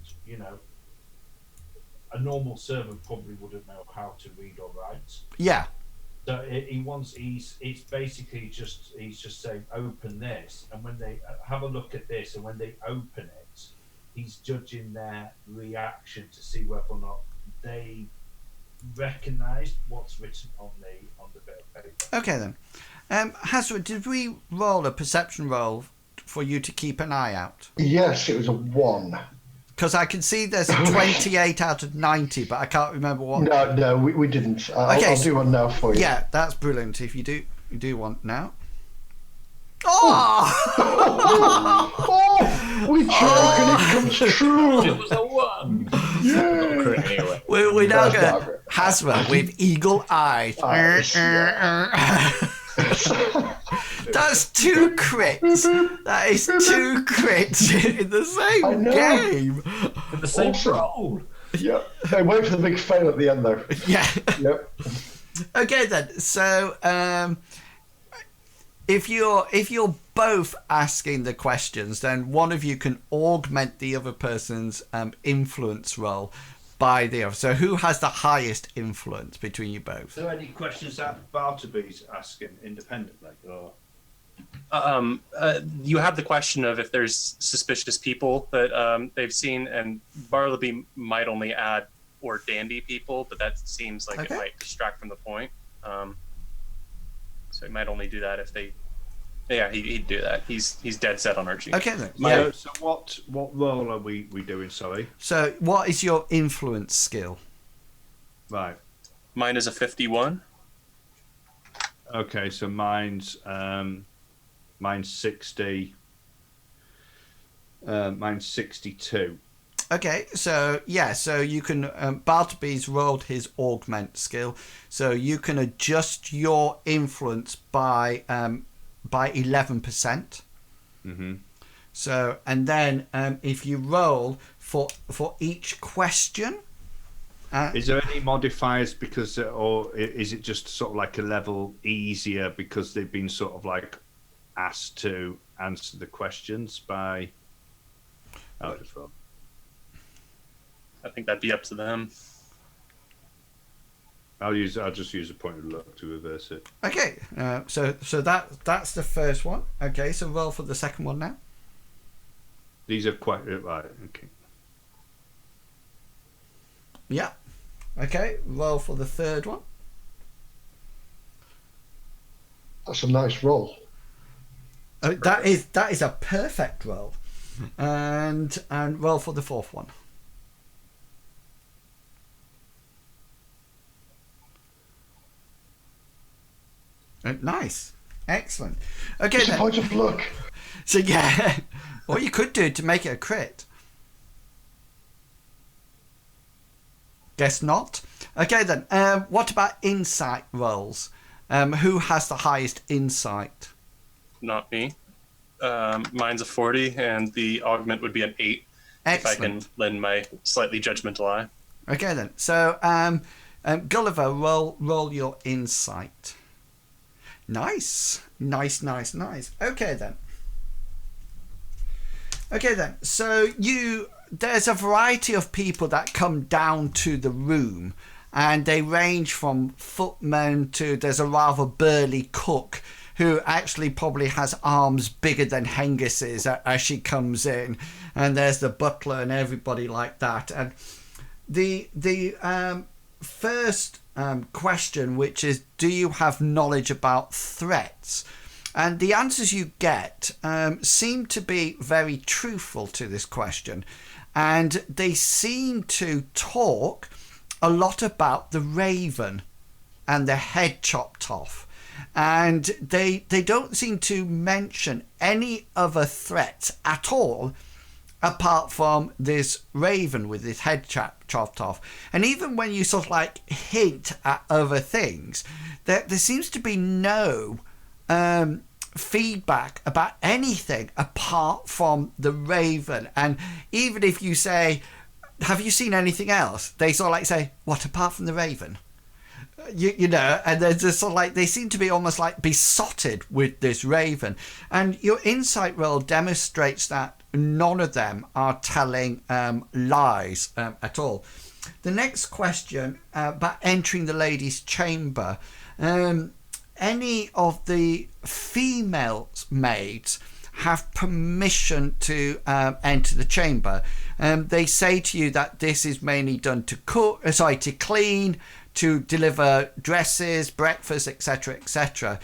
a normal servant probably wouldn't know how to read or write. Yeah. So he's basically just saying, open this, and when they have a look at this, and when they open it, he's judging their reaction to see whether or not they recognise what's written on the bit of paper. Okay then. Hasra, did we roll a perception roll for you to keep an eye out? Yes, it was a 1. Because I can see there's a 28 out of 90, but I can't remember what. No, we didn't. Okay, I'll do one now for you. Yeah, that's brilliant. If you do want now. Oh! We joke and it comes true. It was a 1. Yeah. We're now going to Hasra with eagle eye. That's 2 crits. That is 2 crits in the same game. In the same roll. Yep. Hey, wait for the big fail at the end, though. Yeah. Yep. Okay then. So, if you're both asking the questions, then one of you can augment the other person's influence roll by the other. So who has the highest influence between you both? Are there any questions that Bartleby's asking independently? Or? You have the question of if there's suspicious people that they've seen, and Bartleby might only add or dandy people, but that seems like it might distract from the point. So he might only do that if they. Yeah, he'd do that. He's dead set on Archie. Okay then. Yeah. So what role are we doing? Sorry. So what is your influence skill? Right. Mine is a 51. Okay, so mine's 60. Mine's 62. Okay, so yeah, so you can Bartleby's rolled his augment skill, so you can adjust your influence by 11%. Mm-hmm. So, and then if you roll for each question, is there any modifiers because, or is it just sort of like a level easier because they've been sort of like asked to answer the questions by? I'll just roll. I think that'd be up to them. I'll just use a point of luck to reverse it. okay, so that's the first one. Okay, so roll for the second one now. These are quite right. Okay. Yeah. Okay, roll for the third one. That's a nice roll. That is a perfect roll, and roll for the fourth one. Nice, excellent. Okay, It's a then. point of luck. So yeah, what you could do to make it a crit. Guess not. Okay then. What about insight rolls? Who has the highest insight? Not me. Mine's a 40, and the augment would be an 8. Excellent. If I can lend my slightly judgmental eye. Okay then. So Gulliver, roll your insight. Nice. Okay then. So there's a variety of people that come down to the room, and they range from footmen to there's a rather burly cook who actually probably has arms bigger than Hengist's as she comes in, and there's the butler and everybody like that. And the first question, which is, do you have knowledge about threats? And the answers you get seem to be very truthful to this question, and they seem to talk a lot about the raven and the head chopped off, and they don't seem to mention any other threats at all apart from this raven with his head chopped off. And even when you sort of like hint at other things, there seems to be no feedback about anything apart from the raven. And even if you say, have you seen anything else, they sort of like say, what, apart from the raven? You know, and they're just sort of like, they seem to be almost like besotted with this raven. And your insight roll demonstrates that none of them are telling lies at all. The next question about entering the ladies' chamber. Any of the female maids have permission to enter the chamber. They say to you that this is mainly done to to clean, to deliver dresses, breakfast, etc., etc.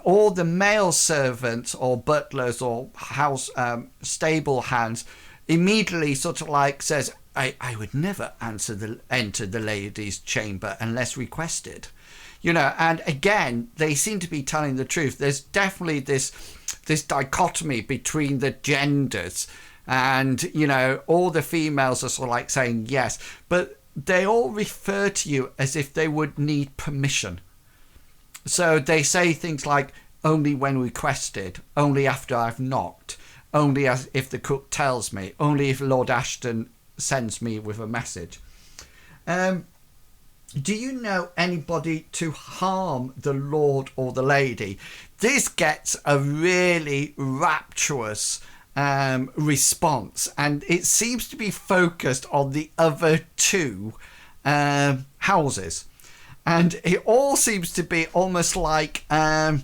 All the male servants or butlers or house stable hands immediately sort of like says, I would never enter the lady's chamber unless requested. You know, and again, they seem to be telling the truth. There's definitely this dichotomy between the genders, and, you know, all the females are sort of like saying yes, but they all refer to you as if they would need permission. So they say things like, only when requested, only after I've knocked, only as if the cook tells me, only if Lord Aston sends me with a message. Do you know anybody to harm the lord or the lady? This gets a really rapturous response, and it seems to be focused on the other two houses, and it all seems to be almost like a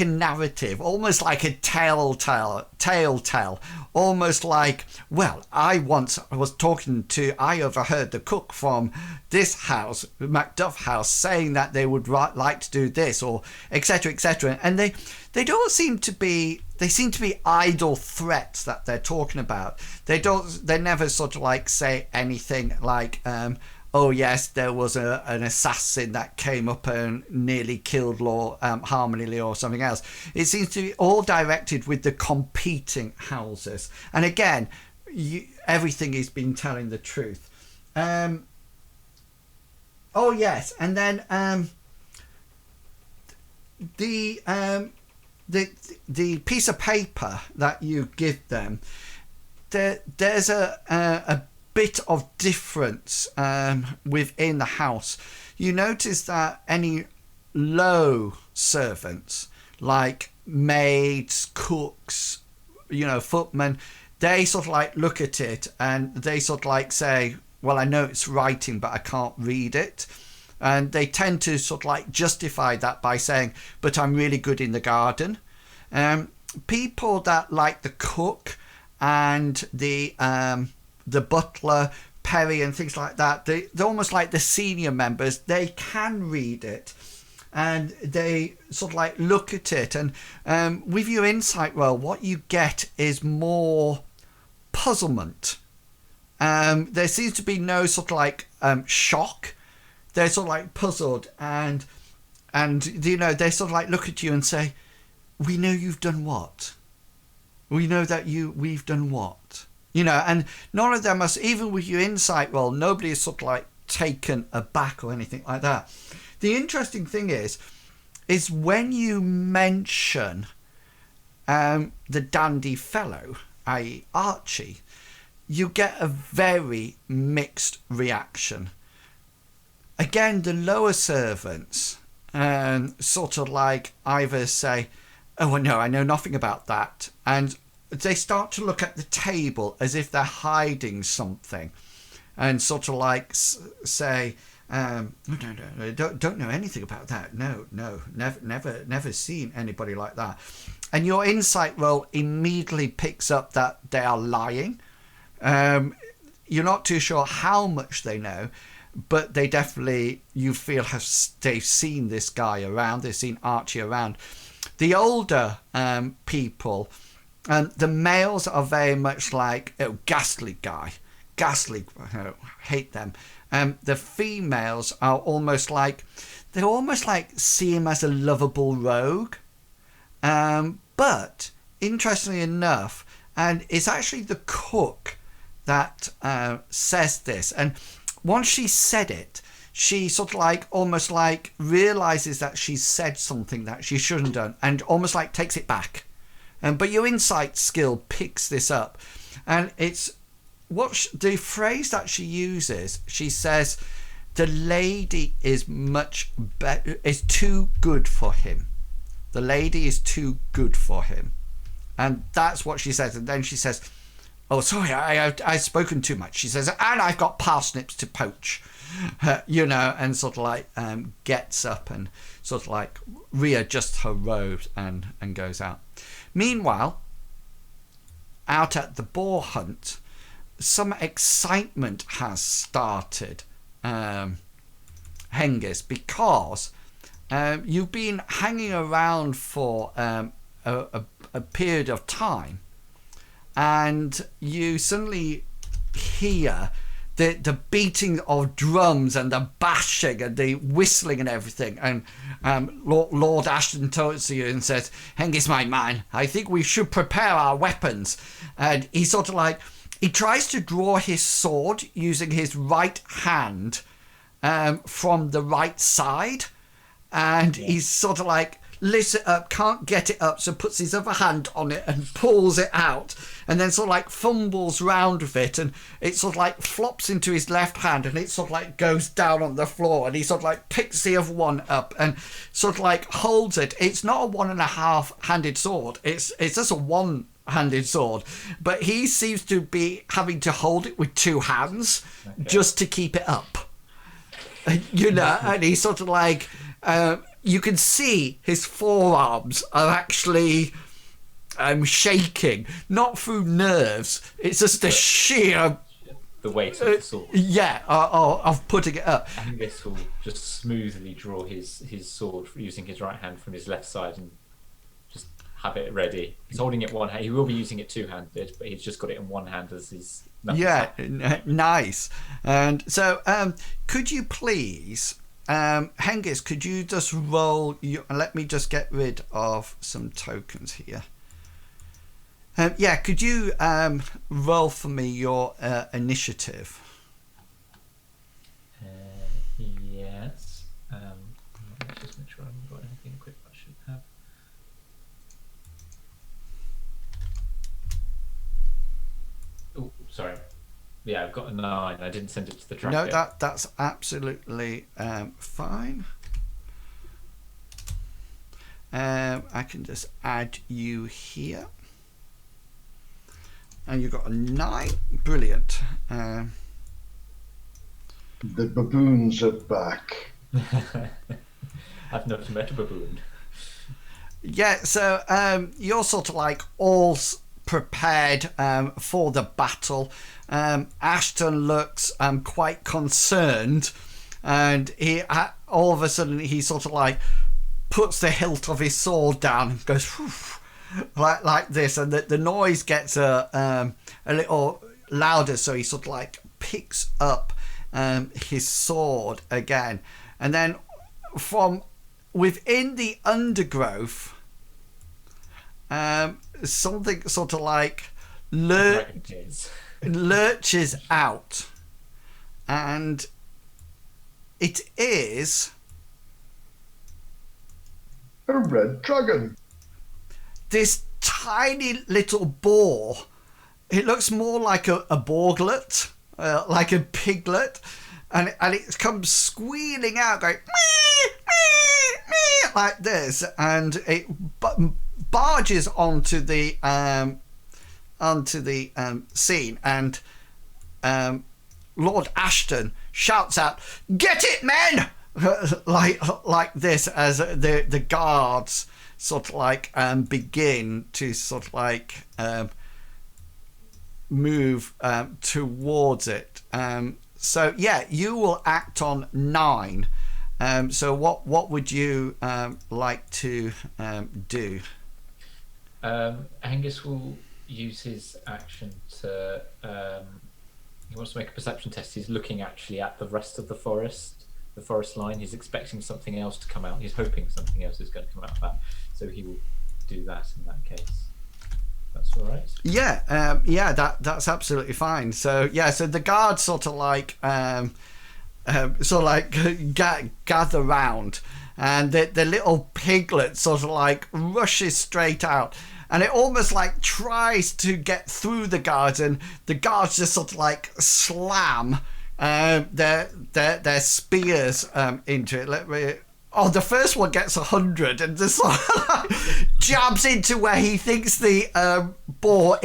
narrative, almost like a tale, almost like, well, I overheard the cook from this house, Macduff House, saying that they would like to do this, or etc., etc. And they don't seem to be, they seem to be idle threats that they're talking about. They never sort of like say anything like, oh yes, there was an assassin that came up and nearly killed Lord Harmony-Leigh or something else. It seems to be all directed with the competing houses. And again, everything is being telling the truth. Oh yes, and then the piece of paper that you give them, there's a bit of difference within the house. You notice that any low servants, like maids, cooks, you know, footmen, they sort of like look at it and they sort of like say, well, I know it's writing, but I can't read it. And they tend to sort of like justify that by saying, but I'm really good in the garden. People that like the cook and the butler, Perry, and things like that, they're almost like the senior members. They can read it and they sort of like look at it, and with your insight roll, what you get is more puzzlement. There seems to be no sort of like shock. They're sort of like puzzled, and you know, they sort of like look at you and say, we know you've done what? We know that we've done what? You know, and none of them are, even with your insight roll, nobody is sort of like taken aback or anything like that. The interesting thing is when you mention the dandy fellow, i.e. Archie, you get a very mixed reaction. Again, the lower servants sort of like either say, oh, well, no, I know nothing about that, and they start to look at the table as if they're hiding something, and sort of like say, no, don't know anything about that. No, never seen anybody like that. And your insight roll immediately picks up that they are lying. You're not too sure how much they know, but they definitely, you feel, they've seen this guy around. They've seen Archie around. The older people, the males are very much like, oh, ghastly guy, hate them. The females are almost like, they almost like see him as a lovable rogue. But interestingly enough, and it's actually the cook that says this, and once she said it, she sort of like almost like realizes that she's said something that she shouldn't have done, and almost like takes it back. But your insight skill picks this up, and it's the phrase that she uses. She says, "The lady is much better. Is too good for him. The lady is too good for him," and that's what she says. And then she says, "Oh, sorry, I've spoken too much." She says, "And I've got parsnips to poach," you know, and sort of like gets up and sort of like readjusts her robes and goes out. Meanwhile, out at the boar hunt, some excitement has started, Hengist, because you've been hanging around for a period of time, and you suddenly hear the beating of drums and the bashing and the whistling and everything. And Lord Aston turns to you and says, "Hengist, my man, I think we should prepare our weapons." And he sort of like, he tries to draw his sword using his right hand from the right side. And he's sort of like, lifts it up, can't get it up, so puts his other hand on it and pulls it out, and then sort of like fumbles round with it, and it sort of like flops into his left hand, and it sort of like goes down on the floor, and he sort of like picks the other one up and sort of like holds it. It's not a 1.5-handed sword, it's just a one-handed sword, but he seems to be having to hold it with 2 hands just to keep it up, you know. And he's sort of like, you can see his forearms are actually shaking, not through nerves. It's just the sheer... the weight of the sword. Yeah, of putting it up. And this will just smoothly draw his sword using his right hand from his left side and just have it ready. He's holding it one hand. He will be using it 2-handed, but he's just got it in one hand as his... Yeah, nice. And so, could you please... Hengist, could you just roll let me just get rid of some tokens here. Yeah, could you roll for me your initiative? Yes. Let's just make sure I haven't got anything equipped I should have. Oh, sorry. Yeah, I've got a 9. I didn't send it to the tracker. No, that's absolutely fine. I can just add you here. And you've got a 9. Brilliant. The baboons are back. I've never met a baboon. Yeah, so you're sort of like all prepared for the battle. Aston looks quite concerned, and he all of a sudden he sort of like puts the hilt of his sword down and goes like this, and the noise gets a little louder, so he sort of like picks up his sword again, and then from within the undergrowth something sort of like lurches out, and it is a red dragon. This tiny little boar. It looks more like a boarglet, like a piglet, and it comes squealing out, going mee, mee, mee, like this, and it barges onto the scene, and Lord Aston shouts out, "Get it, men!" like this, as the guards sort of like begin to sort of like move towards it. So yeah, you will act on 9. So what would you like to do? Angus will use his action to he wants to make a perception test. He's looking actually at the rest of the forest line. He's expecting something else to come out. He's hoping something else is going to come out of that, so he will do that in that case. That's all right. Yeah, that's absolutely fine. So yeah, so the guards sort of like gather round, and the little piglet sort of like rushes straight out, and it almost like tries to get through the guards, and the guards just sort of like slam their spears into it. The first one gets 100 and just jabs into where he thinks the boar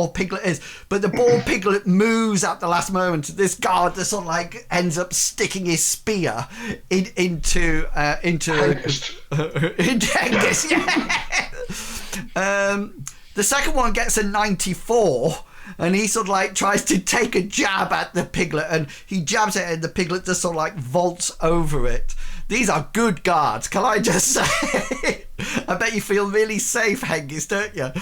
piglet is, but the boar piglet moves at the last moment. This guard just sort of like ends up sticking his spear into Hengist. Yeah. The second one gets a 94. And he sort of like tries to take a jab at the piglet, and he jabs it, and the piglet just sort of like vaults over it. These are good guards, can I just say? I bet you feel really safe, Hengist, don't you?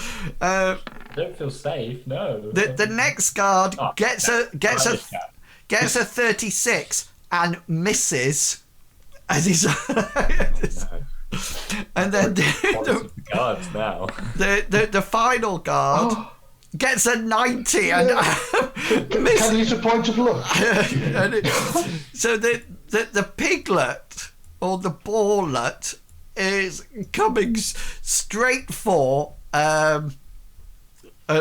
don't feel safe. No. The next guard Oh, gets a 36 and misses as he's. No. And then The guards now. the final guard gets a 90 and misses. Can use a point of luck. So the piglet or the boarlet is coming straight for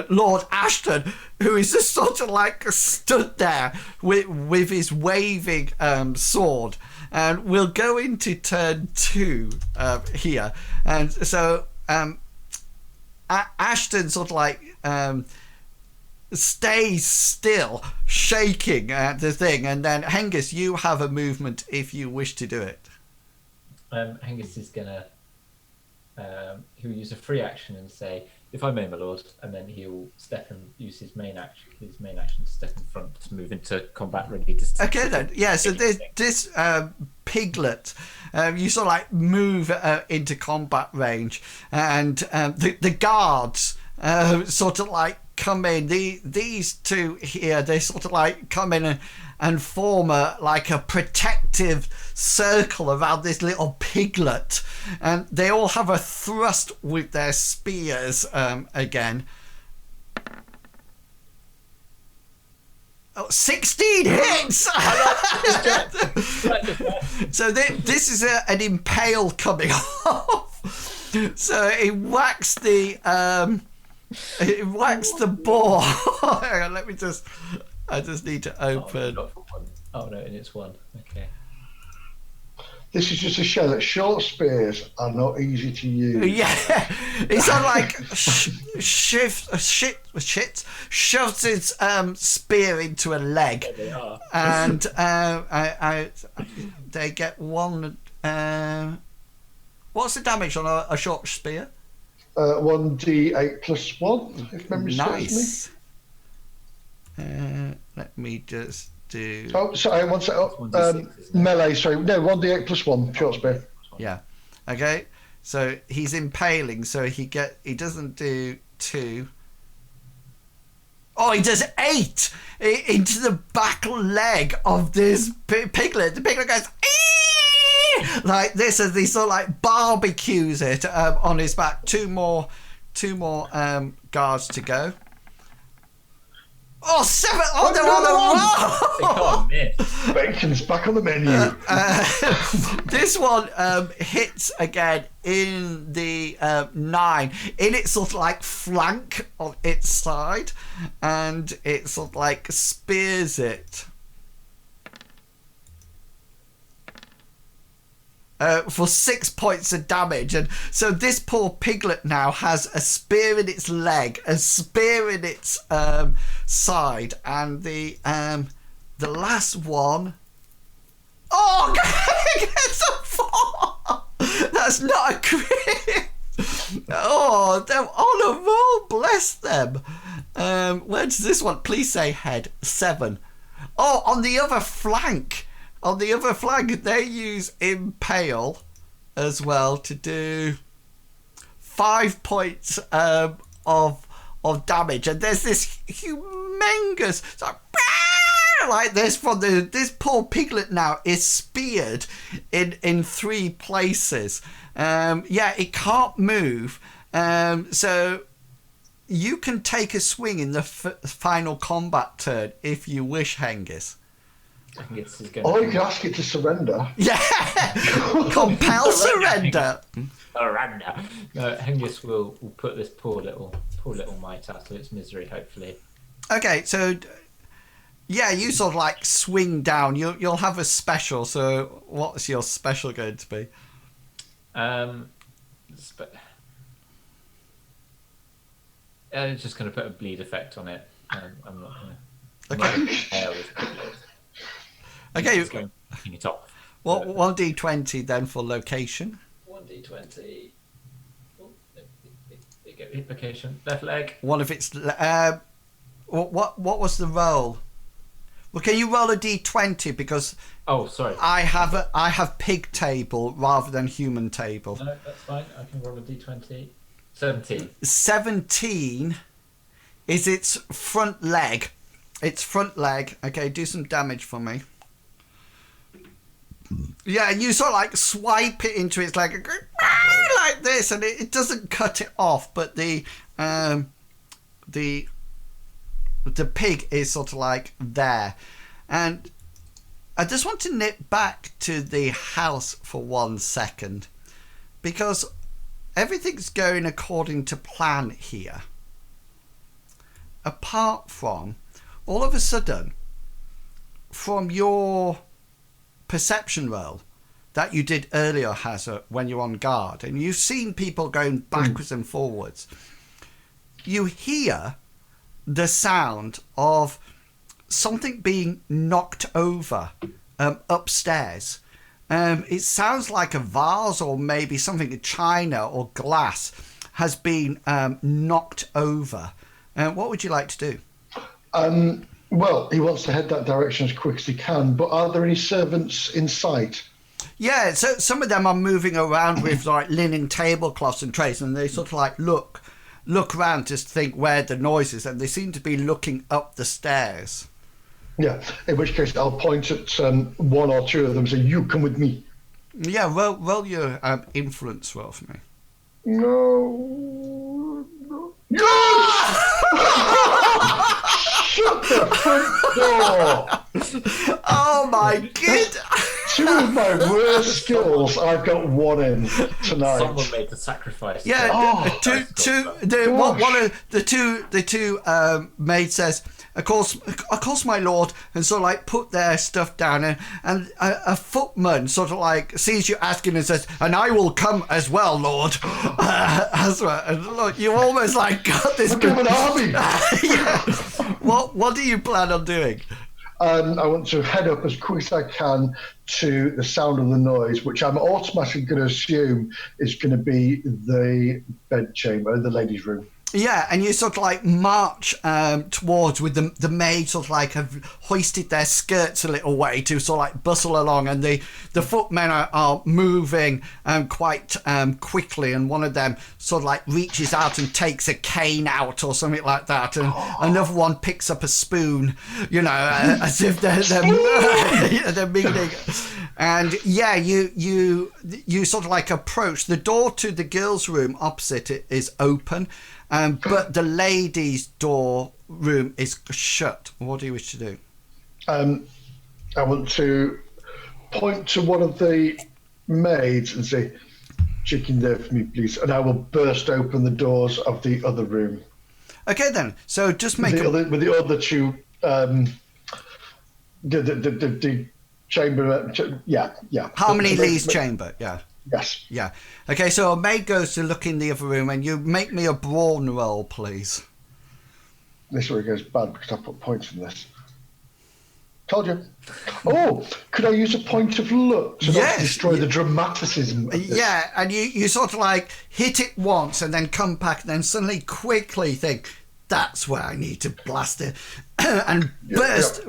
Lord Aston, who is just sort of like stood there with his waving sword. And we'll go into turn 2 here. And so Ashton sort of like stays still, shaking at the thing. And then Hengist, you have a movement if you wish to do it. Hengist is gonna he'll use a free action and say, "If I may, my lord," and then he'll use his main action to step in front to move into combat ready to. Okay then, yeah. So this piglet, you sort of like move into combat range, and the guards sort of like come in. These two here, they sort of like come in and form like a protective circle around this little piglet, and they all have a thrust with their spears again. 16 hits! So this is an impale coming off. So it whacks the boar. Hang on, let me just. I just need to open. Oh no, and it's 1. Okay. This is just to show that short spears are not easy to use. Yeah, it's not like shoves his spear into a leg, There they are. and they get 1. What's the damage on a short spear? 1d8 plus 1, if memory serves me. Let me just do. Oh, sorry, one sec. Melee, sorry. No, 1d8 plus 1, short spear. Yeah. Okay. So he's impaling. So he doesn't do 2. Oh, he does 8 into the back leg of this piglet. The piglet goes "Eee!" like this as he sort of like barbecues it on his back. Two more guards to go. Oh, 7! Oh, they're on a roll! They can't miss. Bacon's back on the menu. This one hits again in the 9, in its sort of like flank on its side, and it sort of like spears it. For 6 points of damage, and so this poor piglet now has a spear in its leg, a spear in its side, and the last one. Oh, it's a 4. That's not a crit. Oh, they're on a roll. Bless them. Where does this one? Please say head. 7. Oh, on the other flank. On the other flank, they use impale as well to do 5 points of damage, and there's this humongous like this from this poor piglet now is speared in 3 places. Yeah, it can't move. So you can take a swing in the final combat turn if you wish, Hengist. Or you can ask it to surrender. Yeah, compel surrender. Surrender. No, Hengist will put this poor little mite out of its misery, hopefully. Okay, so yeah, you sort of like swing down. You'll have a special. So what's your special going to be? I'm just going to put a bleed effect on it. I'm not going to. Okay, it's going to it off. Well, 1d20 then for location. 1d20. Oh, hit location. Left leg. One of its. What was the roll? Well, can you roll a d20 because? Oh, sorry. I have pig table rather than human table. No, that's fine. I can roll a d20. 17. 17 is its front leg. Its front leg. Okay, do some damage for me. Yeah, and you sort of like swipe it into its leg like this, and it doesn't cut it off, but the pig is sort of like there. And I just want to nip back to the house for 1 second, because everything's going according to plan here, apart from all of a sudden from your perception roll that you did earlier, Hasra, when you're on guard, and you've seen people going backwards and forwards, you hear the sound of something being knocked over upstairs. It sounds like a vase or maybe something, china or glass, has been knocked over. What would you like to do? Well, he wants to head that direction as quick as he can, but are there any servants in sight? Yeah, so some of them are moving around with like linen tablecloths and trays, and they sort of like look around to think where the noise is, and they seem to be looking up the stairs. Yeah, in which case I'll point at one or two of them and say, you come with me. Yeah, roll your influence roll for me. No. Shut the front door! Oh my god! Two of my worst skills, I've got one in tonight. Someone made the sacrifice. Yeah, one of the two maid says, of course, my lord, and sort of like put their stuff down, and a footman sort of like sees you asking and says, and I will come as well, lord. Hasra, and look, you almost like got this Look at an army. Yeah. What do you plan on doing? I want to head up as quick as I can to the sound of the noise, which I'm automatically going to assume is going to be the bed chamber, the ladies' room. Yeah, and you sort of like march towards with the maid sort of like have hoisted their skirts a little way to sort of like bustle along, and the footmen are moving quite quickly, and one of them sort of like reaches out and takes a cane out or something like that, and another one picks up a spoon, you know, as if they're meaning. And yeah, you sort of like approach the door to the girls' room opposite. It is open. But the ladies' door room is shut. What do you wish to do? I want to point to one of the maids and say, "Chicken there for me, please," and I will burst open the doors of the other room. Okay, then. So just make with the other two. The chamber. Yeah. Harmony-Leigh's chamber. Yeah. Yes. Yeah. Okay, so a maid goes to look in the other room, and you make me a brawn roll, please. This is where it goes bad because I put points in this. Told you. Oh, could I use a point of luck to not destroy the dramaticism of this? Yeah, and you sort of like hit it once and then come back and then suddenly quickly think, that's where I need to blast it. And burst.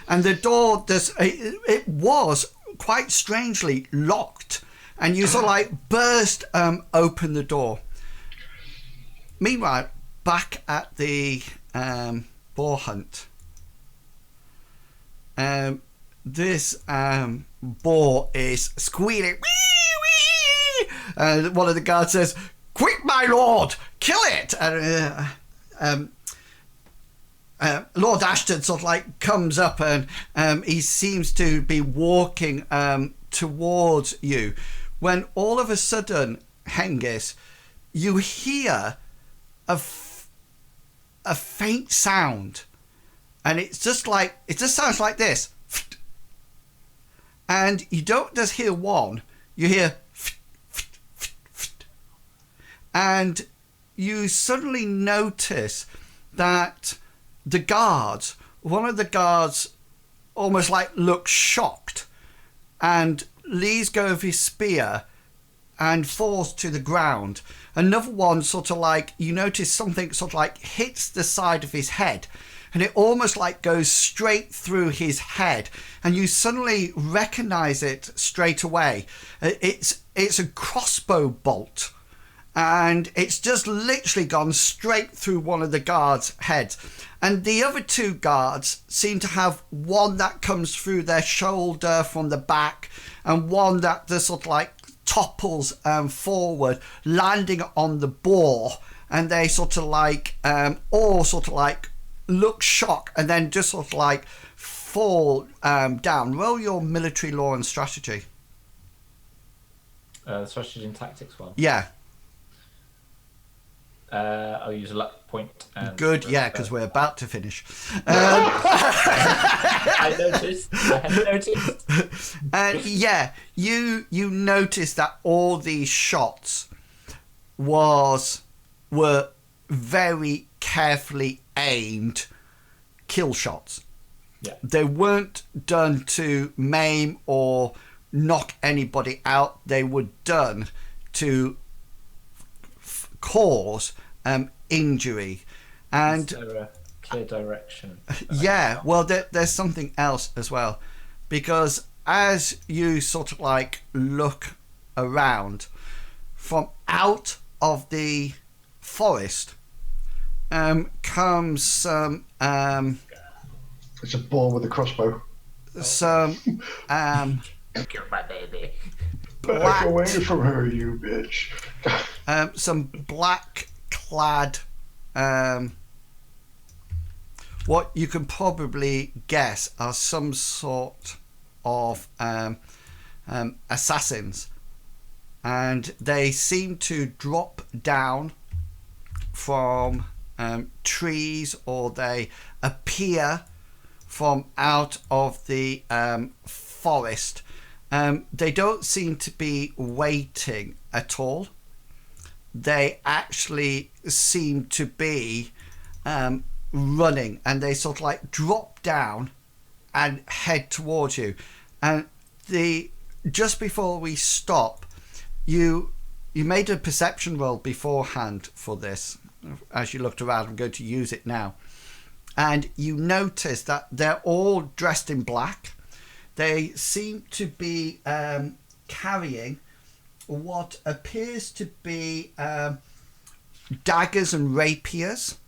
And the door, it was quite strangely locked. And you sort of like burst open the door. Meanwhile, back at the boar hunt, this boar is squealing. Wee, wee! One of the guards says, "Quick, my lord, kill it!" And Lord Aston sort of like comes up, and he seems to be walking towards you, when all of a sudden, Hengist, you hear a faint sound, and it just sounds like this, and you don't just hear one, you hear, and you suddenly notice that one of the guards almost like looks shocked and leaves go of his spear and falls to the ground. Another one sort of like, you notice something sort of like hits the side of his head, and it almost like goes straight through his head, and you suddenly recognize it straight away. It's a crossbow bolt, and it's just literally gone straight through one of the guards' heads. And the other two guards seem to have one that comes through their shoulder from the back, and one that just sort of like topples forward, landing on the boar. And they sort of like all sort of like look shocked, and then just sort of like fall down. Roll your military law and strategy. The strategy and tactics one. Yeah. I'll use a luck point. And Good, yeah, because we're about to finish. I noticed. I had noticed. And yeah, you notice that all these shots were very carefully aimed kill shots. Yeah. They weren't done to maim or knock anybody out. They were done to cause injury. And is there a clear direction? yeah, well, there's something else as well, because as you sort of like look around from out of the forest comes some It's a boar with a crossbow. some Kill my baby. Back away from her, you bitch. some black clad what you can probably guess are some sort of assassins, and they seem to drop down from trees, or they appear from out of the forest. They don't seem to be waiting at all. They actually seem to be running, and they sort of like drop down and head towards you. And just before we stop, you made a perception roll beforehand for this. As you looked around, I'm going to use it now. And you notice that they're all dressed in black. They seem to be carrying what appears to be daggers and rapiers.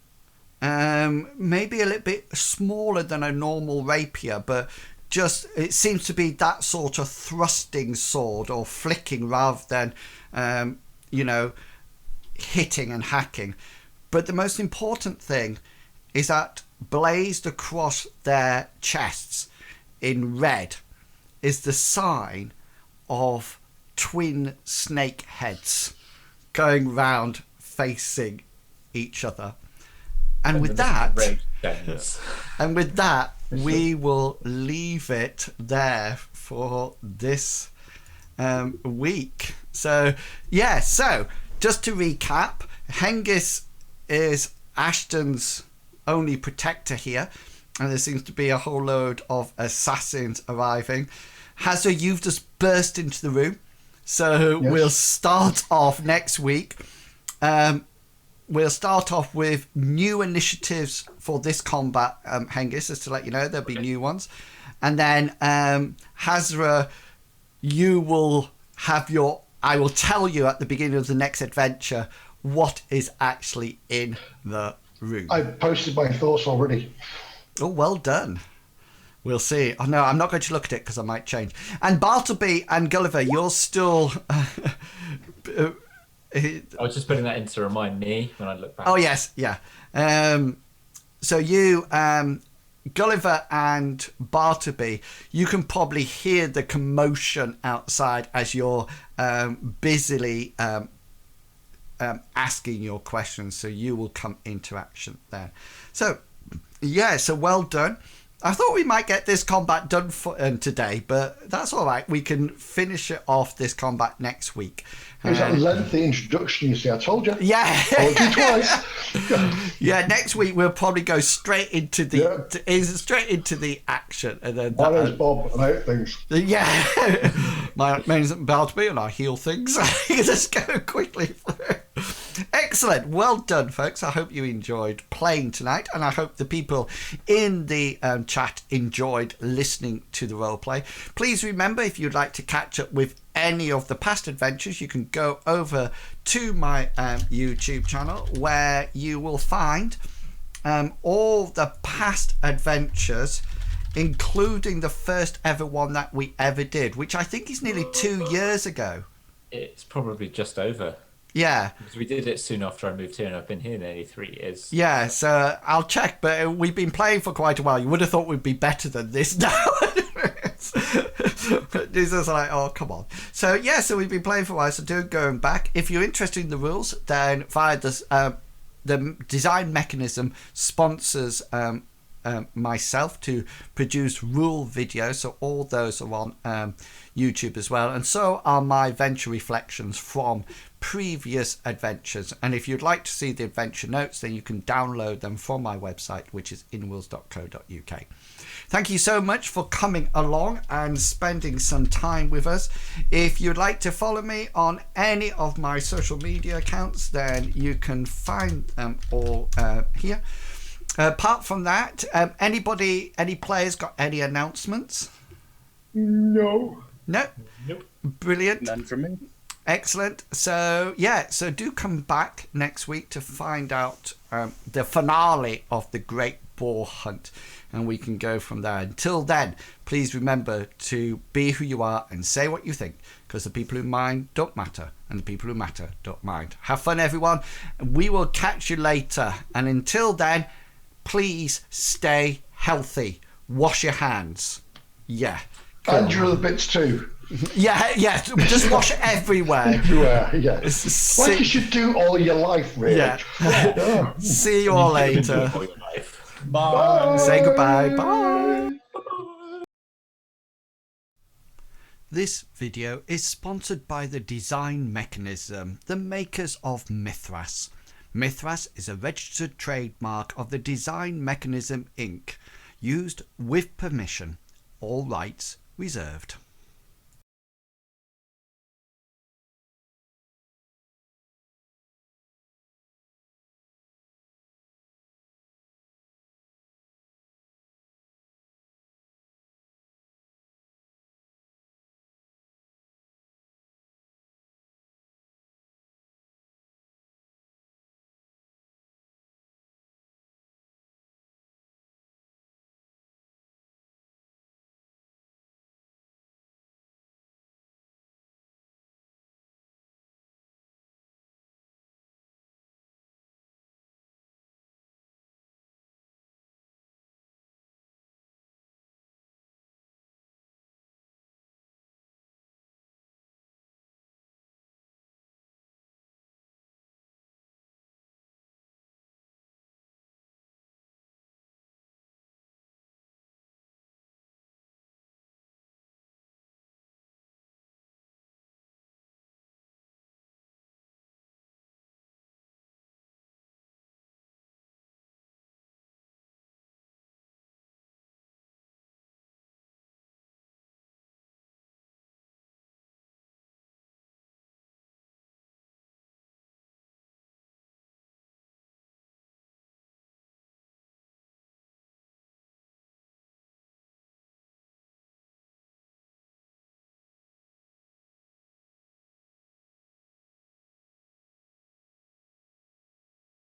Maybe a little bit smaller than a normal rapier, but just it seems to be that sort of thrusting sword, or flicking rather than hitting and hacking. But the most important thing is that blazed across their chests in red is the sign of twin snake heads going round facing each other. And with that, we will leave it there for this week. So just to recap, Hengist is Aston's only protector here, and there seems to be a whole load of assassins arriving. Hasra, you've just burst into the room, so yes. We'll start off next week. We'll start off with new initiatives for this combat, Hengist, just to let you know, there'll be new ones. And then Hasra, you will have I will tell you at the beginning of the next adventure what is actually in the room. I posted my thoughts already. Oh, well done. We'll see. Oh, no, I'm not going to look at it because I might change. And Bartleby and Gulliver, you're still... I was just putting that in to remind me when I look back. Oh, yes, yeah. So you, Gulliver and Bartleby, you can probably hear the commotion outside as you're busily asking your questions, so you will come into action there. So, yeah, so well done. I thought we might get this combat done today, but that's all right. We can finish it off, this combat, next week. It was a lengthy introduction, you see. I told you. Yeah. Told you twice. Yeah, next week we'll probably go straight into the action, and then my name's Bob, and I hate things. Yeah. My name's Bartleby, and I heal things. Let's go quickly through. Excellent. Well done, folks. I hope you enjoyed playing tonight, and I hope the people in the chat enjoyed listening to the roleplay. Please remember, if you'd like to catch up with any of the past adventures, you can go over to my YouTube channel, where you will find all the past adventures, including the first ever one that we ever did, which I think is nearly 2 years ago. It's probably just over. Yeah. Because we did it soon after I moved here, and I've been here nearly 3 years. Yeah, so I'll check, but we've been playing for quite a while. You would have thought we'd be better than this now. This is like, oh, come on. So, yeah, so we've been playing for a while, so do going back. If you're interested in the rules, then via this, the Design Mechanism sponsors myself to produce rule videos, so all those are on YouTube as well, and so are my adventure reflections from previous adventures. And if you'd like to see the adventure notes, then you can download them from my website, which is inwills.co.uk. Thank you so much for coming along and spending some time with us. If you'd like to follow me on any of my social media accounts, then you can find them all here. Apart from that, any players got any announcements? No. No? Nope. Brilliant. None for me. Excellent. So, yeah, so do come back next week to find out the finale of the Great Boar Hunt, and we can go from there. Until then, please remember to be who you are and say what you think, because the people who mind don't matter, and the people who matter don't mind. Have fun, everyone. We will catch you later. And until then, please stay healthy. Wash your hands. Yeah. And your other bits too. Yeah. Just wash everywhere. Everywhere, yeah. Like you should do all your life, really. Yeah. See you all later. All your life. Bye. Say goodbye. Bye. This video is sponsored by the Design Mechanism, the makers of Mythras. Mythras is a registered trademark of the Design Mechanism Inc., used with permission. All rights reserved.